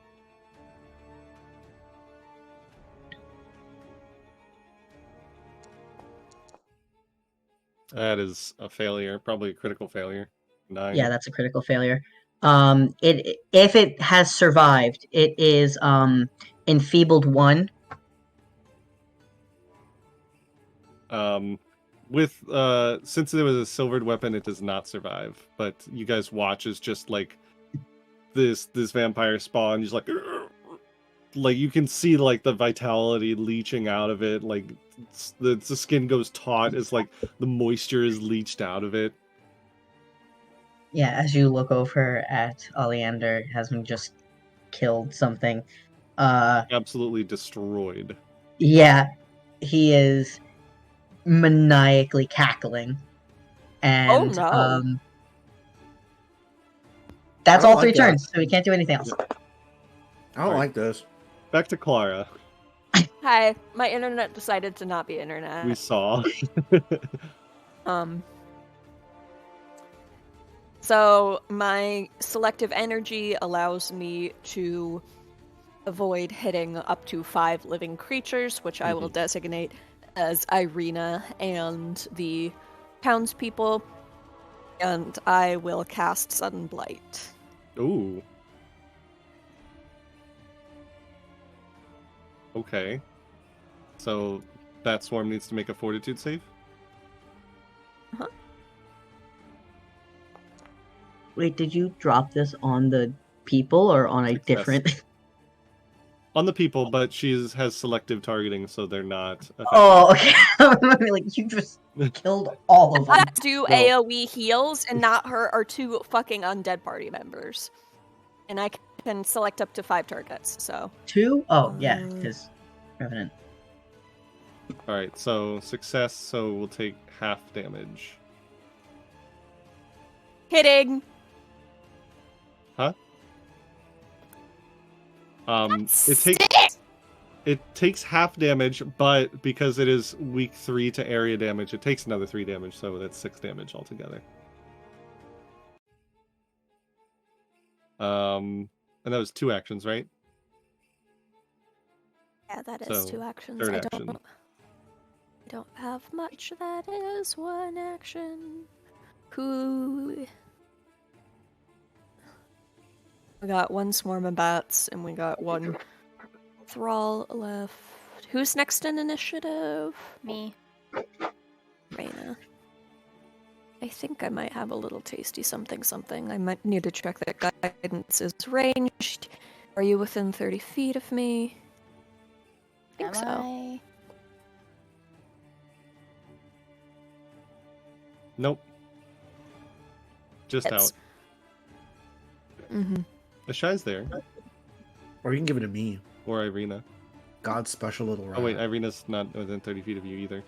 That is a failure, probably a critical failure. 9. Yeah, that's a critical failure. If it has survived, it is enfeebled 1. Since it was a silvered weapon, it does not survive. But you guys watch as just like this vampire spawn. He's like you can see like the vitality leaching out of it. Like the skin goes taut as like the moisture is leached out of it. Yeah, as you look over at Oleander, having just killed something. Absolutely destroyed. Yeah, he is maniacally cackling. And that's all 3 turns, so we can't do anything else. I don't like this. Back to Clara. Hi, my internet decided to not be internet. We saw. So my selective energy allows me to avoid hitting up to 5 living creatures, which I will designate as Ireena and the townspeople, and I will cast Sudden Blight. Ooh. Okay. So that swarm needs to make a fortitude save? Uh-huh. Wait, did you drop this on the people or on a Success. different? On the people, but she has selective targeting, so they're not affected. Oh, okay. Like, you just killed all of them. I do No. AoE heals, and not her are 2 fucking undead party members. And I can select up to 5 targets, so. 2? Oh, yeah, because Revenant. Alright, so success, so we'll take half damage. Hitting! Huh? That's It takes half damage, but because it is weak 3 to area damage, it takes another 3 damage, so that's 6 damage altogether. And that was 2 actions, right? Yeah, that is So, 2 actions. third I action. don't have much. That is 1 action. Cool. We got 1 swarm of bats, and we got 1 Thrall left. Who's next in initiative? me. Reina. I think I might have a little tasty something. I might need to check that guidance is ranged. Are you within 30 feet of me? I think Am so. I? Nope. Just It's- out. Mm-hmm. Ashai's there. Or you can give it to me. Or Ireena. God's special little rat. Oh wait, Ireena's not within 30 feet of you either.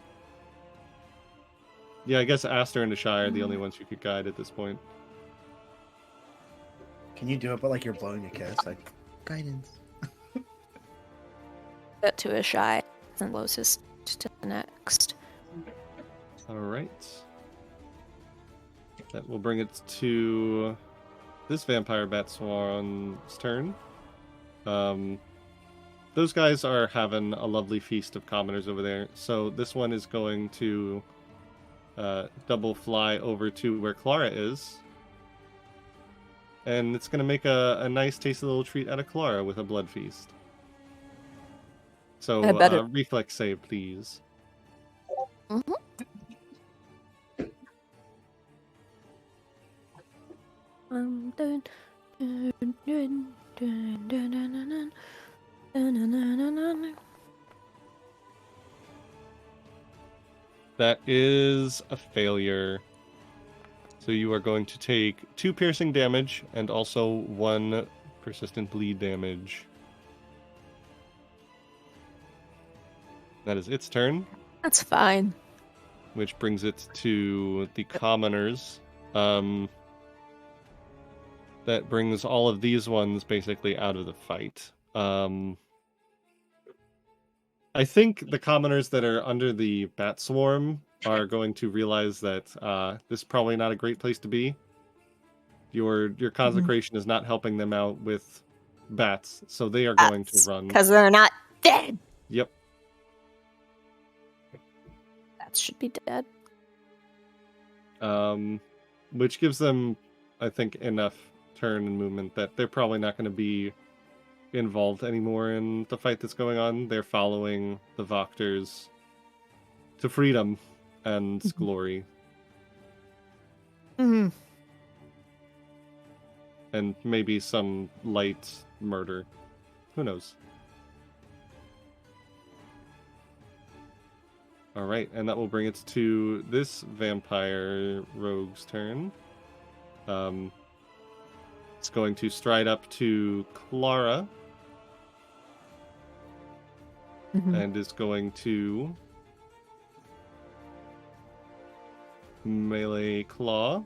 Yeah, I guess Aster and Ashai are the only ones you could guide at this point. Can you do it, but like you're blowing a kiss? Like, guidance. Get to a shy and closest to the next. Alright. That will bring it to this vampire bat swarm's turn. Those guys are having a lovely feast of commoners over there. So this one is going to double fly over to where Clara is. And it's going to make a nice tasty little treat out of Clara with a blood feast. So, I bet it- reflex save, please. Mm-hmm. Dun, dun, dun, dun, dun, dun, dun, dun, dun, dun, dun, dun. That is a failure. So you are going to take 2 piercing damage and also 1 persistent bleed damage. That is its turn, That's fine. which brings it to the commoners. That brings all of these ones basically out of the fight. I think the commoners that are under the bat swarm are going to realize that this is probably not a great place to be. Your consecration is not helping them out with bats, so they are going to run. Because they're not dead. Yep. That should be dead. Which gives them, I think, enough turn and movement that they're probably not going to be involved anymore in the fight that's going on. They're following the Wachters to freedom and glory. Mm-hmm. And maybe some light murder. Who knows? Alright, and that will bring it to this vampire rogue's turn. It's going to stride up to Clara. And is going to melee claw.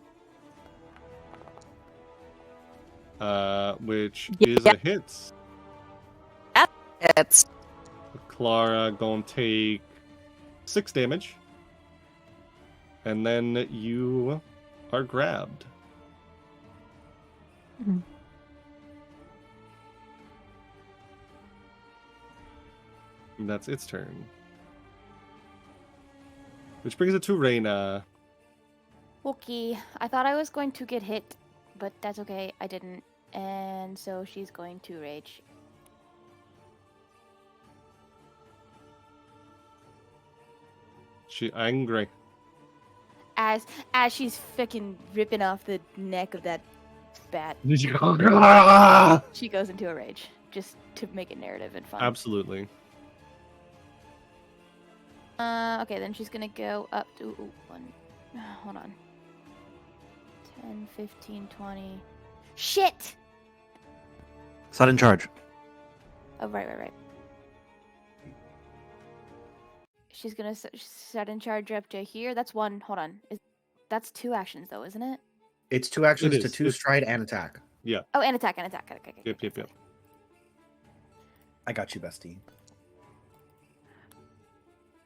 Which is a hit. It's Clara gonna take 6 damage. And then you are grabbed. And that's its turn. Which brings it to Ireena. Okay, I thought I was going to get hit, but that's okay. I didn't. And so she's going to rage. She angry. As she's freaking ripping off the neck of that bat, she goes into a rage. Just to make it narrative and fun. Absolutely. Okay, then she's gonna go up to hold on. 10, 15, 20. Shit! Sudden charge. Oh, right. She's gonna set in charge up to here. That's one. Hold on. That's 2 actions, though, isn't it? It's 2 actions It to is. 2 stride and attack. Yeah. Oh, and attack. Okay. Yep. I got you, bestie.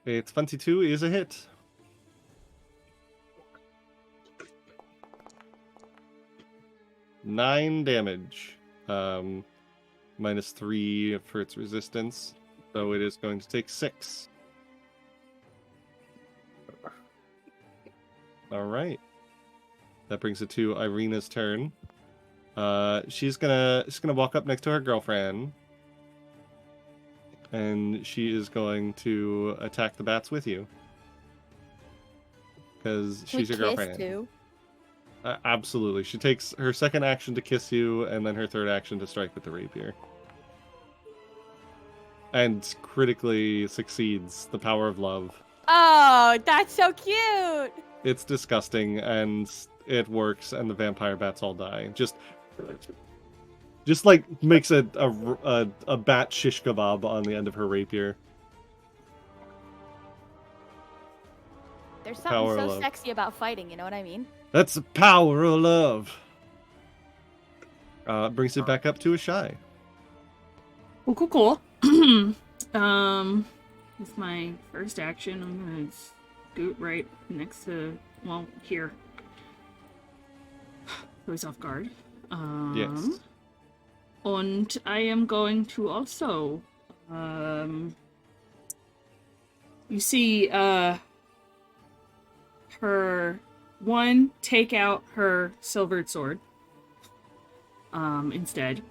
A 22 is a hit. Nine damage. -3 for its resistance. So it is going to take 6. Alright. That brings it to Ireena's turn. She's gonna walk up next to her girlfriend. And she is going to attack the bats with you. Because she's your girlfriend. Too? Absolutely. She takes her second action to kiss you, and then her third action to strike with the rapier. And critically succeeds the power of love. Oh, that's so cute! It's disgusting, and it works, and the vampire bats all die. Just like makes a bat shish kebab on the end of her rapier. There's something Power so love. sexy about fighting, you know what I mean? That's the power of love. Brings it back up to a shy. Cool. With my first action, I'm gonna scoot right next to, well, here. So he's off guard. Yes. And I am going to also, you see, her take out her silvered sword, instead.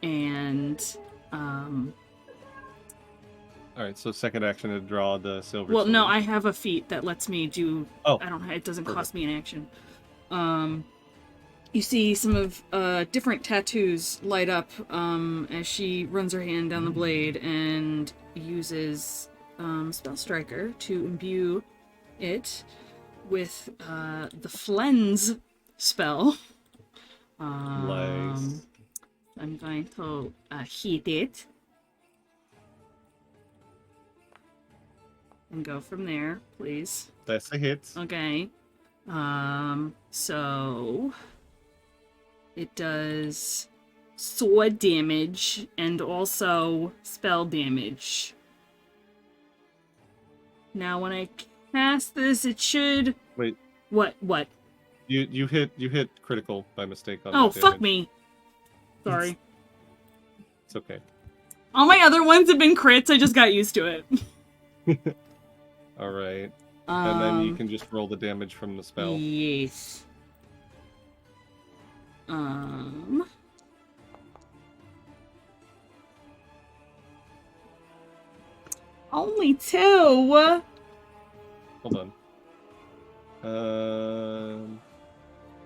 And, Alright, so second action to draw the silver well, sword. no, I have a feat that lets me do, Oh, it doesn't perfect. cost me an action. You see some of different tattoos light up as she runs her hand down the blade and uses Spell Striker to imbue it with the Flens spell. Nice. I'm going to hit it and go from there, please. That's a hit. Okay. So it does sword damage and also spell damage. Now when I cast this, it should... Wait. What? You hit critical by mistake on Oh, that fuck damage. me. Sorry. It's okay. All my other ones have been crits, I just got used to it. Alright. And then you can just roll the damage from the spell. Yes. Only 2. Hold on.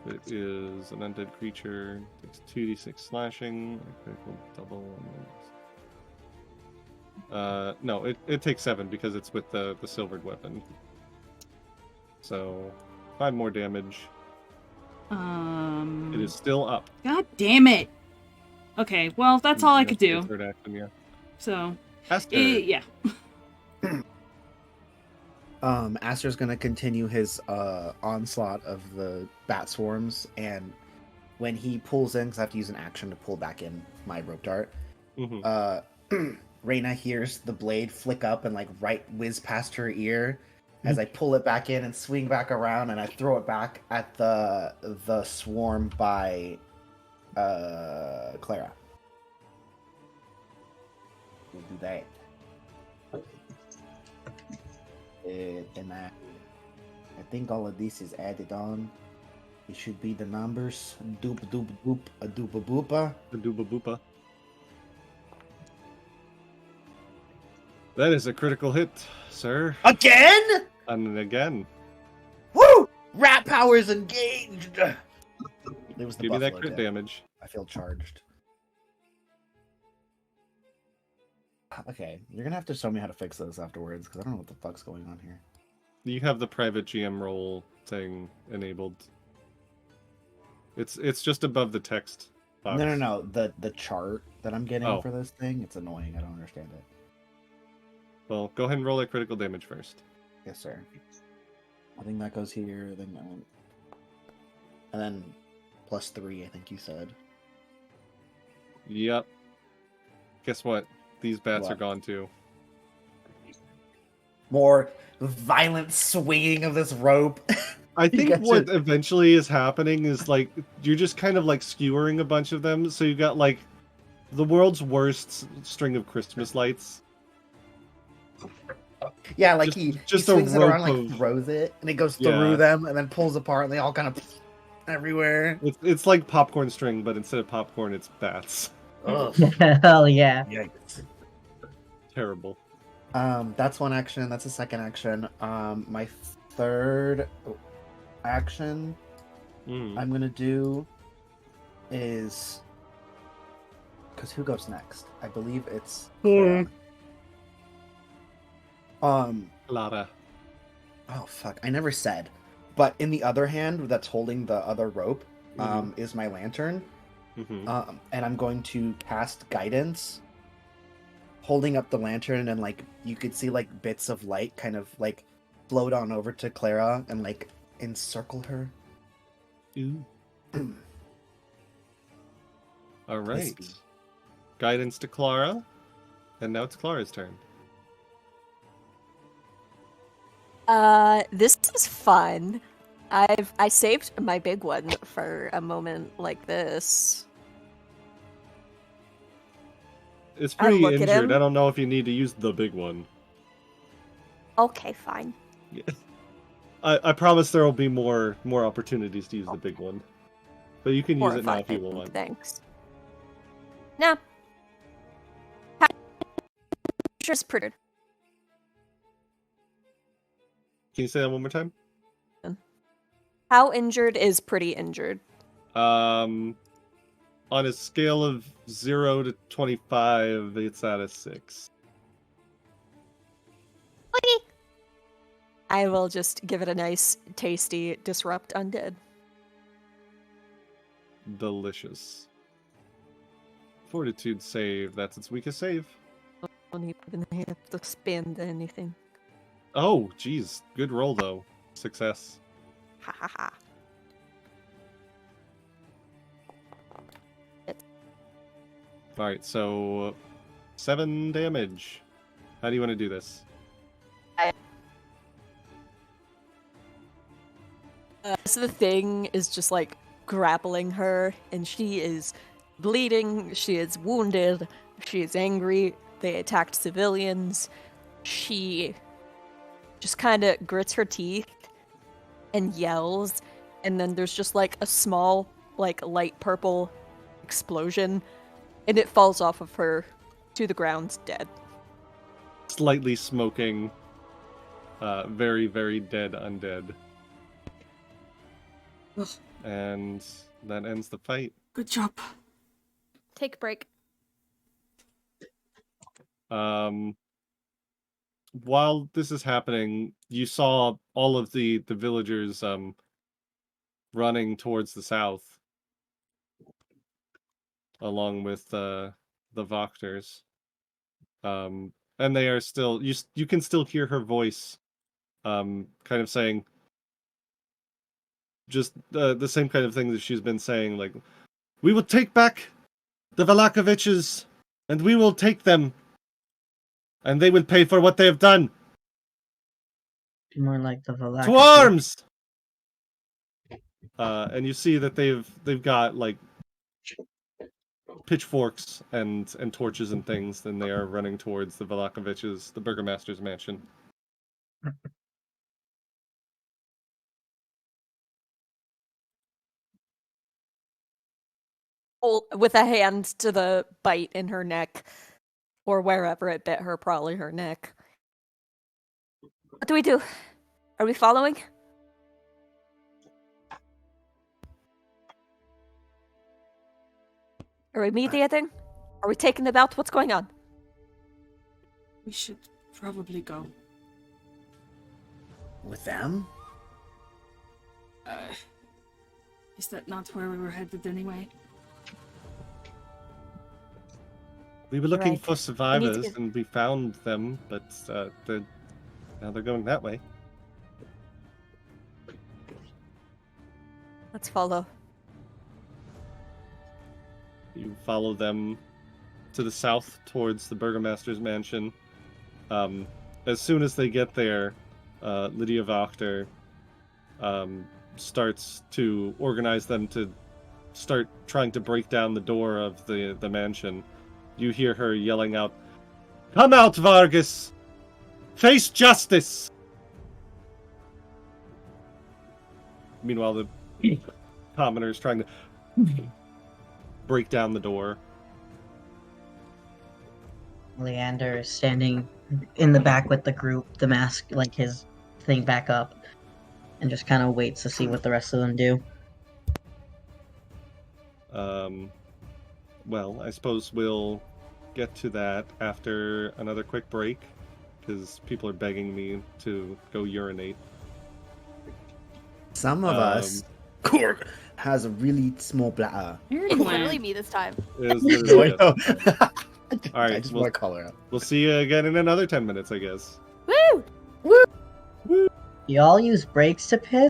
It is an undead creature. Takes 2d6 slashing. A critical double. No, it takes 7 because it's with the silvered weapon. So 5 more damage. It is still up. God damn it. Okay, well, that's all I could do. Third action, yeah. So, Aster. yeah. Aster's gonna continue his onslaught of the bat swarms, and when he pulls in, because I have to use an action to pull back in my rope dart, Ireena hears the blade flick up and like whiz past her ear as I pull it back in and swing back around, and I throw it back at the swarm by Clara. We'll do that. Then I think all of this is added on. It should be the numbers. Doop doop doop a doopa boopa. The Dooba Boopa. That is a critical hit, sir. Again? And again. Woo! Rat powers engaged. It was the Give me that buffalo crit deck. damage. I feel charged. Okay, you're gonna have to show me how to fix this afterwards because I don't know what the fuck's going on here. You have the private GM role thing enabled. It's just above the text box. No. The chart that I'm getting Oh. for this thing, it's annoying. I don't understand it. Well, go ahead and roll that critical damage first. Yes, sir. I think that goes here. Then that one. And then +3, I think you said. Yep. Guess what? These bats are What? gone too. More violent swinging of this rope. I think got what eventually is happening is like you're just kind of like skewering a bunch of them, so you got like the world's worst string of Christmas lights. Yeah, like just he a swings it around, rope like of- throws it, and it goes Yeah. through them, and then pulls apart, and they all kind of everywhere. It's like popcorn string, but instead of popcorn, it's bats. Ugh. Hell yeah. Yikes. Terrible. That's one action. That's a second action. My third action Mm. I'm gonna do is because who goes next? I believe it's Hmm. Lara. Oh fuck! I never said. But in the other hand, that's holding the other rope, is my lantern. Mm-hmm. And I'm going to cast guidance, holding up the lantern, and like you could see like bits of light kind of like float on over to Clara and like encircle her. Ooh. All right. Crispy. Guidance to Clara, and now it's Clara's turn. This is fun. I saved my big one for a moment like this. It's I pretty look at injured. him. I don't know if you need to use the big one. Okay, fine. I promise there will be more opportunities to use the big one, but you can use it now if you Horrifying, want. thanks. No. Just pretty. Can you say that one more time? How injured is pretty injured? On a scale of 0 to 25, it's at a 6. I will just give it a nice, tasty disrupt undead. Delicious. Fortitude save. That's its weakest save. Don't even have to spend anything. Oh, geez. Good roll, though. Success. Ha ha ha. Alright, so 7 damage. How do you want to do this? So the thing is just like grappling her, and she is bleeding, she is wounded, she is angry, they attacked civilians. She just kind of grits her teeth and yells, and then there's just like a small, like light purple explosion, and it falls off of her to the ground dead. Slightly smoking, very, very dead undead. Ugh. And that ends the fight. Good job. Take a break. While this is happening, you saw all of the villagers running towards the south, along with the Wachters. And they are still you can still hear her voice, kind of saying just the same kind of thing that she's been saying, like, we will take back the Vallakoviches, and we will take them, and they will pay for what they have done. More like the Vallaki. To arms! And you see that they've got like pitchforks and torches and things, and they are running towards the Vallakoviches, the Burgomaster's mansion. With a hand to the bite in her neck, or wherever it bit her, probably her neck. What do we do? Are we following? Are we mediating? Are we taking the belt? What's going on? We should probably go. With them? Is that not where we were headed anyway? We were looking Right. for We need to survivors, get- and we found them, but now they're going that way. Let's follow. You follow them to the south towards the Burgomaster's mansion. As soon as they get there, Lydia Wachter starts to organize them to start trying to break down the door of the mansion. You hear her yelling out, "Come out, Vargas! Face justice!" Meanwhile, the commoner is trying to break down the door. Leander is standing in the back with the group, the mask, like his thing back up, and just kind of waits to see what the rest of them do. Well, I suppose we'll get to that after another quick break, because people are begging me to go urinate. Some of us. Korg has a really small bladder. It's literally me this time. It was literally it. All I right, just we'll, want to call her out. we'll see you again in another 10 minutes, I guess. Woo! Y'all use breaks to piss?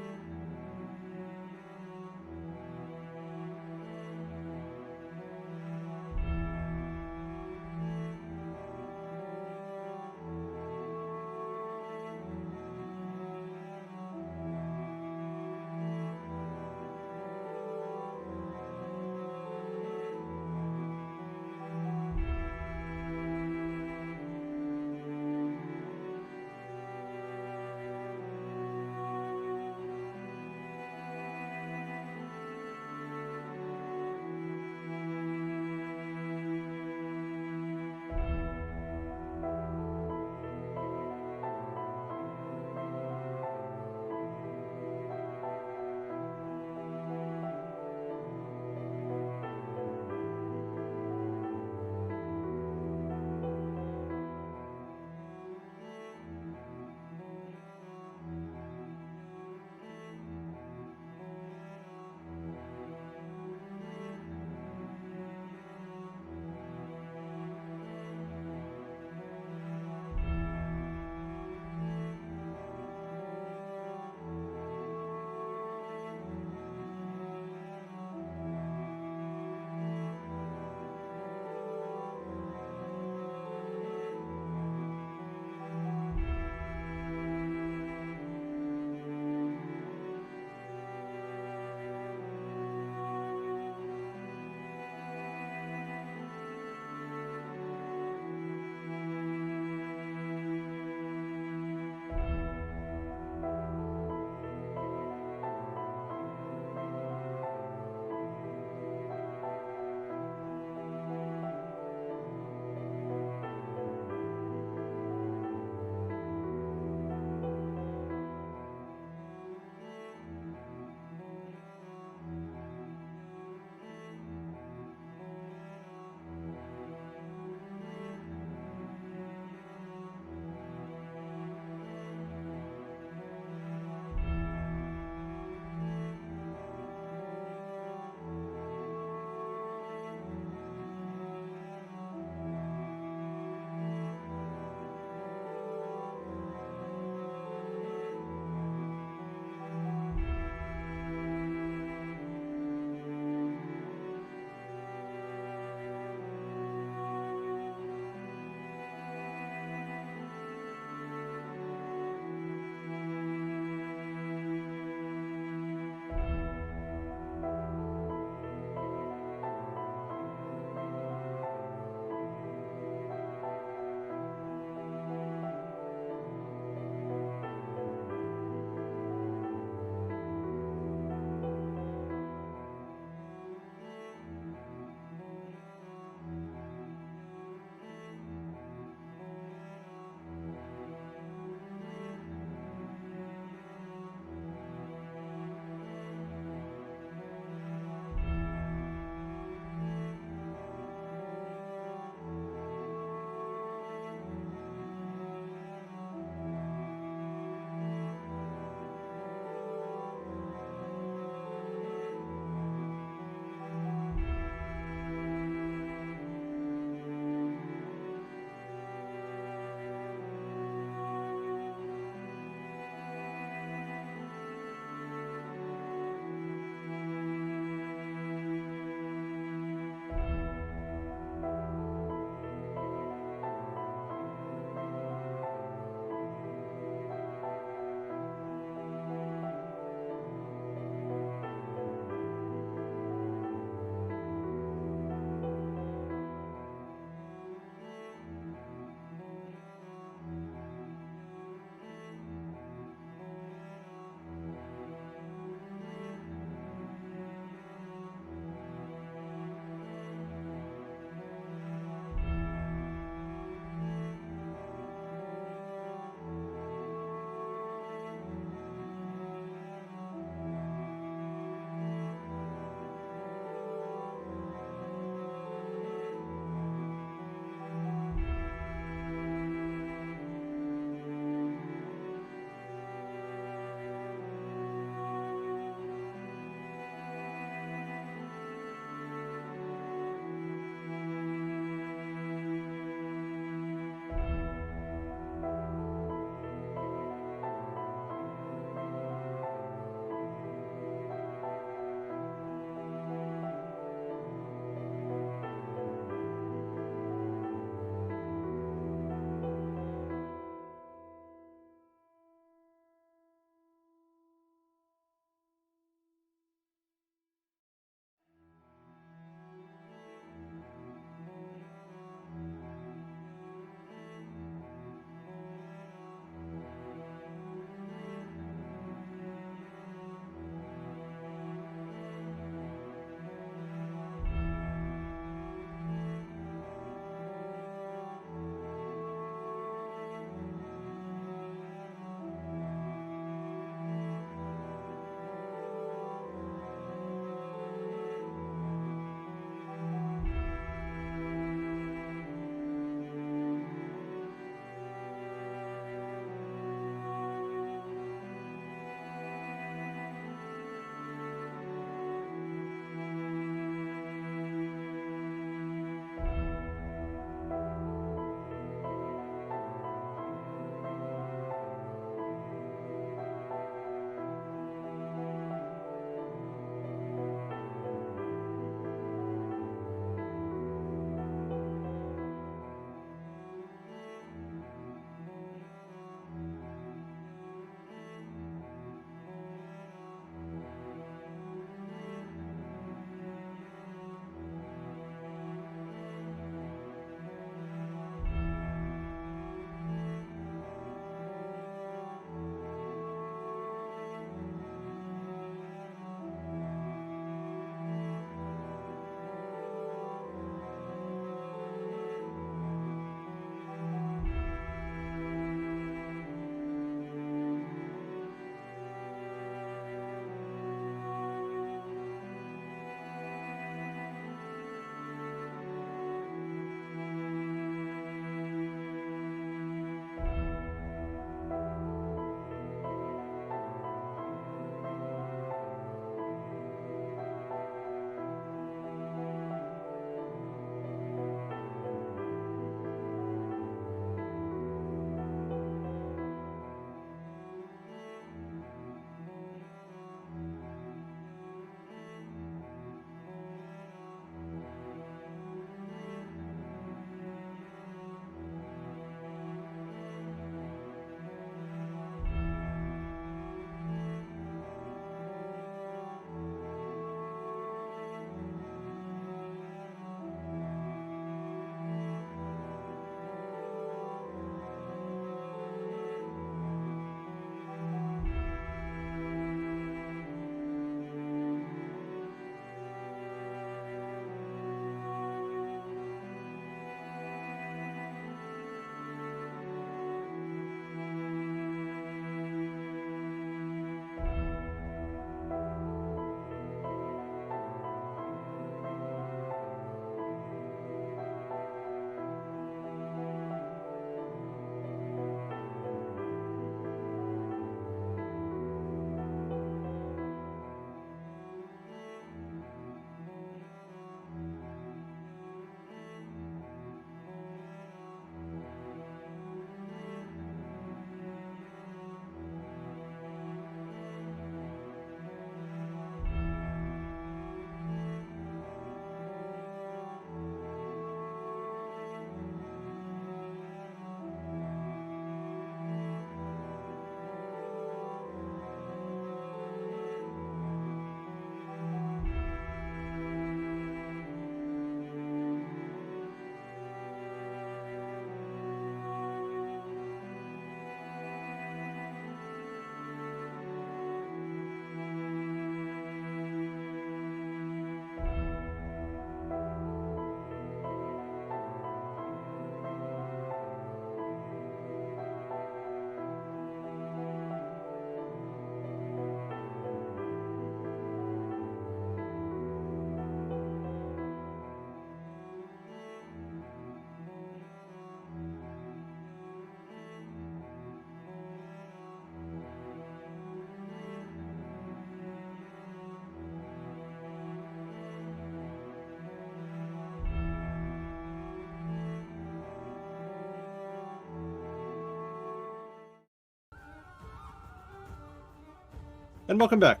And welcome back.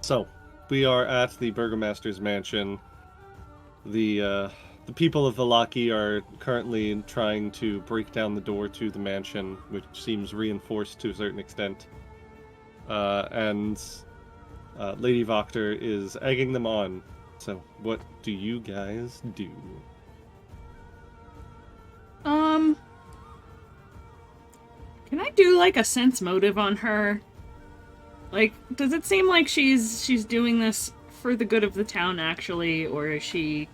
So, we are at the Burgomaster's mansion. The people of Vallaki are currently trying to break down the door to the mansion, which seems reinforced to a certain extent. And Lady Wachter is egging them on. So, what do you guys do? Can I do like a sense motive on her? Like, does it seem like she's doing this for the good of the town actually, or does she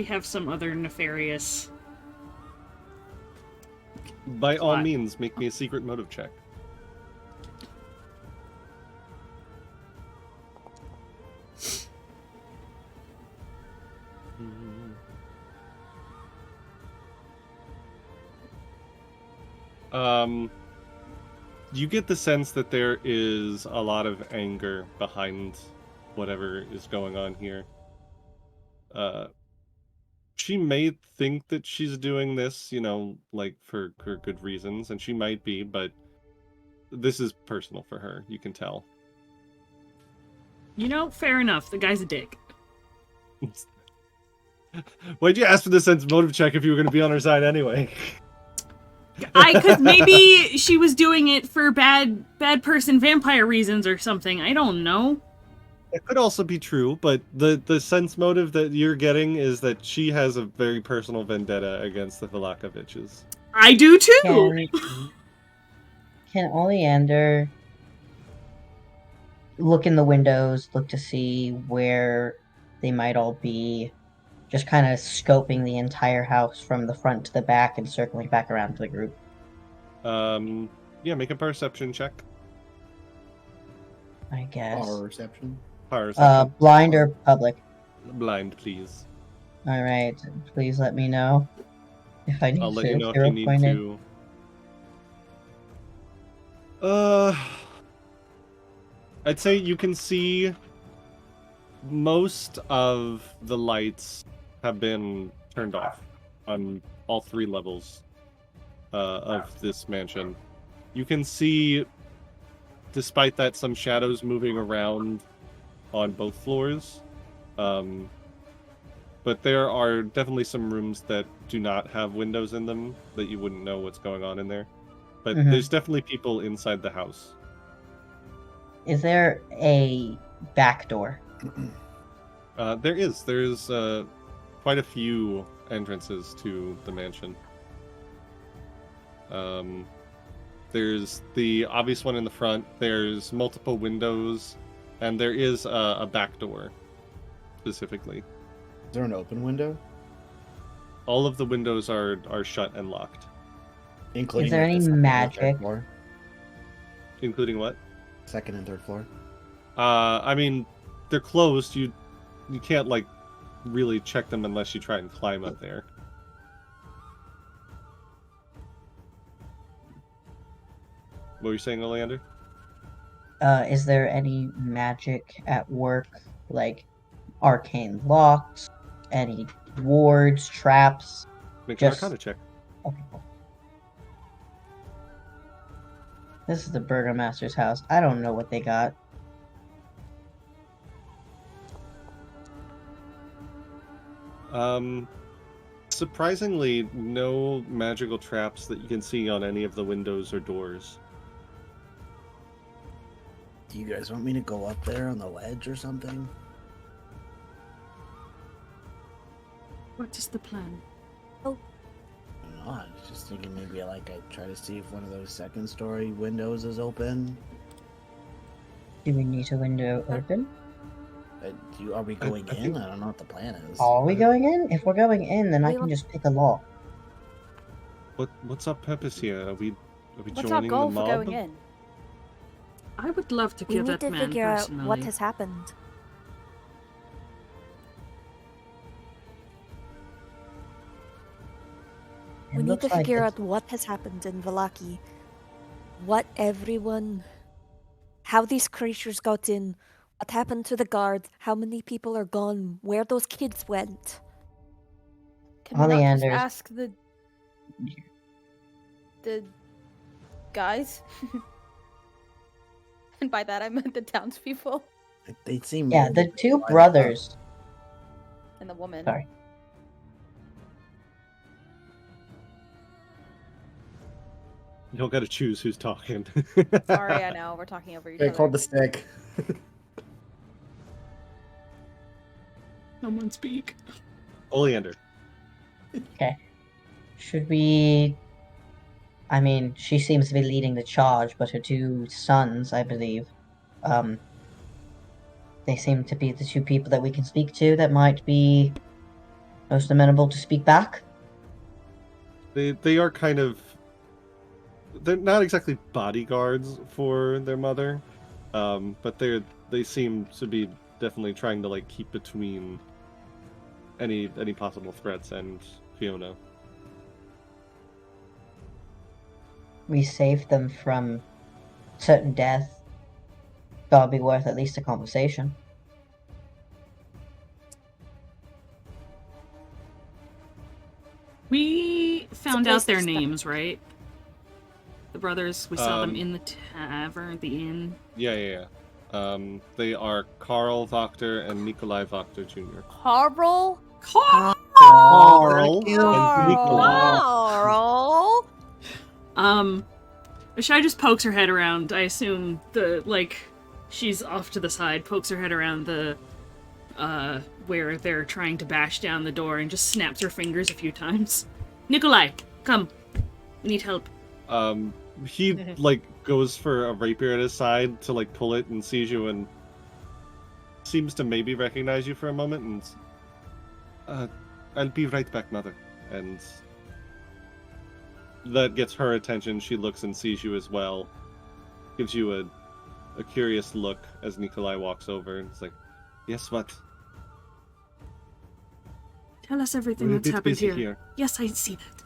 have some other nefarious By all plot? means, make me a secret motive check. You get the sense that there is a lot of anger behind whatever is going on here. She may think that she's doing this, like for good reasons, and she might be, but this is personal for her, you can tell. Fair enough. The guy's a dick. Why'd you ask for the sense motive check if you were going to be on her side anyway? Because maybe she was doing it for bad person vampire reasons or something. I don't know. It could also be true, but the sense motive that you're getting is that she has a very personal vendetta against the Vallakoviches. I do too! Can Oleander look in the windows, look to see where they might all be, just kind of scoping the entire house from the front to the back and circling back around to the group? Yeah, make a perception check. I guess. Perception? Blind or public? Blind, please. Alright, please let me know if I need to. I'll let you know if you need to. I'd say you can see most of the lights have been turned off on all 3 levels of this mansion. You can see, despite that, some shadows moving around on both floors. But there are definitely some rooms that do not have windows in them that you wouldn't know what's going on in there. But there's definitely people inside the house. Is there a back door? There is. There's quite a few entrances to the mansion. There's the obvious one in the front. There's multiple windows, and there is a back door, specifically. Is there an open window? All of the windows are shut and locked. Including is there any magic? Including what? Second and third floor. I mean, they're closed. You can't like really check them unless you try and climb up there. What were you saying, Oleander? Is there any magic at work, like arcane locks, any wards, traps? Make an Arcana check. Okay. This is the Burgomaster's house. I don't know what they got. Surprisingly, no magical traps that you can see on any of the windows or doors. Do you guys want me to go up there on the ledge or something? What is the plan? I'm not. Just thinking maybe I try to see if one of those second story windows is open. Do we need a window open? Are we going in? I don't know what the plan is. Are we going in? If we're going in, then I can just pick a lock. What's our purpose here? Are we What's our joining goal the mob? for going in? I would love to We kill need that to man figure out personally. what has happened. We need to figure out what has happened in Vallaki. How these creatures got in, what happened to the guard, how many people are gone, where those kids went. Can we not just Oleander's- ask the guys? And by that I meant the townspeople They seem. Yeah, the two lined up. brothers. and the woman. Sorry. You don't gotta choose who's talking. Sorry, I know we're talking over each Okay, other. called the stick. Someone speak. Oleander. Okay. Should we... I mean, she seems to be leading the charge, but her two sons, I believe, they seem to be the two people that we can speak to that might be most amenable to speak back. They are kind of... They're not exactly bodyguards for their mother, but they seem to be definitely trying to like keep between any possible threats and Fiona. We saved them from certain death. Gotta be worth at least a conversation. We found place out their to start. names, right? The brothers, we saw them in the tavern, the inn. Yeah. They are Karl Wachter and Nikolai Wachter Jr. Carl? Carl! Karl and Nikolai. Carl! Shai just pokes her head around. I assume she's off to the side, pokes her head around the, where they're trying to bash down the door and just snaps her fingers a few times. Nikolai, come. We need help. He like goes for a rapier at his side to like pull it and sees you and seems to maybe recognize you for a moment and I'll be right back, mother. And that gets her attention. She looks and sees you as well. Gives you a curious look as Nikolai walks over and it's like, yes, what? Tell us everything We're a that's bit happened busy here. Yes, I see that.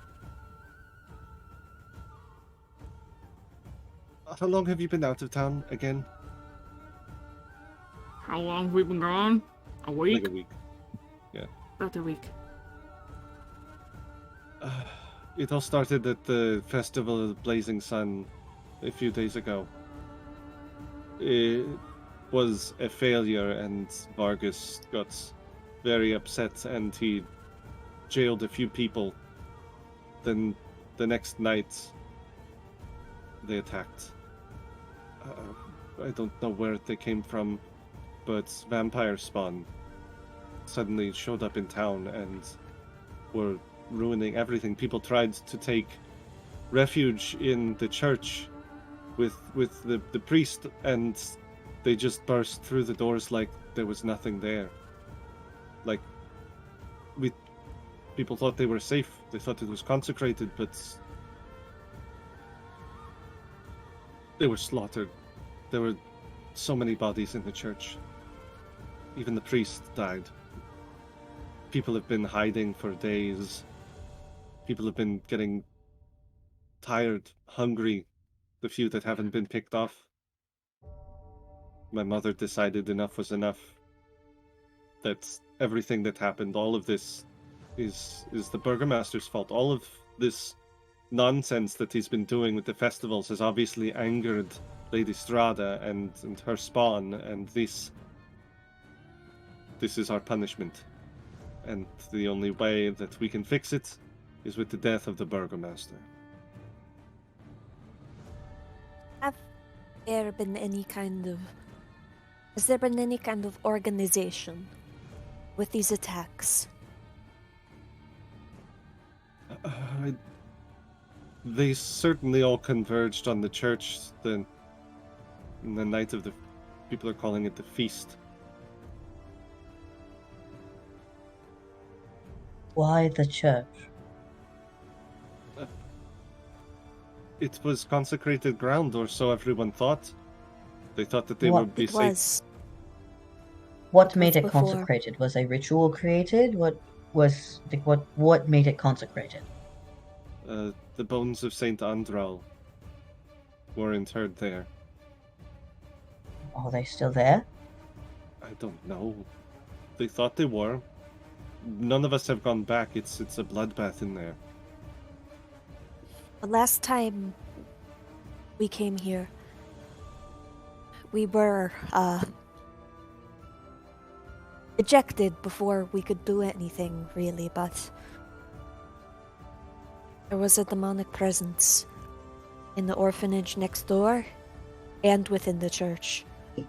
How long have you been out of town again? How long have we been gone? A week? Like a week. Yeah. About a week. It all started at the Festival of the Blazing Sun a few days ago. It was a failure and Vargas got very upset and he jailed a few people. Then the next night they attacked. I don't know where they came from, but vampire spawn suddenly showed up in town and were ruining everything. People tried to take refuge in the church with the priest, and they just burst through the doors like there was nothing there. Like, people thought they were safe. They thought it was consecrated, but they were slaughtered. There were so many bodies in the church. Even the priest died. People have been hiding for days. People have been getting tired, hungry, the few that haven't been picked off. My mother decided enough was enough. That everything that happened, all of this is the Burgomaster's fault. All of this nonsense that he's been doing with the festivals has obviously angered Lady Strahda and her spawn, and this is our punishment. And the only way that we can fix it is with the death of the Burgomaster. Has there been any kind of organization with these attacks? They certainly all converged on the church in the night of the... People are calling it the feast. Why the church? It was consecrated ground, or so everyone thought. They thought that they would be It safe. was. What made it before. consecrated? Was a ritual created? What made it consecrated? The bones of Saint Andral were interred there. Are they still there? I don't know. They thought they were. None of us have gone back. It's a bloodbath in there. The last time we came here, we were ejected before we could do anything, really, but there was a demonic presence in the orphanage next door and within the church. It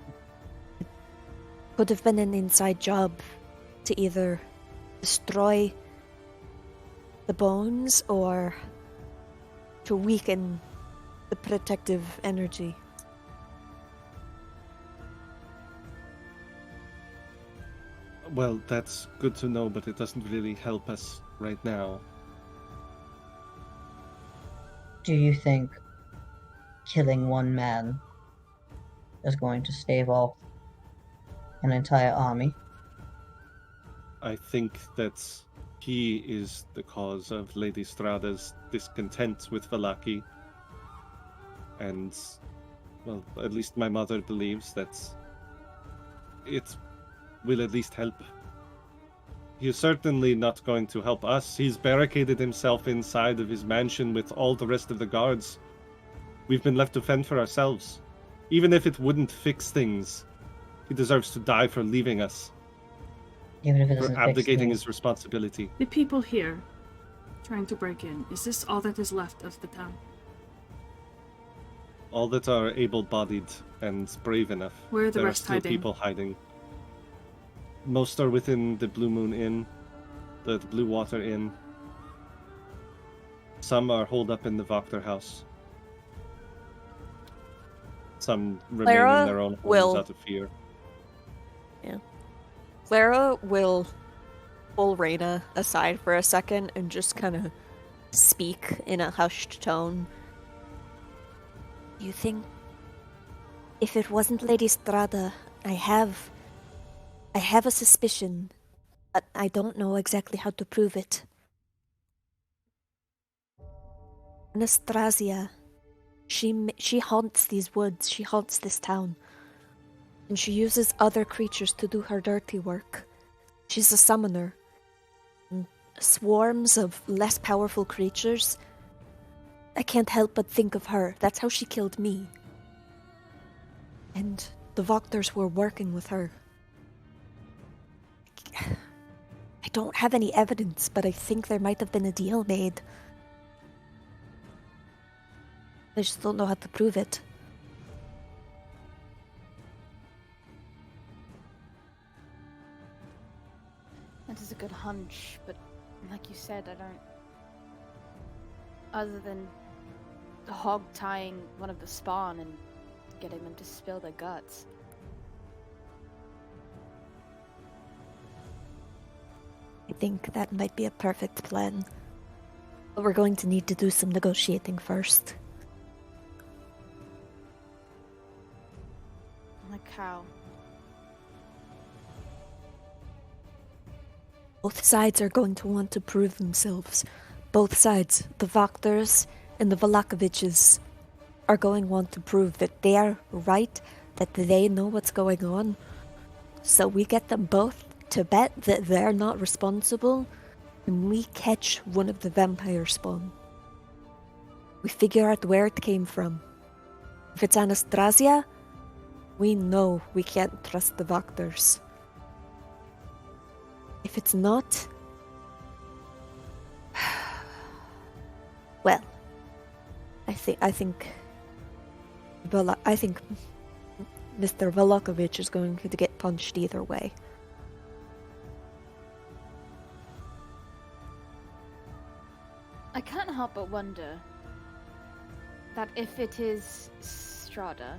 could have been an inside job to either destroy the bones or to weaken the protective energy. Well, that's good to know, but it doesn't really help us right now. Do you think killing one man is going to stave off an entire army? I think that he is the cause of Lady Strahda's discontent with Vallaki. And, well, at least my mother believes that it will at least help. He is certainly not going to help us. He's barricaded himself inside of his mansion with all the rest of the guards. We've been left to fend for ourselves. Even if it wouldn't fix things, he deserves to die for leaving us. Even if it For doesn't abdicating fix his responsibility. The people here trying to break in, is this all that is left of the town? All that are able-bodied and brave enough. Where are the There rest are still hiding? people hiding. Most are within the Blue Moon Inn, the Blue Water Inn. Some are holed up in the Wachter house. Some remain Clara in their own homes will- out of fear. Clara will pull Ireena aside for a second and just kind of speak in a hushed tone. You think if it wasn't Lady Strahda, I have a suspicion, but I don't know exactly how to prove it. Anastasia, she haunts these woods, she haunts this town, and she uses other creatures to do her dirty work. She's a summoner. And swarms of less powerful creatures. I can't help but think of her. That's how she killed me. And the Wachters were working with her. I don't have any evidence, but I think there might have been a deal made. I just don't know how to prove it. That is a good hunch, but like you said, I don't... Other than the hog tying one of the spawn and getting them to spill their guts. I think that might be a perfect plan. But we're going to need to do some negotiating first. Like how? Both sides are going to want to prove themselves. Both sides, the Wachters and the Vallakoviches, are going to want to prove that they are right, that they know what's going on. So we get them both to bet that they're not responsible, and we catch one of the vampire spawn. We figure out where it came from. If it's Anastasia, we know we can't trust the Wachters. If it's not... well, I think Mr. Vallakovich is going to get punched either way. I can't help but wonder that if it is Strahda,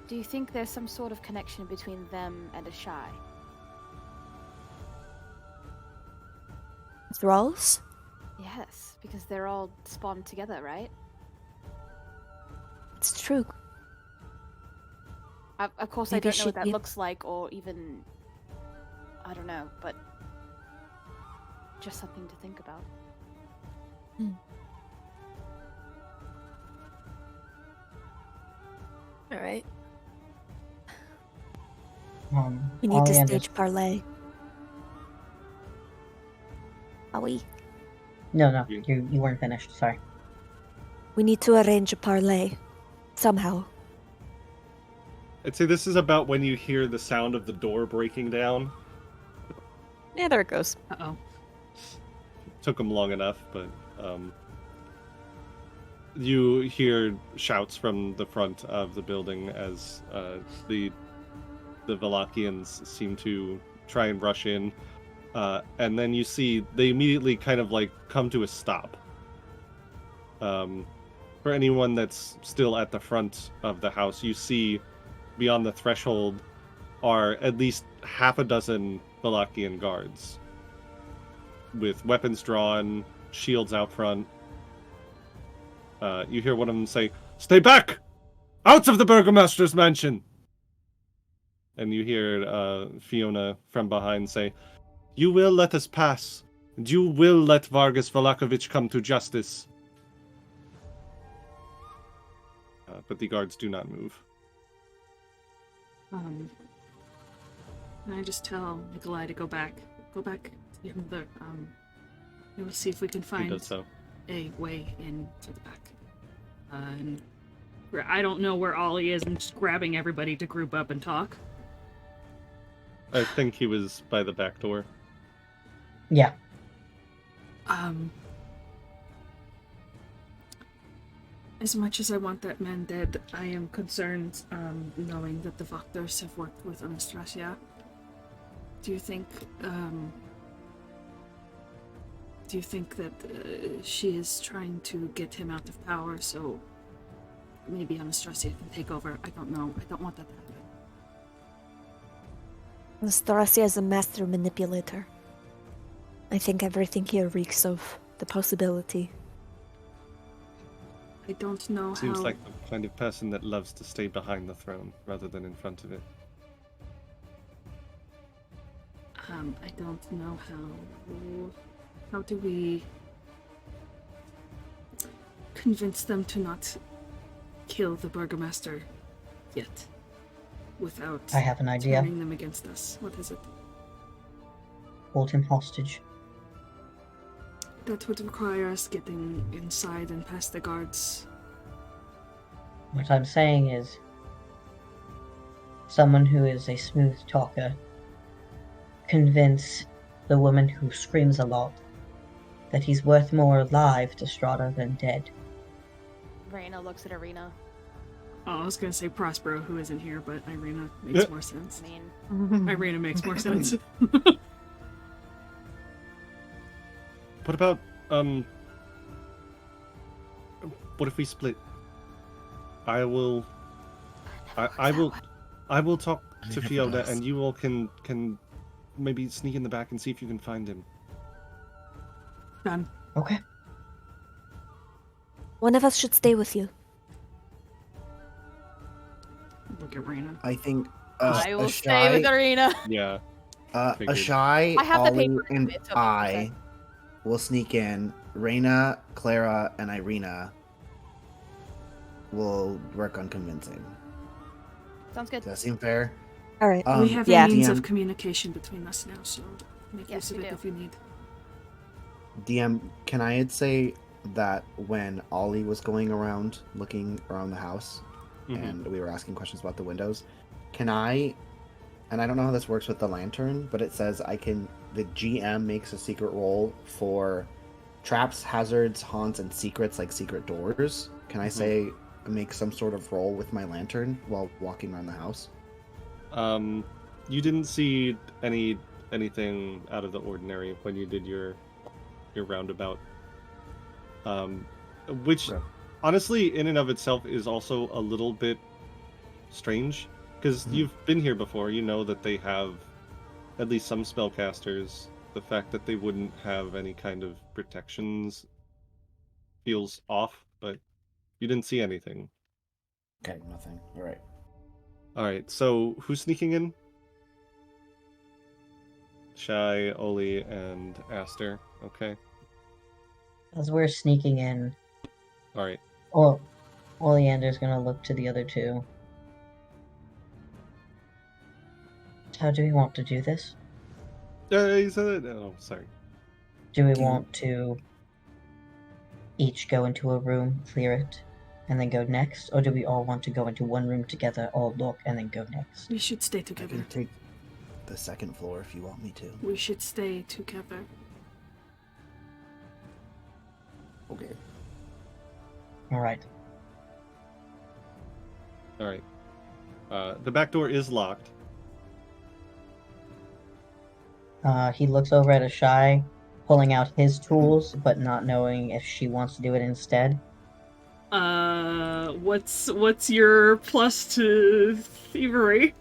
do you think there's some sort of connection between them and Ashai? Thralls? Yes, because they're all spawned together, right? It's true. Of course, Maybe I don't know what that she- looks like, or even... I don't know, but... just something to think about. Alright. All We need to I stage parlay. Are we? No, you weren't finished. Sorry. We need to arrange a parlay. Somehow. I'd say this is about when you hear the sound of the door breaking down. Yeah, there it goes. Uh-oh. Took them long enough, but you hear shouts from the front of the building as the Vallakians seem to try and rush in, and then you see they immediately kind of like come to a stop. For anyone that's still at the front of the house, you see beyond the threshold are at least half a dozen Vallakian guards with weapons drawn, shields out front. You hear one of them say, "Stay back! Out of the Burgomaster's mansion!" And you hear Fiona from behind say, "You will let us pass, and you will let Vargas Vallakovich come to justice." But the guards do not move. Can I just tell Nikolai to go back to your mother? We'll see if we can He find does so. a way in to the back. And I don't know where Ollie is, and just grabbing everybody to group up and talk. I think he was by the back door. Yeah. As much as I want that man dead, I am concerned, knowing that the Wachters have worked with Anastasia. Do you think that she is trying to get him out of power so maybe Anastasia can take over? I don't know. I don't want that to happen. Anastasia is a master manipulator. I think everything here reeks of the possibility. I don't know Seems how... like the kind of person that loves to stay behind the throne rather than in front of it. I don't know how do we convince them to not kill the Burgomaster yet without I have an idea. turning them against us. What is it? Hold him hostage. That would require us getting inside and past the guards. What I'm saying is, someone who is a smooth talker, convince the woman who screams a lot that he's worth more alive to Strahda than dead. Ireena looks at Ireena. Oh, I was gonna say Prospero, who isn't here, but Ireena makes more sense. I mean, Ireena makes more sense. What about, what if we split? I will talk to Fiona, and you all can maybe sneak in the back and see if you can find him. Done. Okay. One of us should stay with you. Look at Ireena. I think I will stay with Ireena. Yeah. Figured. Ashai, I have the Ollie, paper, and it's okay, I will sneak in. Reina, Clara, and Ireena will work on convincing. Sounds good. Does that seem fair? All right. We have yeah. a means DM. of communication between us now, so make Yes, use of we it do. if you need. DM, can I say that when Ollie was going around looking around the house and we were asking questions about the windows, can I, and I don't know how this works with the lantern, but it says the GM makes a secret roll for traps, hazards, haunts, and secrets like secret doors. Can I say make some sort of roll with my lantern while walking around the house? You didn't see anything out of the ordinary when you did your roundabout. Which honestly in and of itself is also a little bit strange, because you've been here before. You know that they have at least some spellcasters. The fact that they wouldn't have any kind of protections feels off, but you didn't see anything. Okay, nothing. All right. So who's sneaking in? Shai, Oli, and Aster. Okay. As we're sneaking in, Alright. Oleander's gonna look to the other two. How do we want to do this? He said, oh, sorry. Do we want to each go into a room, clear it, and then go next, or do we all want to go into one room together, all look, and then go next? We should stay I together. can take the second floor if you want me to. We should stay together. Okay. All right. All right. The back door is locked. He looks over at Ashai, pulling out his tools, but not knowing if she wants to do it instead. What's your plus to thievery?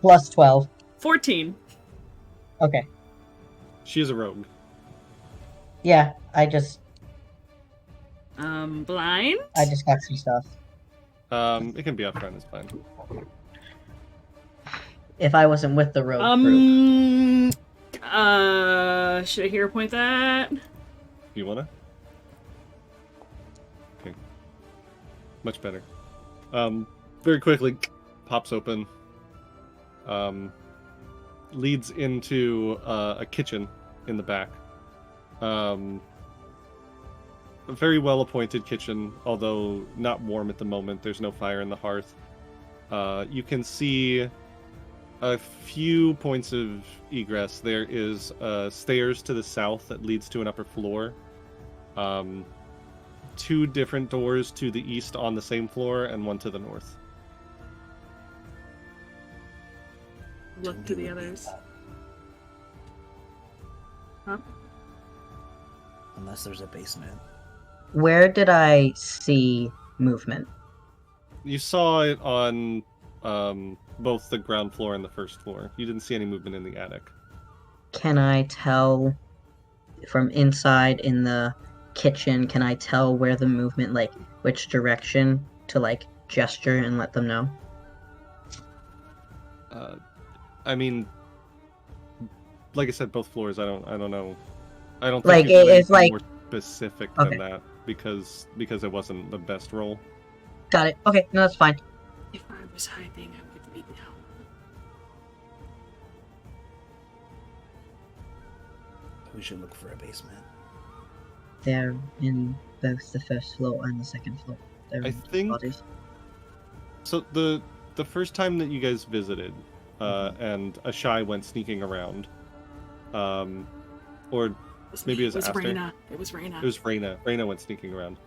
Plus 12. 14. Okay. She is a rogue. Yeah, I just Blind? got some stuff. It can be up front, it's fine. If I wasn't with the rogue group. Should I hero point that? You wanna? Okay. Much better. Very quickly, pops open. Leads into a kitchen in the back. A very well-appointed kitchen, although not warm at the moment. There's no fire in the hearth. You can see a few points of egress. There is stairs to the south that leads to an upper floor. 2 different doors to the east on the same floor, and 1 to the north. Look to the others. Huh? Unless there's a basement. Where did I see movement? You saw it on both the ground floor and the first floor. You didn't see any movement in the attic. Can I tell from inside in the kitchen, can I tell where the movement, like, which direction to, like, gesture and let them know? I mean, like I said, both floors. I don't know. I don't think Like, you can do it's anything like- more specific Okay. than that because it wasn't the best roll. Got it. Okay, no, that's fine. If I was hiding, I would be down. We should look for a basement. They're in both the first floor and the second floor. They're I in think- bodies. So the first time that you guys visited, and Ashai went sneaking around, or maybe it was Aster. Raina. It was Raina. It was Raina. Raina went sneaking around,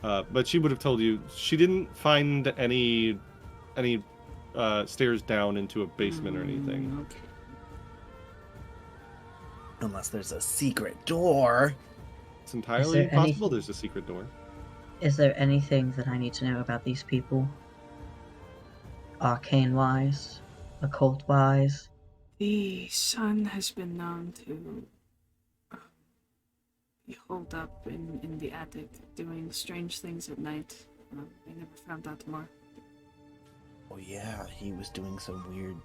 but she would have told you she didn't find any stairs down into a basement or anything. Okay. Unless there's a secret door. It's entirely there possible anything- there's a secret door. Is there anything that I need to know about these people? Arcane-wise? Occult-wise? The sun has been known to be holed up in the attic, doing strange things at night. We never found out more. Oh yeah, he was doing some weird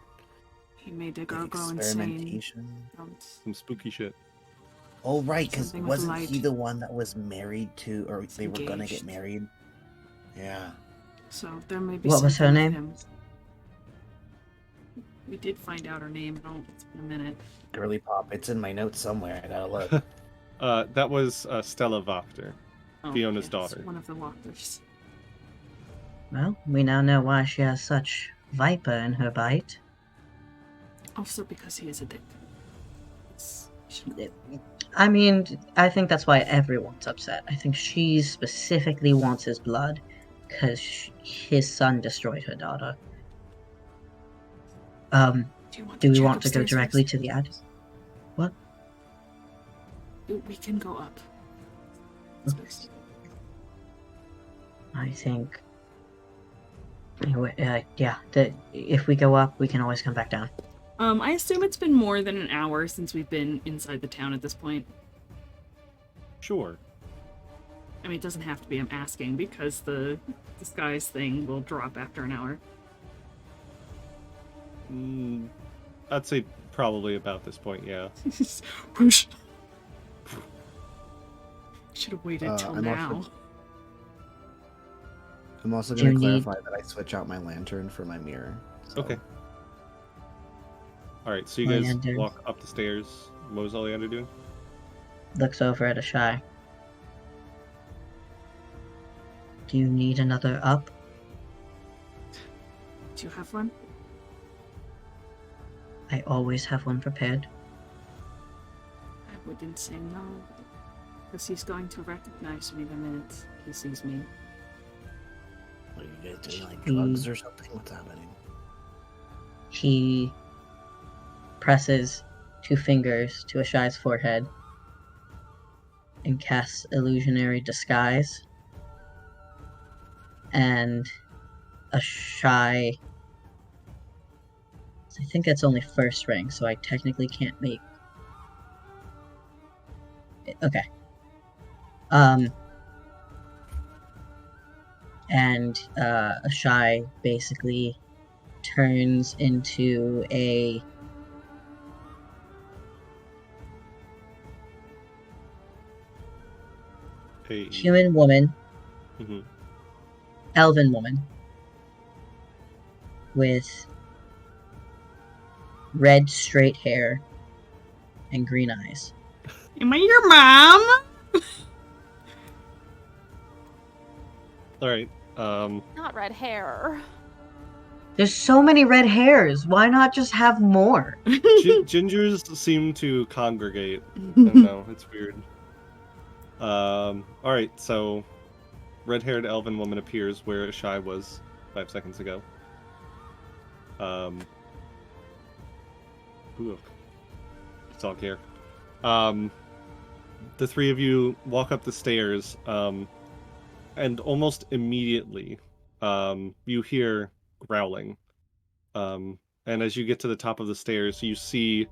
He made a girl go insane. experimentation. Some spooky shit. Oh right, because Something with wasn't light. he the one that was married to, or they were gonna get Engaged. married? Yeah. So there may be What was her something with name? him. We did find out her name. It's been a minute. Girly Pop, it's in my notes somewhere. I gotta look. That was Stella Wachter. Oh, Fiona's yes, daughter. One of the Wachters. Well, we now know why she has such viper in her bite. Also because he is a dick. I mean, I think that's why everyone's upset. I think she specifically wants his blood, because his son destroyed her daughter. Do we check want to go upstairs directly first? to the attic? What? We can go up. Upstairs. I think... if we go up, we can always come back down. I assume it's been more than an hour since we've been inside the town at this point. Sure. I mean, it doesn't have to be. I'm asking because the disguise thing will drop after an hour. I'd say probably about this point, yeah. Whoosh. Should have waited till I'm now. also- I'm also Do gonna you need- clarify that I switch out my lantern for my mirror. so- Okay. Alright, so you guys Oleander. walk up the stairs. What was Oleander doing? Looks over at Ashai. Do you need another up? Do you have one? I always have one prepared. I wouldn't say no. Because he's going to recognize me the minute he sees me. What are you guys doing, like drugs or something? What's happening? He presses 2 fingers to Ashai's forehead and casts illusionary disguise. And Ashai, I think that's only first rank, so I technically can't make. Okay. And Ashai basically turns into a human woman, elven woman, with red straight hair and green eyes. Am I your mom? Alright, Not red hair. There's so many red hairs. Why not just have more? gingers seem to congregate. I don't know, it's weird. Alright, so red-haired elven woman appears where Ashai was 5 seconds ago. Ooh, talk here. The 3 of you walk up the stairs, and almost immediately, you hear growling. And as you get to the top of the stairs, you see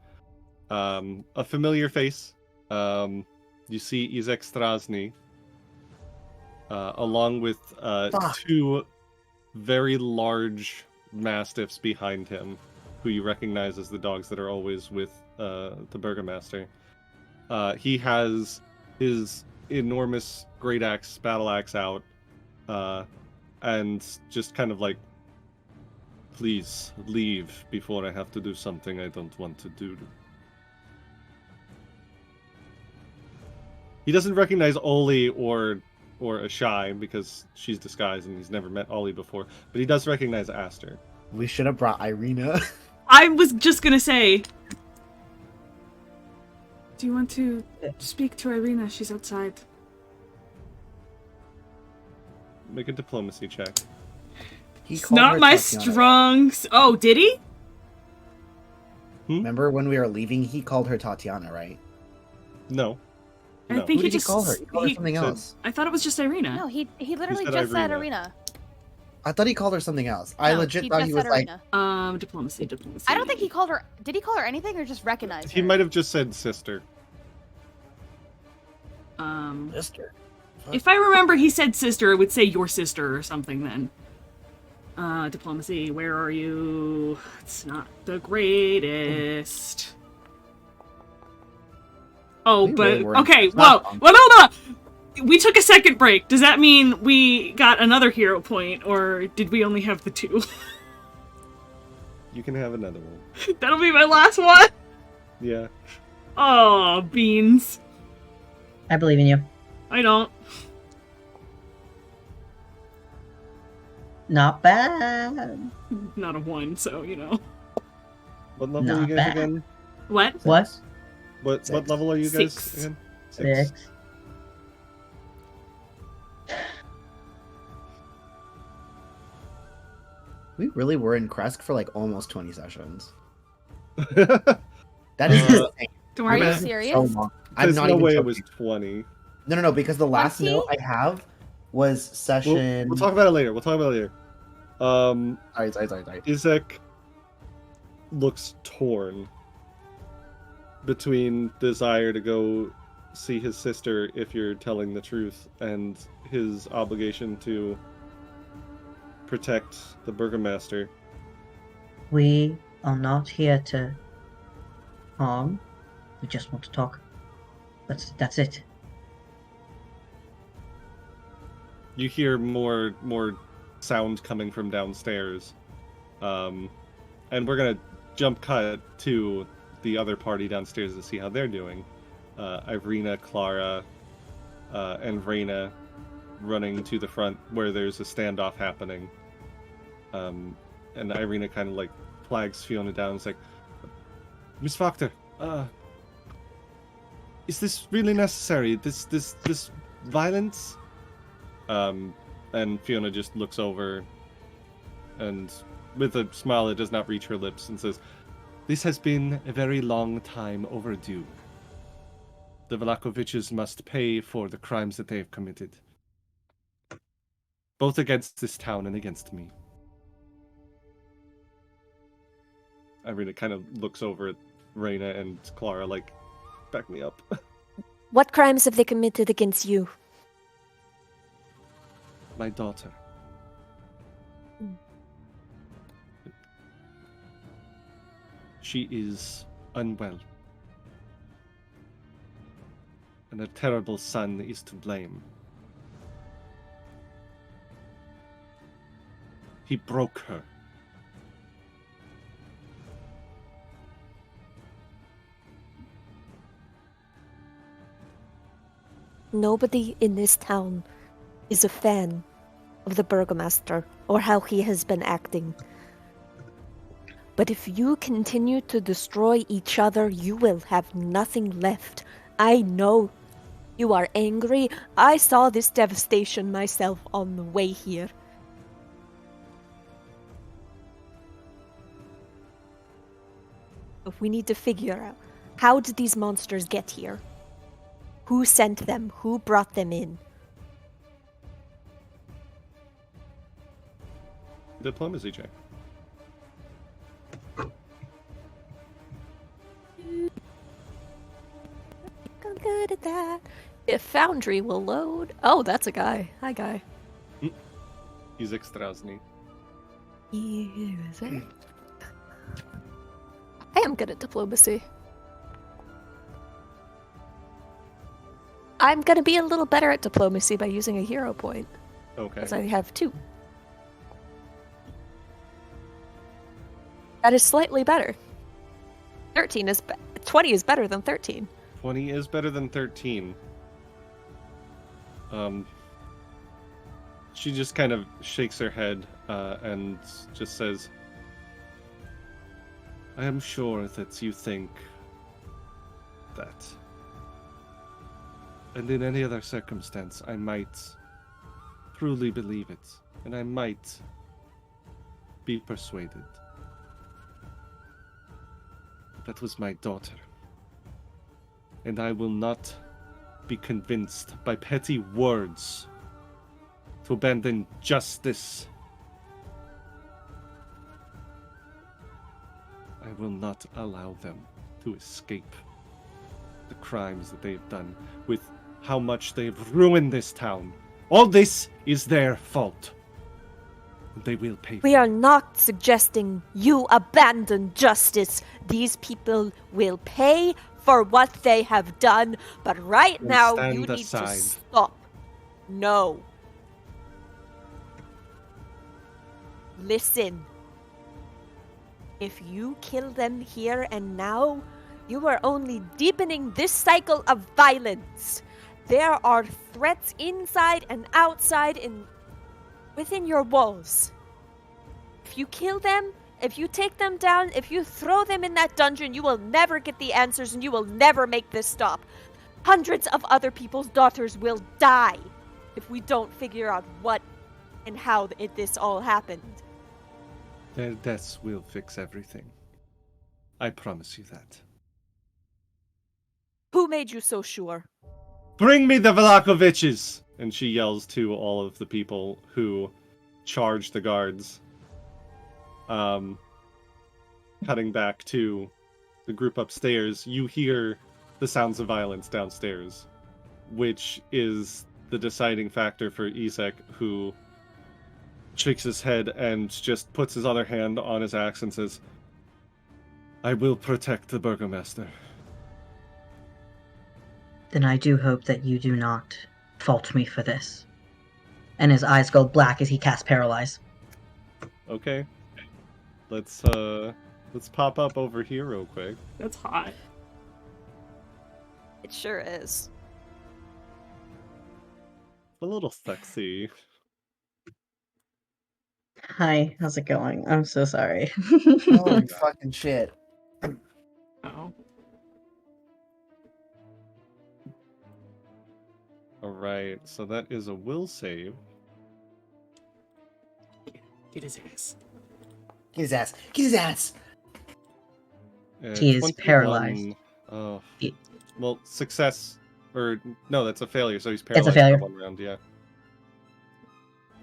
a familiar face. You see Izek Strasny, along with 2 very large mastiffs behind him, who you recognize as the dogs that are always with the Burgomaster. He has his enormous great axe, battle axe out, and just kind of like, please leave before I have to do something I don't want to do. He doesn't recognize Oli or Ashai because she's disguised and he's never met Oli before, but he does recognize Aster. We should have brought Ireena. I was just gonna say. Do you want to speak to Ireena? She's outside. Make a diplomacy check. It's not my strong. Oh, did he? Remember when we were leaving? He called her Tatiana, right? No. I think Who did he call her? He called her something else. I thought it was just Ireena. No, he literally just said Ireena. I thought he called her something else. I legit thought he was like, diplomacy. I don't think he called her. Did he call her anything or just recognize her? He might have just said sister. Sister. If I remember, he said sister. I would say your sister or something then. Diplomacy. Where are you? It's not the greatest. Oh, but okay. Whoa. Well, hold on. We took a second break. Does that mean we got another hero point, or did we only have the 2? You can have another one. That'll be my last one? Yeah. Oh, beans. I believe in you. I don't. Not bad. Not a 1, so, you know. What level are you guys again? What? What level are you guys 6. again? 6. We really were in Kresk for like almost 20 sessions. That is insane. Are you serious? So long. There's I'm not no even way joking. it was 20. No, because the last note I have was session... We'll talk about it later. Sorry. Izek looks torn between desire to go see his sister if you're telling the truth and his obligation to protect the Burgomaster. We are not here to harm. We just want to talk. That's it. You hear more sound coming from downstairs. And we're gonna jump cut to the other party downstairs to see how they're doing. Ireena, Clara, and Reyna running to the front where there's a standoff happening. And Ireena kind of like flags Fiona down. It's like, Miss Wachter, is this really necessary? This violence? And Fiona just looks over and with a smile that does not reach her lips and says, this has been a very long time overdue. The Vallakoviches must pay for the crimes that they have committed. Both against this town and against me. Ireena kind of looks over at Reina and Clara like, back me up. What crimes have they committed against you? My daughter. She is unwell. And her terrible son is to blame. He broke her. Nobody in this town is a fan of the Burgomaster or how he has been acting. But if you continue to destroy each other, you will have nothing left. I know you are angry. I saw this devastation myself on the way here. But we need to figure out, how did these monsters get here? Who sent them? Who brought them in? Diplomacy check. I'm good at that. If Foundry will load. Oh, that's a guy. Hi, guy. He's extrasny. Is it? I am good at diplomacy. I'm gonna be a little better at diplomacy by using a hero point. Okay. Because I have 2. That is slightly better. 20 is better than 13. 20 is better than 13. She just kind of shakes her head and just says, I am sure that you think that. And in any other circumstance, I might truly believe it. And I might be persuaded. That was my daughter. And I will not be convinced by petty words to abandon justice. I will not allow them to escape the crimes that they have done with how much they have ruined this town. All this is their fault. And they will pay for We are not suggesting you abandon justice. These people will pay for what they have done, but right Then now stand you need aside. to stop. No. Listen. If you kill them here and now, you are only deepening this cycle of violence. There are threats inside and outside and within your walls. If you kill them, if you take them down, if you throw them in that dungeon, you will never get the answers and you will never make this stop. Hundreds of other people's daughters will die if we don't figure out what and how this all happened. Their deaths will fix everything. I promise you that. Who made you so sure? Bring me the Vallakoviches! And she yells to all of the people who charge the guards. Cutting back to the group upstairs, you hear the sounds of violence downstairs, which is the deciding factor for Isaac, who shakes his head and just puts his other hand on his axe and says, I will protect the Burgomaster. Then I do hope that you do not fault me for this. And his eyes go black as he casts Paralyze. Okay. Let's pop up over here real quick. That's hot. It sure is. A little sexy. Hi, how's it going? I'm so sorry. Holy fucking shit. Oh. Alright, so that is a will save. Get his ass. Get his ass. Get his ass. He is 21. paralyzed. Oh. He- Well, success. Or, no, that's a failure, so he's a paralyzed failure. for 1 round, yeah.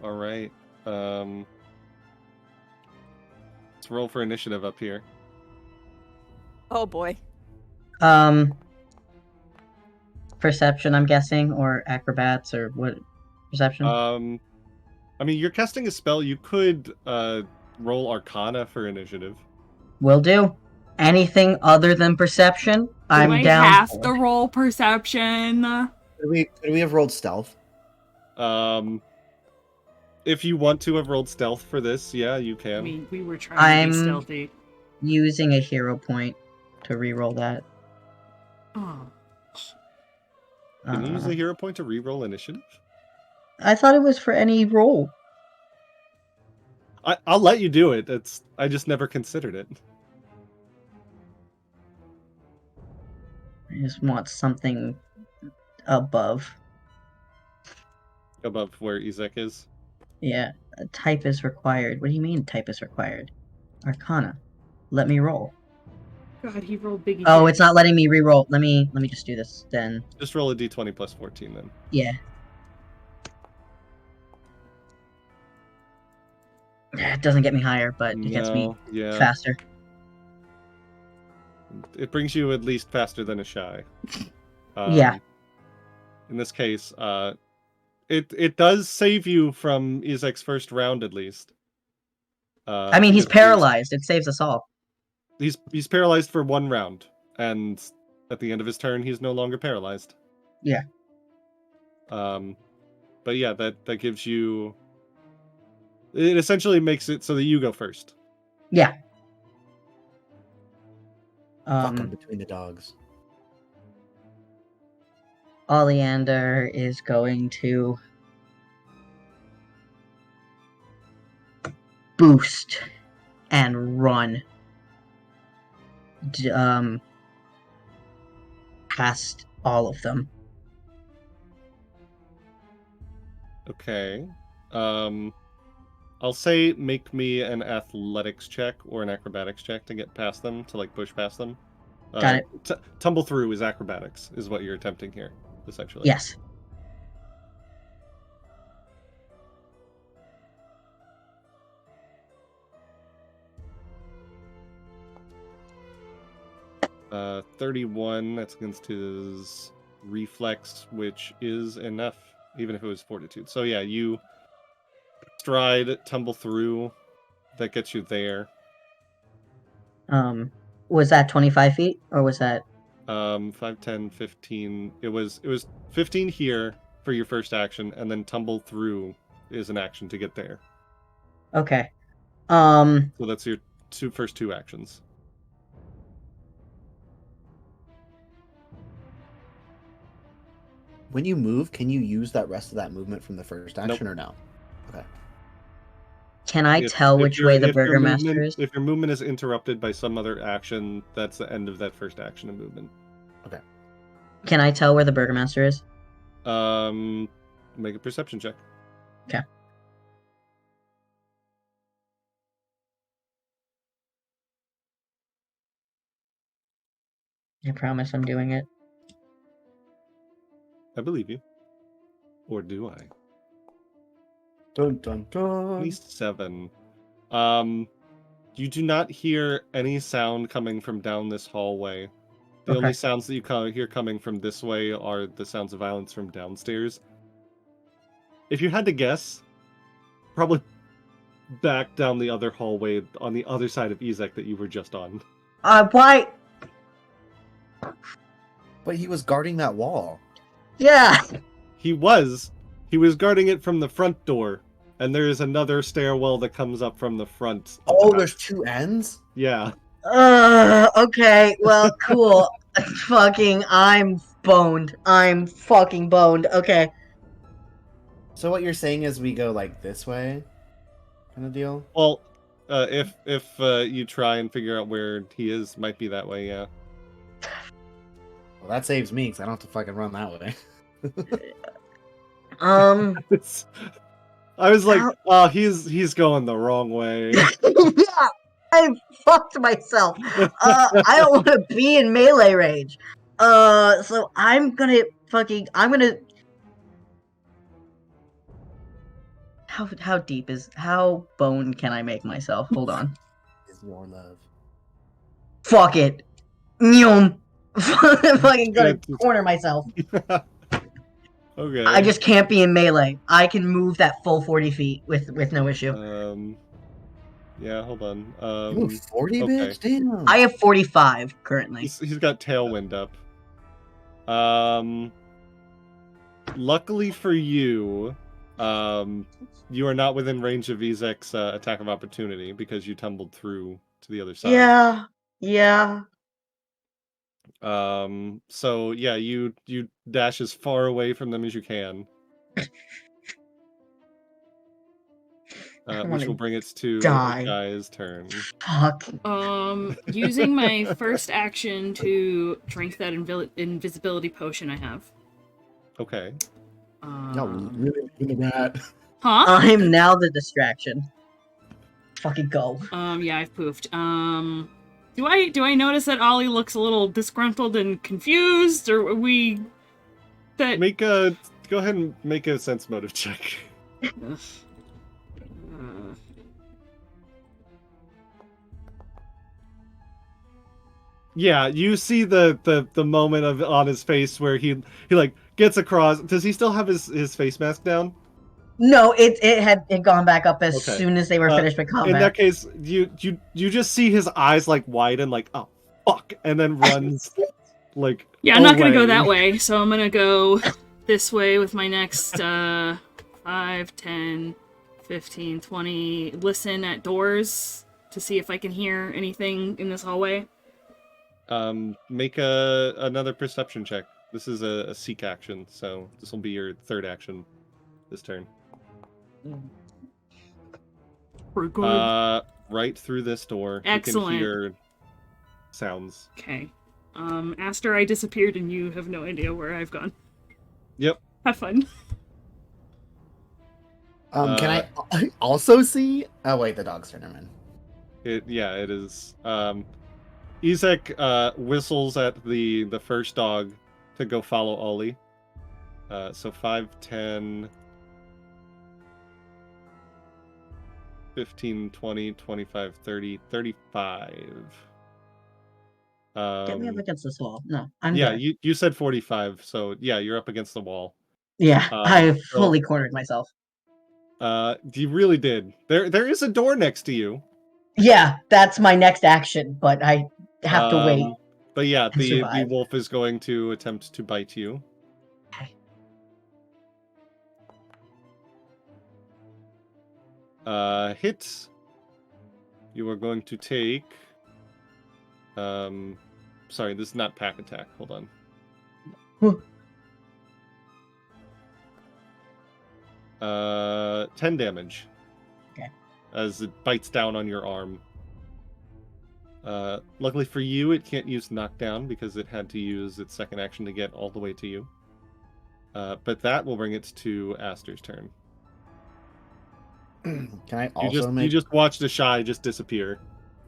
Alright. Let's roll for initiative up here. Oh boy. Perception, I'm guessing, or acrobats, or what? Perception? I mean, you're casting a spell. You could roll Arcana for initiative. Will do. Anything other than perception, Do I'm I down have for. to roll perception? Could we have rolled stealth? If you want to have rolled stealth for this, yeah, you I can. mean, we were trying to be stealthy. Using a hero point to reroll that. Oh. Can you use a hero point to reroll initiative? I thought it was for any roll. I'll let you do it. I just never considered it. I just want something above. Above where Ezek is. Yeah, a type is required. What do you mean type is required? Arcana. Let me roll. God, he rolled biggie. Oh, it's not letting me reroll. Let me just do this then. Just roll a d20 plus 14 then. Yeah. It doesn't get me higher, but it gets me faster. It brings you at least faster than a shy. Yeah. In this case, it does save you from Ezek's first round at least. I mean, he's paralyzed. It saves us all. He's paralyzed for 1 round, and at the end of his turn, he's no longer paralyzed. Yeah. But yeah, that gives you. It essentially makes it so that you go first. Yeah. Fuck him between the dogs. Oleander is going to boost and run past all of them. Okay. I'll say make me an athletics check or an acrobatics check to get past them, to like push past them. Got it. Tumble through is acrobatics, is what you're attempting here, essentially. Yes. Uh, 31, that's against his reflex, which is enough, even if it was fortitude. So yeah, you stride, tumble through, that gets you there. Was that 25 feet, or was that... 5, 10, 15. It was 15 here for your first action, and then tumble through is an action to get there. Okay. So that's your first two actions. When you move, can you use that rest of that movement from the first action or no? Okay. Can I tell which way the Burgermaster is? If your movement is interrupted by some other action, that's the end of that first action and movement. Okay. Can I tell where the Burgermaster is? Make a perception check. Okay. I promise I'm doing it. I believe you. Or do I? Dun, dun, dun. 27. You do not hear any sound coming from down this hallway. The only sounds that you hear coming from this way are the sounds of violence from downstairs. If you had to guess, probably back down the other hallway on the other side of Ezek that you were just on. Why? But he was guarding that wall. Yeah! He was guarding it from the front door, and there is another stairwell that comes up from the front. Oh, there's two ends? Yeah. Okay, well, cool. I'm boned. I'm fucking boned. Okay. So what you're saying is we go like this way, kind of deal. Well, if you try and figure out where he is, might be that way. Yeah. Well, that saves me because I don't have to fucking run that way. I was like, oh, he's going the wrong way. Yeah, I fucked myself. I don't want to be in melee range. So I'm gonna. How deep is how bone can I make myself? Hold on. Is your love? Fuck it. Nyum. Fucking gonna corner myself. Okay. I just can't be in melee. I can move that full 40 feet with no issue. Yeah, hold on. You have 40, okay. bitch? Damn. I have 45 currently. He's got Tailwind up. Luckily for you, you are not within range of Ezek's attack of opportunity because you tumbled through to the other side. Yeah. So yeah, you dash as far away from them as you can. Which will bring it to Guy's turn. Fuck. Using my first action to drink that invisibility potion I have. Okay. No, really, the rat. Huh? I'm now the distraction. Fucking go. Yeah, I've poofed. Do I notice that Ollie looks a little disgruntled and confused, or are we that go ahead and make a sense motive check. Yeah, you see the moment on his face where he like gets across. Does he still have his face mask down? No, it had gone back up as soon as they were finished with combat. In that case, you just see his eyes like widen, like oh fuck, and then runs like. Yeah, I'm not gonna go that way, so I'm gonna go this way with my next 5, 10, 15, 20. Listen at doors to see if I can hear anything in this hallway. Make another perception check. This is a seek action, so this will be your third action this turn. We're good. Right through this door. Excellent. You can hear sounds. Okay. Aster, I disappeared and you have no idea where I've gone. Yep. Have fun. Can I also see? Oh wait, the dog's turn. Never mind. It is. Ezek whistles at the first dog to go follow Ollie. So 5, 10, 15, 20, 25, 30, 35. Get me up against this wall. No, I'm yeah, there. you said 45, so yeah, you're up against the wall. Yeah, I fully cornered myself. You really did. There is a door next to you. Yeah, that's my next action, but I have to wait. But yeah, the wolf is going to attempt to bite you. Okay. Hit. You are going to take. Sorry, this is not pack attack. Hold on. 10 damage. Okay. As it bites down on your arm. Luckily for you, it can't use knockdown because it had to use its second action to get all the way to you. But that will bring it to Aster's turn. Can I also you just watched the shy just disappear.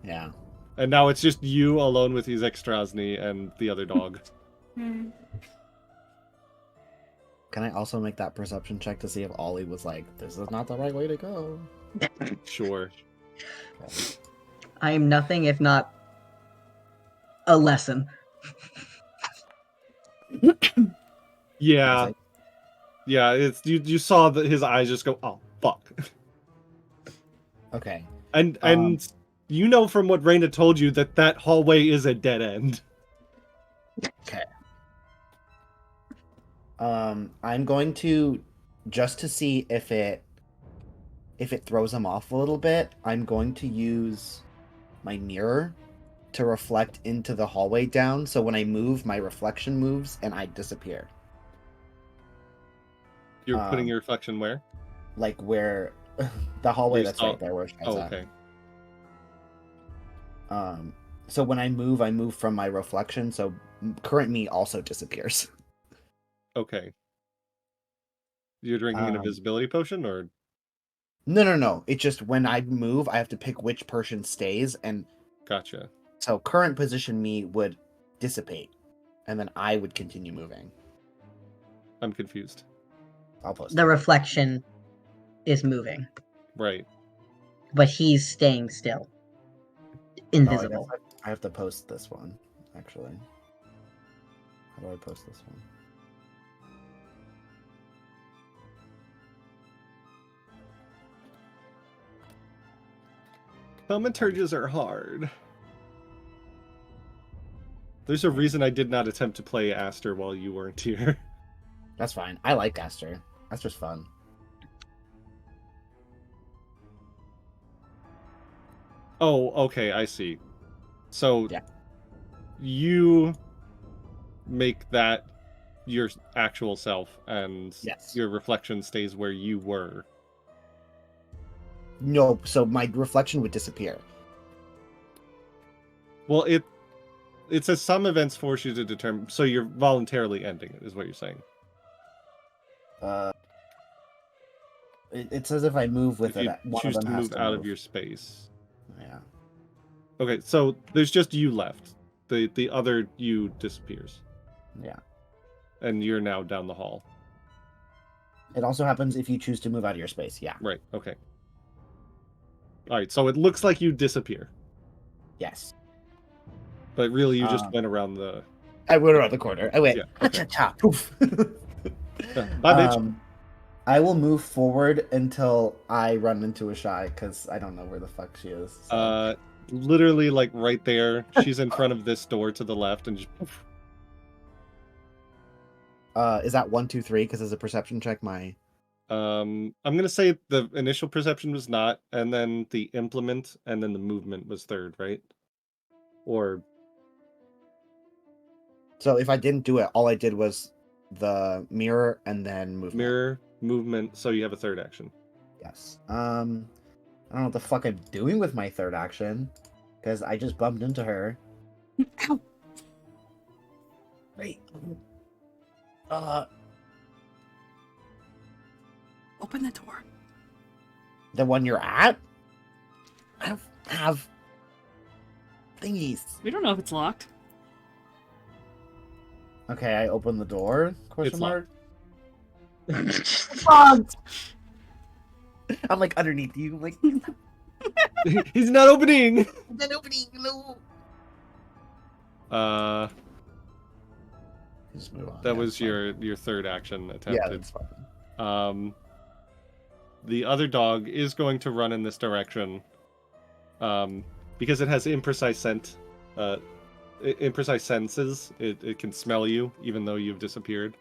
Yeah. And now it's just you alone with Ezek Strasny and the other dog. Can I also make that perception check to see if Ollie was like, this is not the right way to go? Sure. Okay. I am nothing if not a lesson. Yeah. Yeah, it's you saw that his eyes just go, oh fuck. Okay. And you know from what Raina told you that hallway is a dead end. Okay. I'm going to, just to see if it throws him off a little bit, I'm going to use my mirror to reflect into the hallway down, so when I move, my reflection moves and I disappear. You're putting your reflection where? Like where the hallway You that's saw- right there where Strahda's Oh, at. okay. So when I move from my reflection, so current me also disappears. Okay. You're drinking an Um, invisibility potion, or? No. It's just when I move, I have to pick which person stays, and Gotcha. so current position me would dissipate, and then I would continue moving. I'm confused. I'll post The it. reflection is moving, Right. but he's staying still. Oh, Invisible. I have to post this one, actually. How do I post this one? Thaumaturges are hard. There's a reason I did not attempt to play Aster while you weren't here. That's fine. I like Aster. Aster's fun. Oh, okay, I see. So, Yeah. you make that your actual self, and Yes. your reflection stays where you were. No, so my reflection would disappear. Well, it says some events force you to determine, so you're voluntarily ending it, is what you're saying. It says if I move with If you it, one choose of to them has move to out move. of your space. Yeah. Okay, so there's just you left. The other you disappears, Yeah. and you're now down the hall. It also happens if you choose to move out of your space. Yeah. Right, okay. Alright, so it looks like you disappear, Yes. but really you just went around the... I went around the corner. I went, Yeah, okay. cha-cha-cha, poof. Bye, bitch. I will move forward until I run into a shy, because I don't know where the fuck she is. So. Literally, like, right there. She's in front of this door to the left, and just... poof. Is that 1, 2, 3? Because as a perception check, my... I'm gonna say the initial perception was not, and then the implement, and then the movement was third, right? Or... So if I didn't do it, all I did was the mirror and then movement. mirror, movement, so you have a third action. Yes. I don't know what the fuck I'm doing with my third action, because I just bumped into her. Ow! Wait. Open the door. The one you're at? I don't have thingies. We don't know if it's locked. Okay, I open the door? Question It's mark. Bugged. I'm like underneath you, like He's not opening! that opening. No. Just move on. That yeah, was it's fine. your third action Yeah, attempted. that's fine. The other dog is going to run in this direction, because it has imprecise scent, imprecise senses. It can smell you, even though you've disappeared.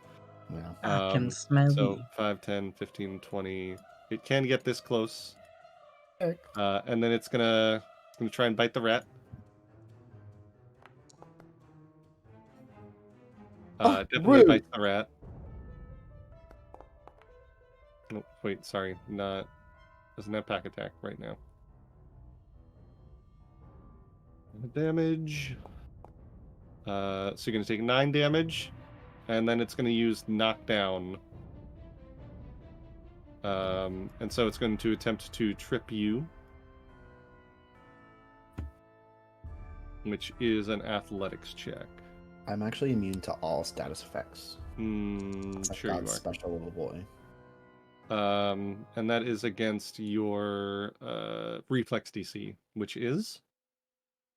Yeah. I can smell So you. 5, 10, 15, 20. It can get this close. Okay. And then it's gonna try and bite the rat. Definitely rude. bites the rat. Oh, wait, sorry, doesn't have pack attack right now. Damage. So you're gonna take 9 damage, and then it's gonna use knockdown. And so it's going to attempt to trip you, which is an athletics check. I'm actually immune to all status effects. Sure you God's are. special little boy. And that is against your reflex DC, which is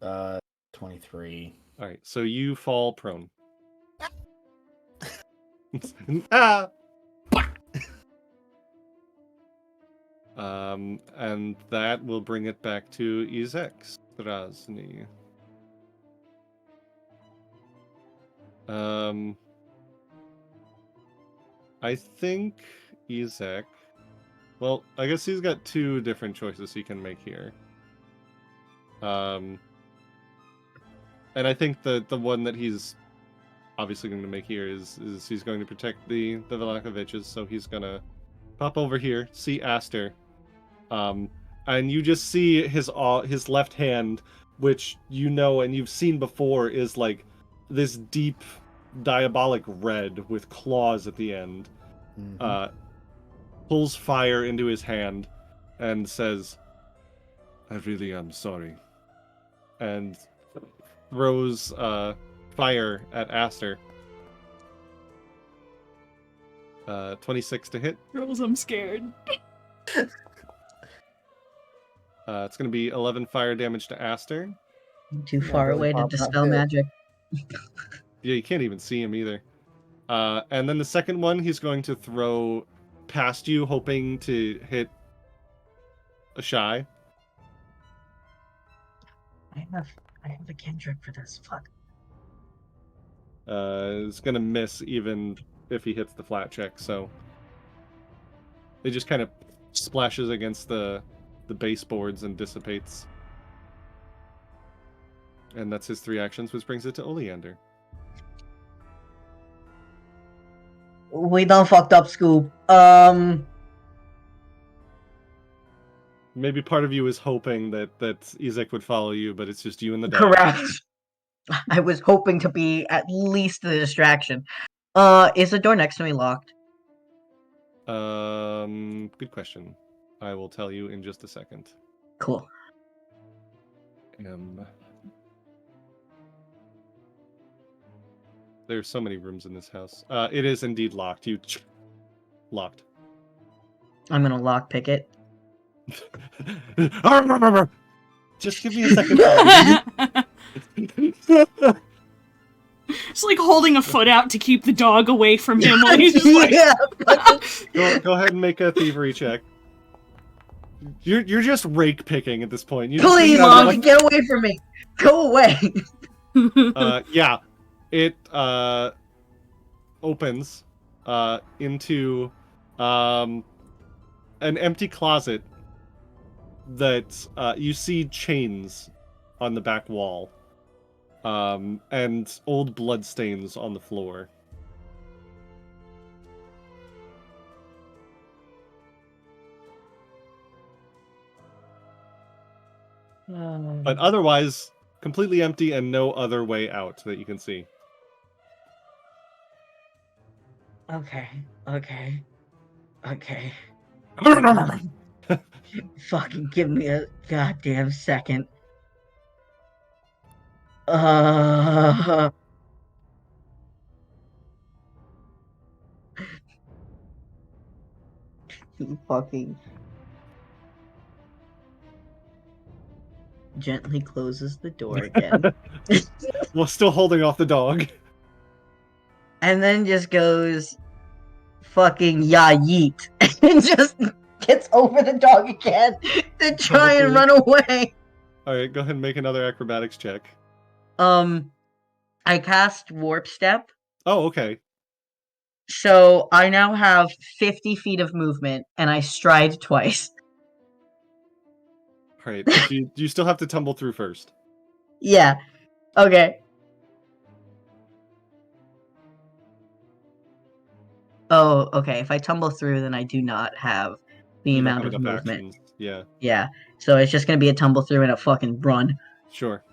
23. all right. So you fall prone. Ah. And that will bring it back to Izek Strasny. I think Izek. Well, I guess he's got 2 different choices he can make here. And I think the one that he's obviously going to make here is he's going to protect the Vallakoviches, so he's going to pop over here, see Aster, and you just see his left hand, which you know and you've seen before is like this deep diabolic red with claws at the end. Pulls fire into his hand and says, "I really am sorry," and throws fire at Aster. 26 to hit. Girls, I'm scared. It's going to be 11 fire damage to Aster. Too far away to dispel magic. Yeah, you can't even see him either. And then the second one, he's going to throw past you, hoping to hit a shy. I have a cantrip for this. Fuck. It's going to miss even if he hits the flat check, so it just kind of splashes against the baseboards and dissipates. And that's his 3 actions, which brings it to Oleander. We done fucked up, Scoob. Maybe part of you is hoping that Ezek would follow you, but it's just you and the dog. Correct. I was hoping to be at least the distraction. Is the door next to me locked? Good question. I will tell you in just a second. Cool. There's so many rooms in this house. It is indeed locked. Locked. I'm gonna lockpick it. Just give me a second. It's like holding a foot out to keep the dog away from him while he's just like... Yeah. Go ahead and make a thievery check. You're just rake picking at this point. Please, get away from me. Go away. Yeah, it opens into an empty closet that you see chains on the back wall, and old bloodstains on the floor. But otherwise, completely empty and no other way out that you can see. Okay. Fucking give me a goddamn second. Fucking gently closes the door again. While still holding off the dog. And then just goes fucking yeet. And just gets over the dog again to try and run away. Alright, go ahead and make another acrobatics check. I cast Warp Step. Oh, okay. So I now have 50 feet of movement, and I stride twice. Alright, do you still have to tumble through first? Yeah. Okay. Oh, okay. If I tumble through, then I do not have the amount of movement. Actions. Yeah. Yeah. So it's just gonna be a tumble through and a fucking run. Sure.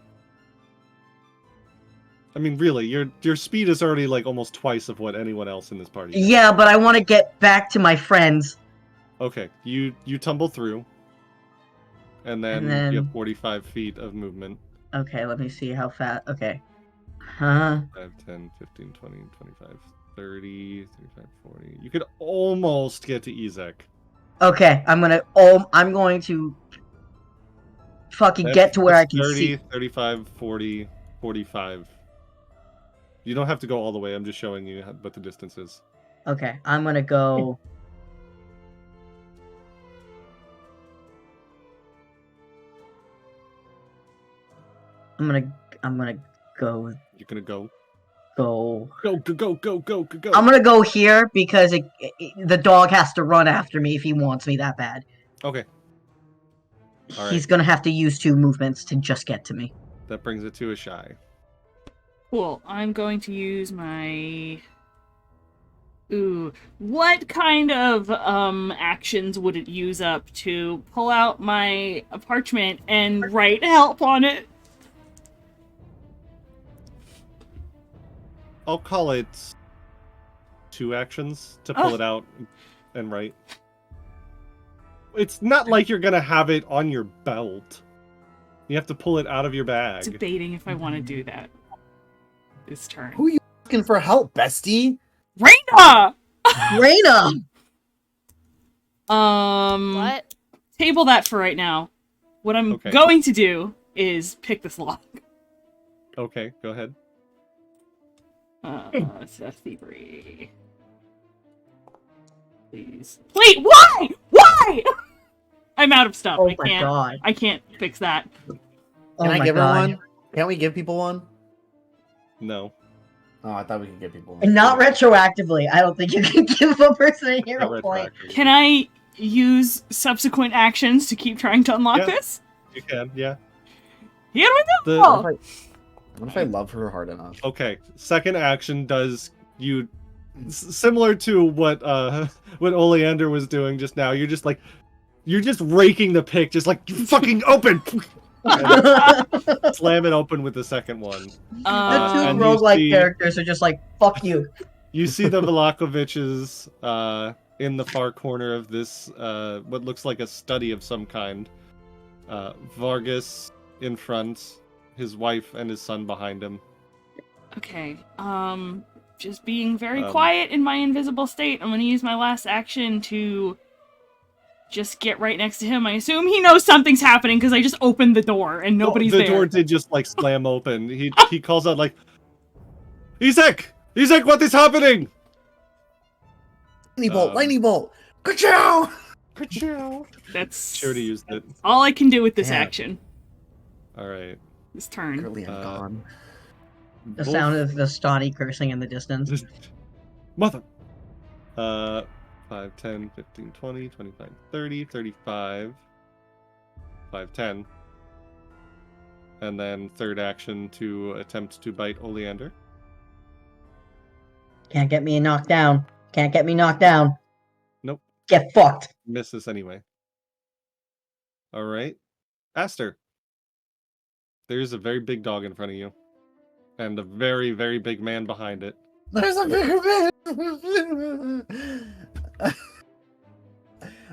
I mean, really, your speed is already like almost twice of what anyone else in this party has. Yeah, but I want to get back to my friends. Okay, you tumble through, and then you have 45 feet of movement. Okay, let me see how fast. Okay. Huh? 5, 10, 15, 20, 25, 30, 35, 40. You could almost get to Ezek. Okay, I'm going to fucking get to where I can 30, see. 35, 40, 45. You don't have to go all the way. I'm just showing you what the distance is. Okay, I'm gonna go. I'm gonna go. You're gonna go. Go. Go. I'm gonna go here because the dog has to run after me if he wants me that bad. Okay. All He's right. gonna have to use 2 movements to just get to me. That brings it to a shy. Cool. I'm going to use my... Ooh. What kind of actions would it use up to pull out my parchment and write help on it? I'll call it 2 actions to pull it out and write. It's not like you're gonna have it on your belt. You have to pull it out of your bag. Debating if I want to do that this turn. Who are you asking for help, bestie? Reina! Reina! What? Table that for right now. What I'm Okay. going to do is pick this lock. Okay, go ahead. It's a thievery. Please. Wait, why? Why? I'm out of stuff. Oh my god. I can't fix that. Oh Can I my give her god. one? Can't we give people one? No. Oh, I thought we could give people one. And not retroactively. I don't think you can give a person a Not hero point. retroactive. Can I use subsequent actions to keep trying to unlock Yeah. this? You can, yeah. Here we The- go! What if I love her hard enough? Okay, second action does you similar to what what Oleander was doing just now. You're just raking the pick, just like fucking open. And slam it open with the second one. The Uh, and two you roguelike see- characters are just like, fuck you. You see the Vallakoviches in the far corner of this what looks like a study of some kind. Vargas in front, his wife and his son behind him. Okay, just being very quiet in my invisible state. I'm gonna use my last action to just get right next to him. I assume he knows something's happening because I just opened the door and nobody's the there. door did just like slam open. He calls out like, Isaac, what is happening? Lightning bolt! Um, Lightning bolt! Ka-chow! That's She already used it. all I can do with this Yeah. action. All right. This turn. Curly, I'm gone. The sound of the Stani cursing in the distance. Mother. 5, 10, 15, 20, 25, 30, 35, 5, 10. And then third action to attempt to bite Oleander. Can't get me knocked down. Can't get me knocked down. Nope. Get fucked. Misses anyway. All right. Aster. There's a very big dog in front of you. And a very, very big man behind it. There's a bigger man!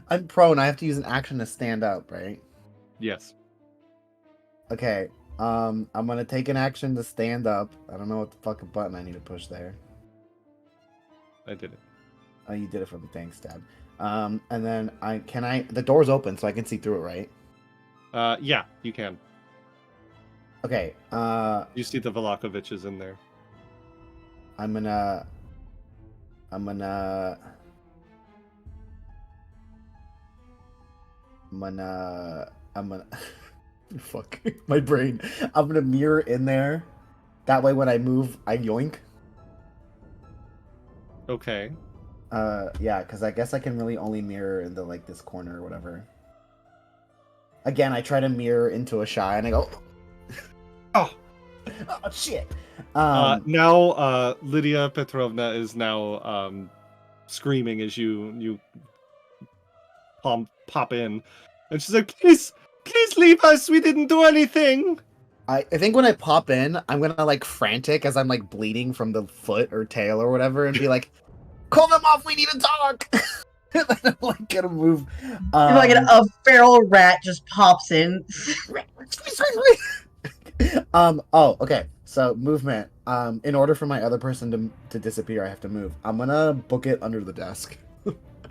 I'm prone. I have to use an action to stand up, right? Yes. Okay. I'm gonna take an action to stand up. I don't know what the fucking button I need to push there. I did it. Oh, you did it for me. Thanks, Dad. And then the door's open so I can see through it, right? Yeah, you can. Okay. You see the Vallakoviches in there. I'm gonna fuck my brain. I'm gonna mirror in there. That way when I move, I yoink. Okay. Yeah, because I guess I can really only mirror in the this corner or whatever. Again, I try to mirror into a shy and I go, oh shit. Now Lydia Petrovna is now screaming as you pop in, and she's like, please leave us, we didn't do anything. I think when I pop in, I'm gonna frantic as I'm bleeding from the foot or tail or whatever, and be like, "Call them off. We need to talk." And then I'm gonna move. A feral rat just pops in. Oh, okay. So movement. In order for my other person to disappear, I have to move. I'm gonna book it under the desk.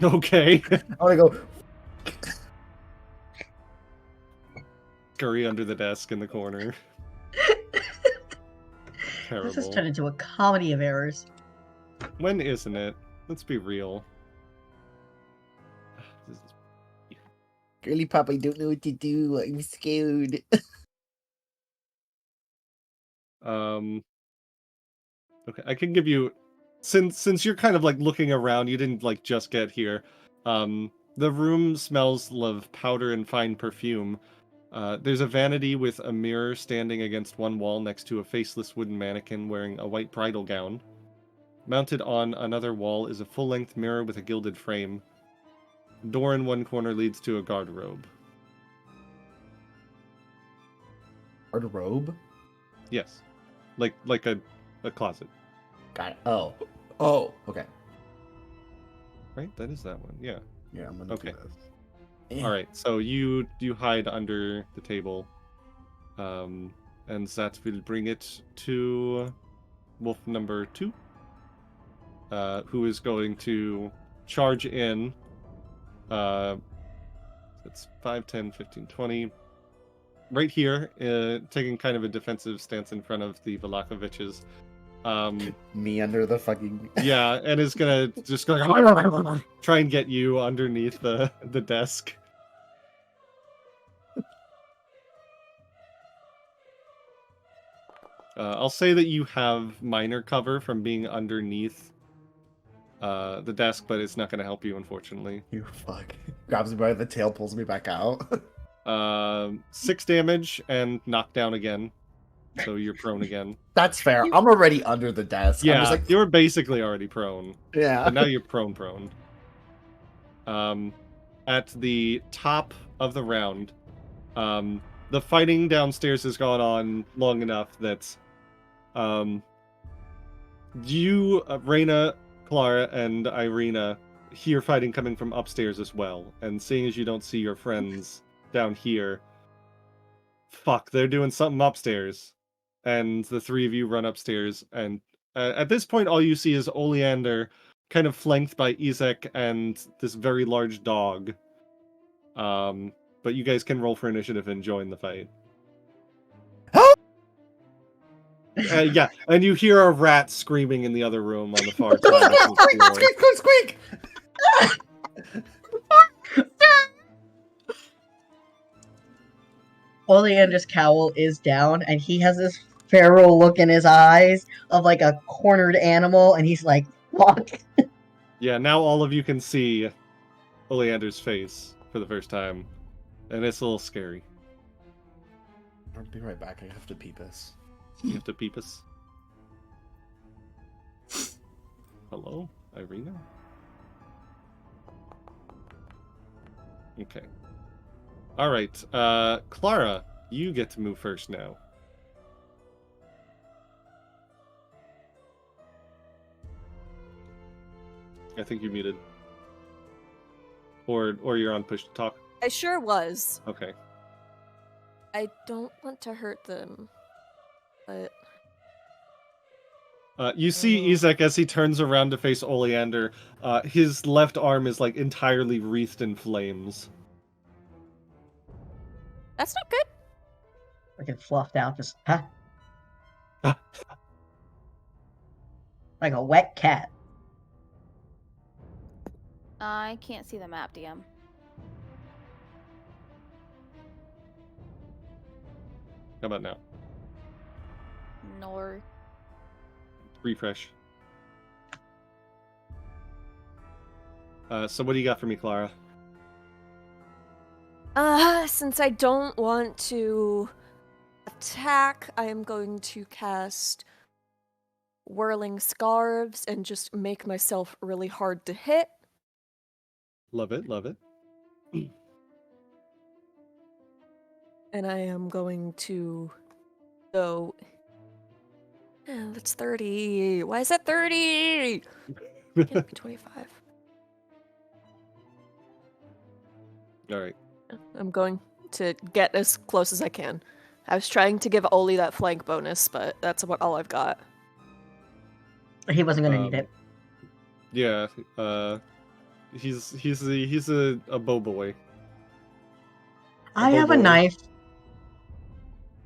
Okay. I'm gonna go. Scurry under the desk in the corner. Terrible. This has turned into a comedy of errors. When isn't it? Let's be real. Girly pop, I don't know what to do. I'm scared. Okay, I can give you, since you're kind of looking around, you didn't just get here. The room smells of powder and fine perfume. There's a vanity with a mirror standing against one wall next to a faceless wooden mannequin wearing a white bridal gown. Mounted on another wall is a full-length mirror with a gilded frame. Door in one corner leads to a garderobe. Garderobe? Yes. Like a closet. Got it. Oh, okay. Right? That is that one, yeah. Yeah, I'm gonna Okay. do this. Alright, so you hide under the table. And that will bring it to wolf number 2. Who is going to charge in. That's 5, 10, 15, 20. Right here, taking kind of a defensive stance in front of the Vallakoviches. Me under the fucking... Yeah, and is gonna just go try and get you underneath the desk. I'll say that you have minor cover from being underneath the desk, but it's not going to help you, unfortunately. You fuck. Grabs me by the tail, pulls me back out. 6 damage and knocked down again. So you're prone again. That's fair. I'm already under the desk. Yeah, I'm just like, you were basically already prone. yeah. But now you're prone. At the top of the round, the fighting downstairs has gone on long enough that you, Reyna, Clara, and Ireena hear fighting coming from upstairs as well. And seeing as you don't see your friends down here, fuck, they're doing something upstairs. And the 3 of you run upstairs, and at this point all you see is Oleander kind of flanked by Izek and this very large dog. But you guys can roll for initiative and join the fight. Yeah, and you hear a rat screaming in the other room on the far side. Squeak! Oleander's cowl is down, and he has this feral look in his eyes of like a cornered animal, and he's like, fuck. Yeah, now all of you can see Oleander's face for the first time, and it's a little scary. I'll be right back. I have to pee this. You have to peep us. Hello, Ireena? Okay. Alright, Clara, you get to move first now. I think you muted. Or you're on push to talk. I sure was. Okay. I don't want to hurt them, but... You see Izek as he turns around to face Oleander. His left arm is like entirely wreathed in flames. That's not good. Freaking fluffed out, just, huh? Like a wet cat. I can't see the map, DM. How about now? Nor. Refresh. So what do you got for me, Clara? Since I don't want to attack, I am going to cast Whirling Scarves and just make myself really hard to hit. Love it, love it. And I am going to go... that's 30. Why is that 30? Can't be 25. Alright. I'm going to get as close as I can. I was trying to give Oli that flank bonus, but that's about all I've got. He wasn't gonna need it. Yeah, he's a bow boy. I have a knife.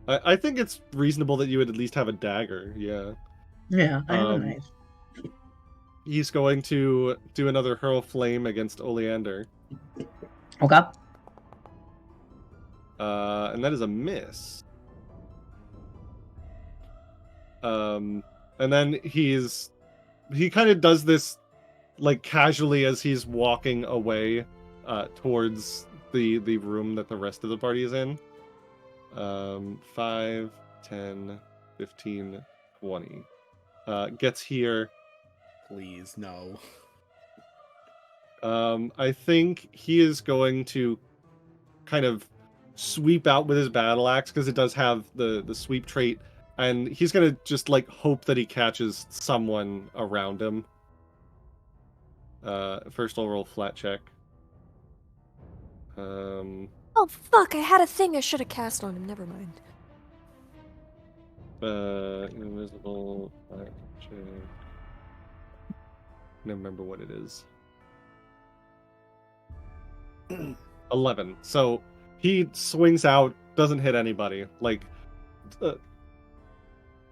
I think it's reasonable that you would at least have a dagger, yeah. Yeah, I have a knife. He's going to do another hurl flame against Oleander. Okay. And that is a miss. And then he kind of does this like casually as he's walking away towards the room that the rest of the party is in. 5, 10, 15, 20. Gets here. Please, no. I think he is going to kind of sweep out with his battle axe because it does have the sweep trait, and he's gonna just like hope that he catches someone around him. First I'll roll flat check. Oh fuck! I had a thing I should have cast on him. Never mind. Invisible flat check. Never remember what it is. 11. So he swings out, doesn't hit anybody. Like,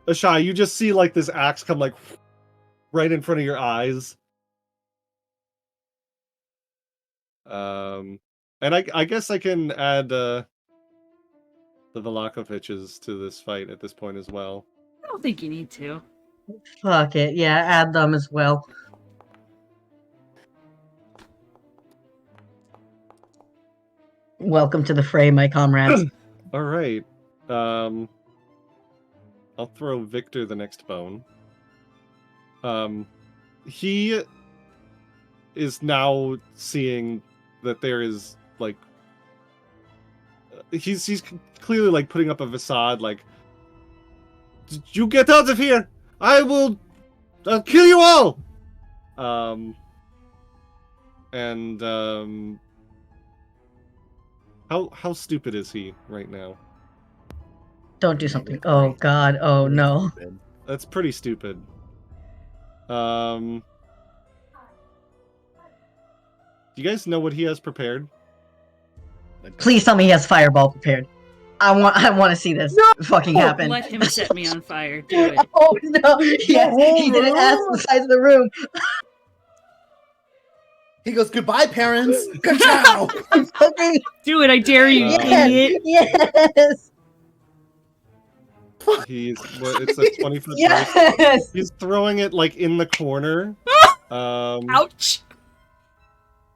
Ashai, you just see like this axe come like right in front of your eyes. And I guess I can add the Vallakoviches to this fight at this point as well. I don't think you need to. Fuck it. Yeah, add them as well. Welcome to the fray, my comrades. All right. I'll throw Victor the next bone. He is now seeing that there is like he's clearly like putting up a facade like, you get out of here! I'll kill you all! How stupid is he right now? Don't do something. Oh god. Oh no. That's pretty stupid. Do you guys know what he has prepared? Please tell me he has fireball prepared. I want to see this fucking happen. Let him set me on fire. Do it. Oh no! Yes, he didn't ask the size of the room. He goes, goodbye, parents. Good job. Fucking Do it, I dare you, idiot. yes. It's a 20 foot burst. Yes. He's throwing it like in the corner. Ouch!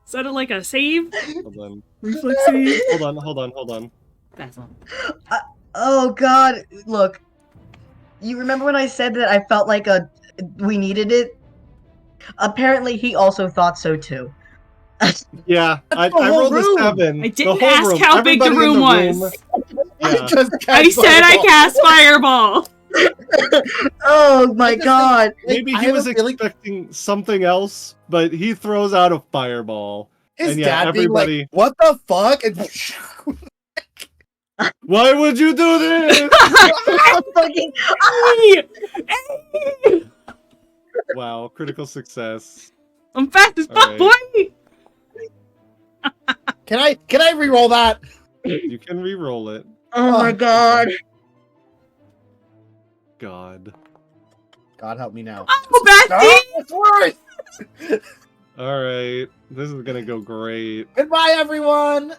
Is that like a save? Hold on. Reflex save? Hold on. That's on. Oh god! Look, you remember when I said that I felt like we needed it? Apparently, he also thought so too. Yeah, I rolled a 7. I didn't ask how big the Everybody in room was. Yeah. I said I cast fireball. Oh my god! Maybe he was expecting something else, but he throws out a fireball. His And yeah, dad everybody- being like, what the fuck? And Why would you do this? Fucking Wow, critical success. I'm fast as fuck, Alright. boy! Can I re-roll that? You can re-roll it. oh my god! God. God help me now. Oh, Basti! It's worse. Alright, this is gonna go great. Goodbye, everyone.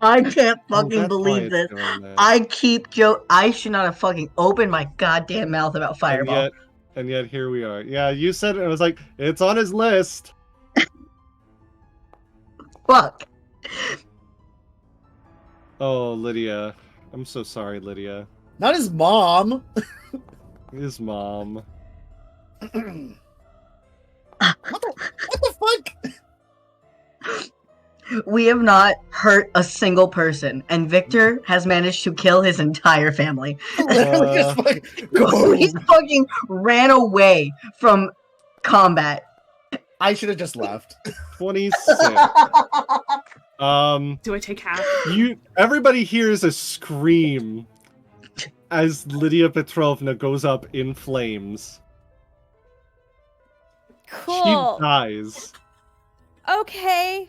I can't Oh, fucking that's why believe it's this. doing that. I keep I should not have fucking opened my goddamn mouth about fireball. And yet here we are. Yeah, you said it. I was like, it's on his list. Fuck. Oh, Lydia. I'm so sorry, Lydia. Not his mom. His mom. What the fuck? We have not hurt a single person, and Victor has managed to kill his entire family. Literally just fucking He fucking ran away from combat. I should have just left. 26. Do I take half? Everybody hears a scream as Lydia Petrovna goes up in flames. Cool. She dies. Okay.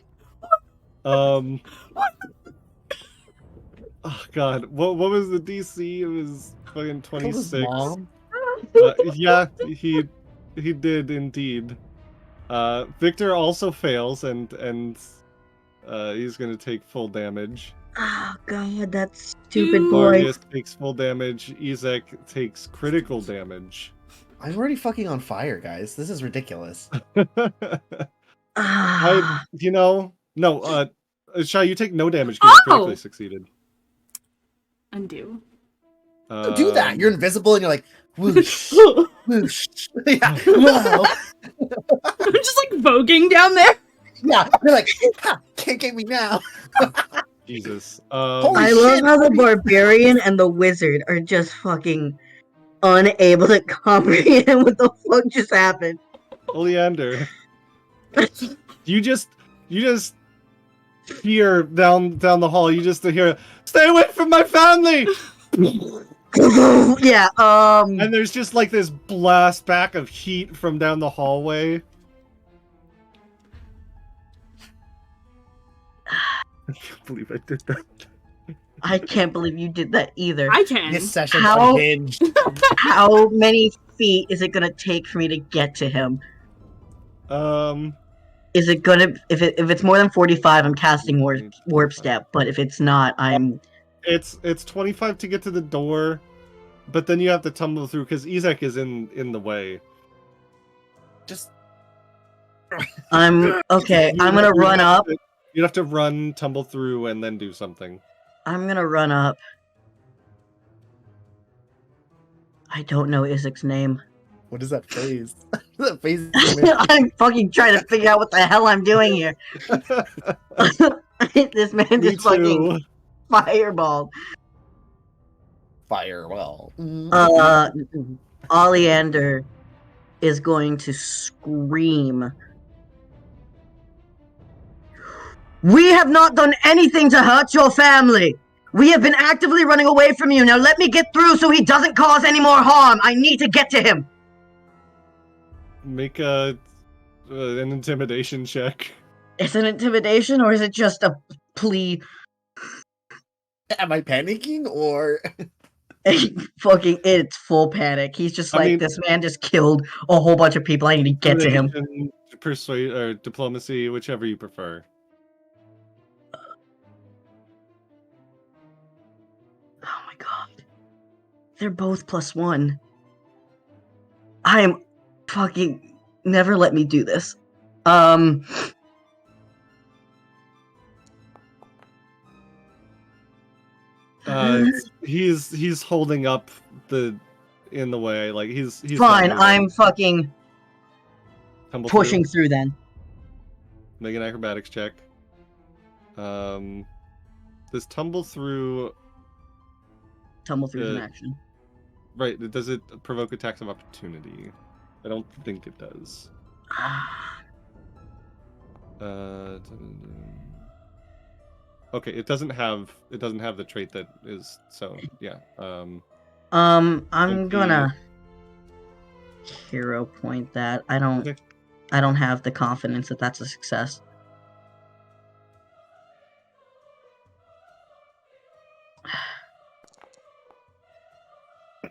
Oh god, what was the DC? It was fucking 26. Mom? Yeah, he did indeed. Victor also fails and he's gonna take full damage. Oh god, that stupid boy. Marius takes full damage. Ezek takes critical damage. I'm already fucking on fire, guys. This is ridiculous. Ah. Shai, you take no damage because you critically Oh! succeeded. Undo. Don't do that. You're invisible and you're like, whoosh, I'm whoosh. Yeah, whoa. just like voguing down there. Yeah, you're like, ha, can't get me now. Jesus. Holy I love shit, how the holy- barbarian and the wizard are just fucking unable to comprehend what the fuck just happened. Oleander. You just hear down the hall, you just hear, "Stay away from my family!" Yeah, And there's just like this blast back of heat from down the hallway. I can't believe I did that. I can't believe you did that either. I can. This session's How- unhinged. How many feet is it gonna take for me to get to him? Is it gonna if it's more than 45, I'm casting warp step, but if it's not, I'm It's 25 to get to the door, but then you have to tumble through because Izek is in the way. Just okay. I'm gonna run up. You'd have to run, tumble through, and then do something. I'm gonna run up. I don't know Izek's name. what is that phase? That phase. I'm fucking trying to figure out what the hell I'm doing here. This man Me just fucking too. fireball. Firewall. Oleander is going to scream. We have not done anything to hurt your family. We have been actively running away from you. Now let me get through so he doesn't cause any more harm. I need to get to him. Make an intimidation check. Is it intimidation or is it just a plea? Am I panicking or? Fucking, it's full panic. He's just I like, mean- this man just killed a whole bunch of people. I need to get to him. Intimidation, Persuade or diplomacy, whichever you prefer. Oh my god. They're both +1. I am fucking... Never let me do this. He's holding up in the way, like he's Fine, not moving. I'm fucking Tumble pushing through. through then. Make an acrobatics check. Does tumble through Tumble through an Uh, action. right? Does it provoke attacks of opportunity? I don't think it does. Okay, it doesn't have the trait that is so yeah. I'm Okay. gonna hero point that. I don't Okay. have the confidence that that's a success.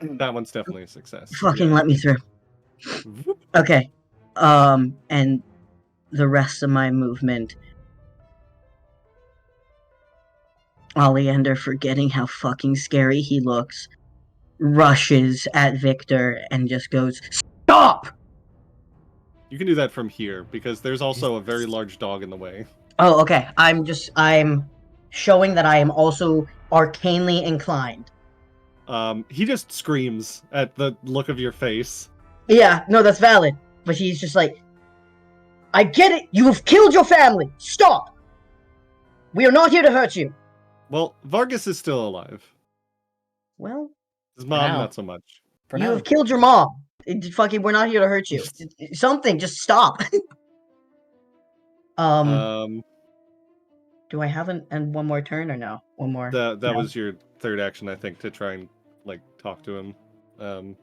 That one's definitely a success. Fucking yeah. let me through. Whoop. Okay. And the rest of my movement. Oleander, forgetting how fucking scary he looks, rushes at Victor and just goes, "Stop!" You can do that from here because there's also a very large dog in the way. Oh, okay. I'm showing that I am also arcanely inclined. He just screams at the look of your face. Yeah, no, that's valid. But he's just like, I get it. You have killed your family. Stop. We are not here to hurt you. Well, Vargas is still alive. Well, His mom, Wow. not so much. For you now. have killed your mom. We're not here to hurt you. Something, just stop. Do I have and one more turn or no? One more. That No. was your third action, I think, to try and like talk to him. No,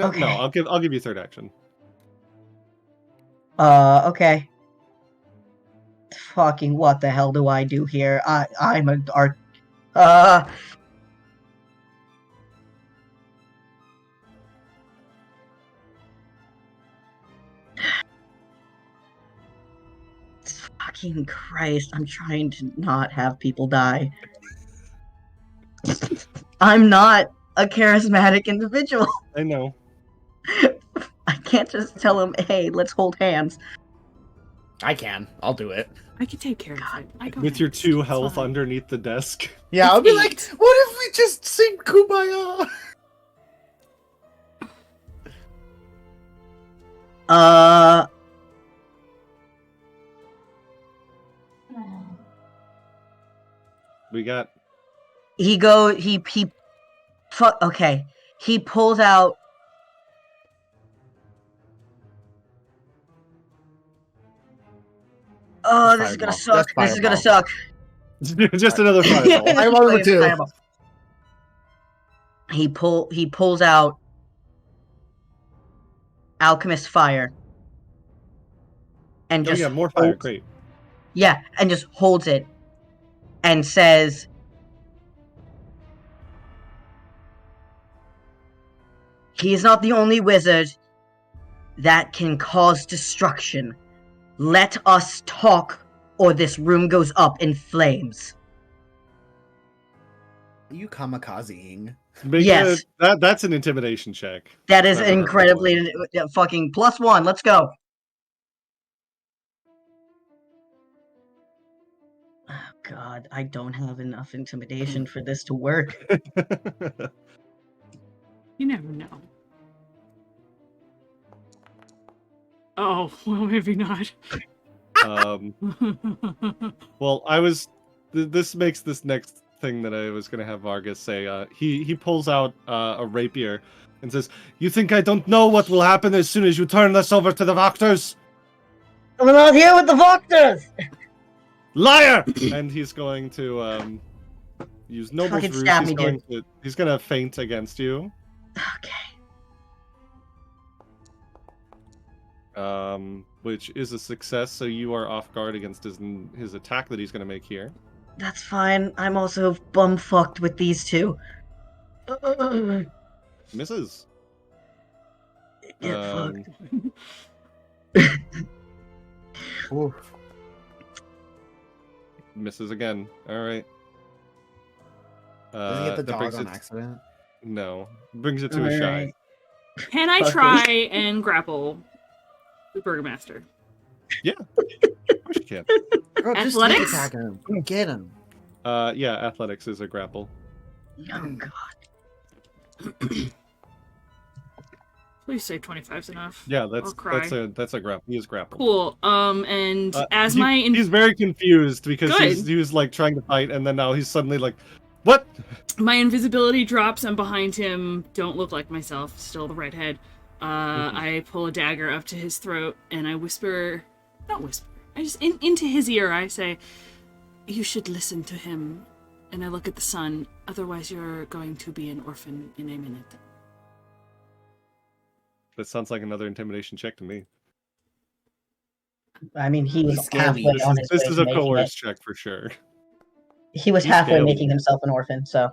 Okay. I'll give you third action. Okay. Fucking what the hell do I do here? I'm an art. Fucking Christ! I'm trying to not have people die. I'm not a charismatic individual. I know. I can't just tell him, "Hey, let's hold hands." I can. I'll do it. I can take care of it. I got With it. your 2 It's health fine. underneath the desk. Yeah, I'll be It's like, 8. what if we just sing Kumbaya? We got Okay. He pulls out. Oh, this is gonna Fireball. suck. That's This is gonna fireball. suck. just another fireball. Fireball number 2. Fireball. He pulls out Alchemist Fire. And Oh just yeah, more fire. holds- Great. Yeah, and just holds it and says, "He is not the only wizard that can cause destruction. Let us talk, or this room goes up in flames." Are you kamikazeing? Yes. That's an intimidation check. That is Never heard incredibly fucking +1. Let's go. Oh, God, I don't have enough intimidation for this to work. You never know. Oh, well, maybe not. Well, this makes this next thing that I was gonna have Vargas say. He pulls out a rapier and says, "You think I don't know what will happen as soon as you turn us over to the Wachters? I'm not here with the Wachters! Liar!" And he's going to use Noble's Fucking Ruse. stab me, He's gonna feint against you. Okay. Which is a success, so you are off guard against his attack that he's gonna make here. That's fine. I'm also bumfucked with these two. Misses. Get fucked. Oof. Misses again. Alright. Does he get the that dog brings on it- accident? No. Brings it to a shy. Alright. Can I Okay. try and grapple the Burgomaster? Of course you can. Girl, just Athletics? sneak attack him. Get him. Yeah, athletics is a grapple. Oh, God. Please say 25's enough. Yeah, I'll cry. that's a grapple. He is grappled. Cool. And as he's very confused because Good. he was like trying to fight, and then now he's suddenly like, "What?" my invisibility drops, I'm behind him. Don't look like myself. Still the redhead. I pull a dagger up to his throat, and I whisper. Not whisper. I just into his ear. I say, "You should listen to him." And I look at the sun. Otherwise, you're going to be an orphan in a minute. That sounds like another intimidation check to me. I mean, he was He's scared. halfway on his This way is to a making coerce it. check for sure. He was He's halfway scaly. making himself an orphan, so.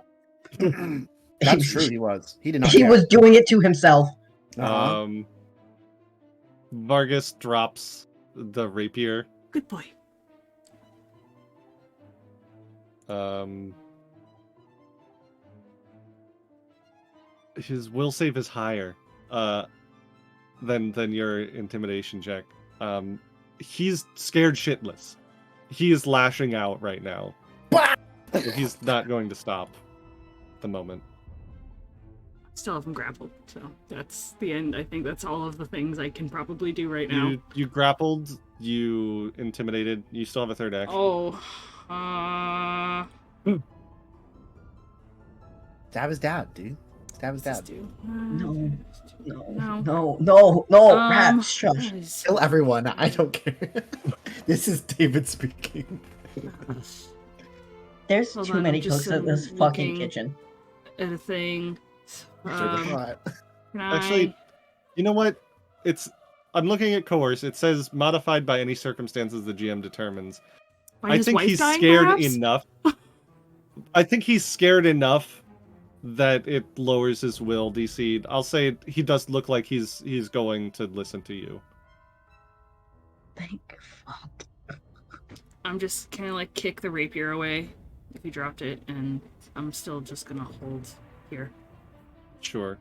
That's true, he was. He did not He care. was doing it to himself. Uh-huh. Vargas drops the rapier. Good boy. His will save is higher than your intimidation check. He's scared shitless. He is lashing out right now. He's not going to stop at the moment. Still have him grappled, so that's the end. I think that's all of the things I can probably do right now. You grappled, you intimidated, you still have a third action. Oh, Stab his dad, dude. Stab his what's this dad. do? No, Rat, shush. guys. Kill everyone. I don't care. This is David speaking. There's Hold too on, many I'm just, cooks at this fucking looking kitchen. At a thing. What? Can I... Actually, you know what? I'm looking at coerce. It says modified by any circumstances the GM determines. By I his think wife he's dying, scared perhaps? enough. I think he's scared enough that it lowers his will DC. I'll say he does look like he's going to listen to you. Thank fuck. I'm just kind of like kick the rapier away if he dropped it, and I'm still just gonna hold here. Sure.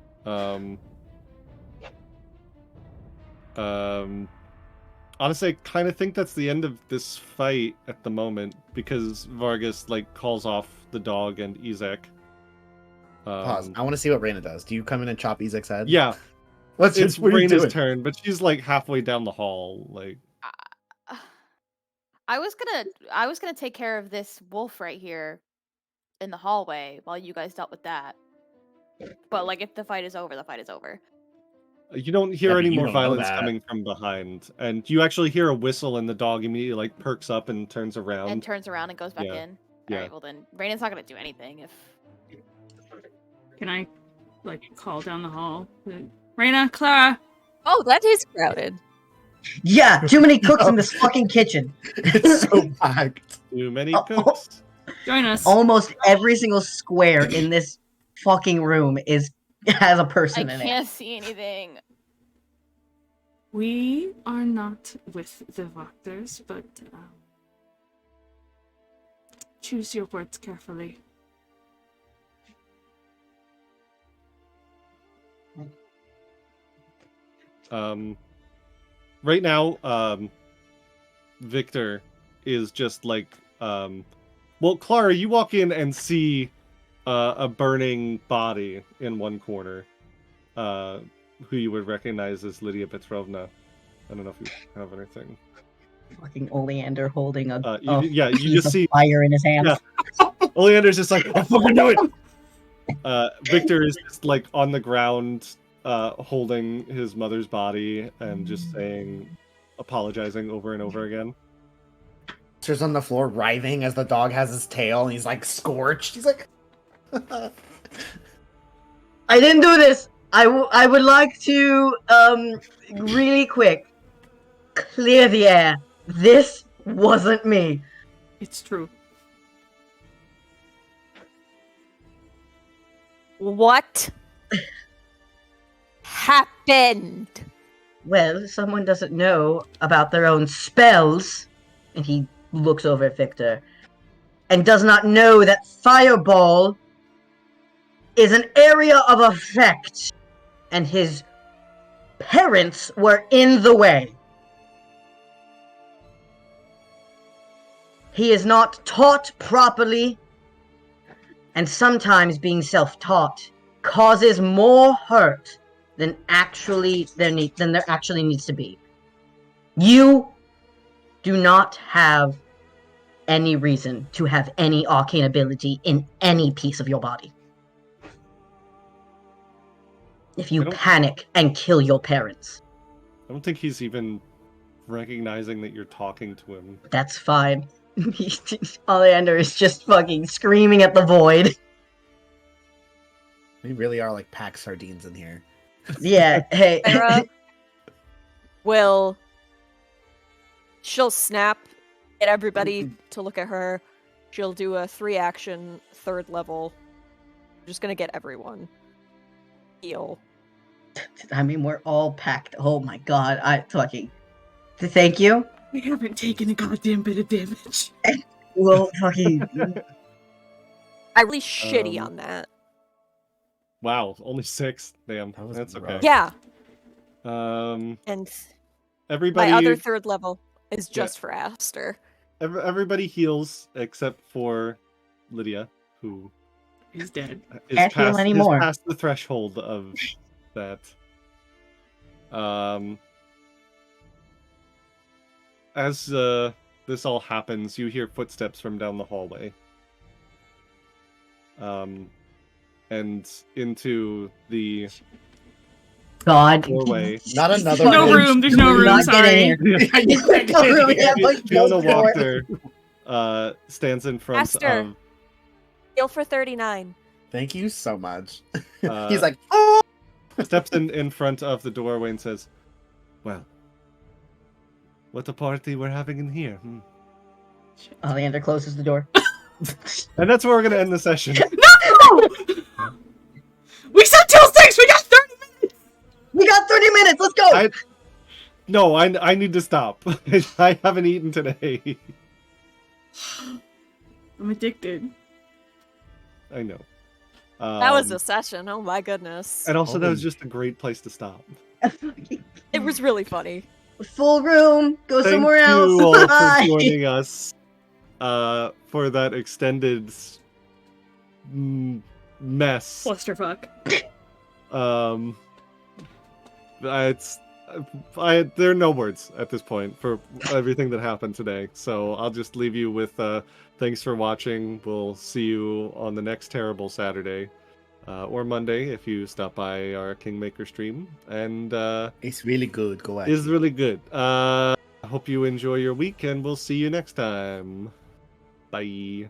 Honestly, I kind of think that's the end of this fight at the moment, because Vargas, like, calls off the dog and Izek. Pause. I want to see what Reina does. Do you come in and chop Ezek's head? Yeah, What it's are you Raina's doing? turn, but she's, like, halfway down the hall, like... I was gonna take care of this wolf right here in the hallway while you guys dealt with that. But like, if the fight is over, the fight is over. You don't hear Yeah, but any you more don't know violence that. coming from behind, and you actually hear a whistle, and the dog immediately, like, perks up and turns around. And turns around and goes back Yeah. in. Yeah. Alright, well then, Raina's not gonna do anything if... Can I, like, call down the hall? Reina, Clara! Oh, that is crowded. Yeah, too many cooks in this fucking kitchen. It's so packed. Too many Oh, cooks. Join us. Almost every single square in this fucking room has a I person in it. can't see anything. We are not with the Wachters, but choose your words carefully. Right now, Victor is just like, well, Clara, you walk in and see a burning body in one corner, who you would recognize as Lydia Petrovna. I don't know if you have anything. Fucking Oleander holding a You piece just of see fire in his hands. Yeah. Oleander's just like, I fucking know it! Victor is just like on the ground, holding his mother's body and just apologizing over and over again. Monster's on the floor writhing as the dog has his tail, and he's like scorched. He's like, I didn't do this. I would like to really quick clear the air. This wasn't me. It's true. What happened? Well, someone doesn't know about their own spells, and he looks over at Victor, and does not know that Fireball is an area of effect, and his parents were in the way. He is not taught properly, and sometimes being self-taught causes more hurt than there actually needs to be. You do not have any reason to have any arcane ability in any piece of your body. If you panic and kill your parents. I don't think he's even recognizing that you're talking to him. That's fine. Oleander is just fucking screaming at the void. we really are like packed sardines in here. Yeah, hey. Terra she'll snap at everybody to look at her. She'll do a 3-action, 3rd level. Just gonna get everyone. Heal. I mean, we're all packed. Oh my god, thank you. We haven't taken a goddamn bit of damage. Well, fucking... I really shitty on that. Wow, only 6. Damn, That was that's okay. rough. Yeah, And my everybody, other 3rd level is just for Aster. everybody heals except for Lydia, who He's dead. is Can't heal anymore. past the threshold of that. As this all happens, you hear footsteps from down the hallway. And into the God. doorway. Not another No one. room, there's no Do room, not get sorry. in here. No room, we have a Fiona closed door. Wachter stands in front Aster. of... Heal for 39. Thank you so much. Uh, He's like, oh! steps in front of the doorway and says, well, what a party we're having in here. Oleander closes the door. And that's where we're going to end the session. No! We said till 6! We got 30 minutes! We got 30 minutes, let's go! No, I need to stop. I haven't eaten today. I'm addicted. I know. That was a session. Oh my goodness. And also, that was just a great place to stop. It was really funny. Full room. Go Thank somewhere else. you all for Bye. joining us for that extended mess. Clusterfuck. There are no words at this point for everything that happened today. So I'll just leave you with thanks for watching. We'll see you on the next terrible Saturday. Or Monday if you stop by our Kingmaker stream. And It's really good. Go ahead. it's really good. I hope you enjoy your week, and we'll see you next time. Bye.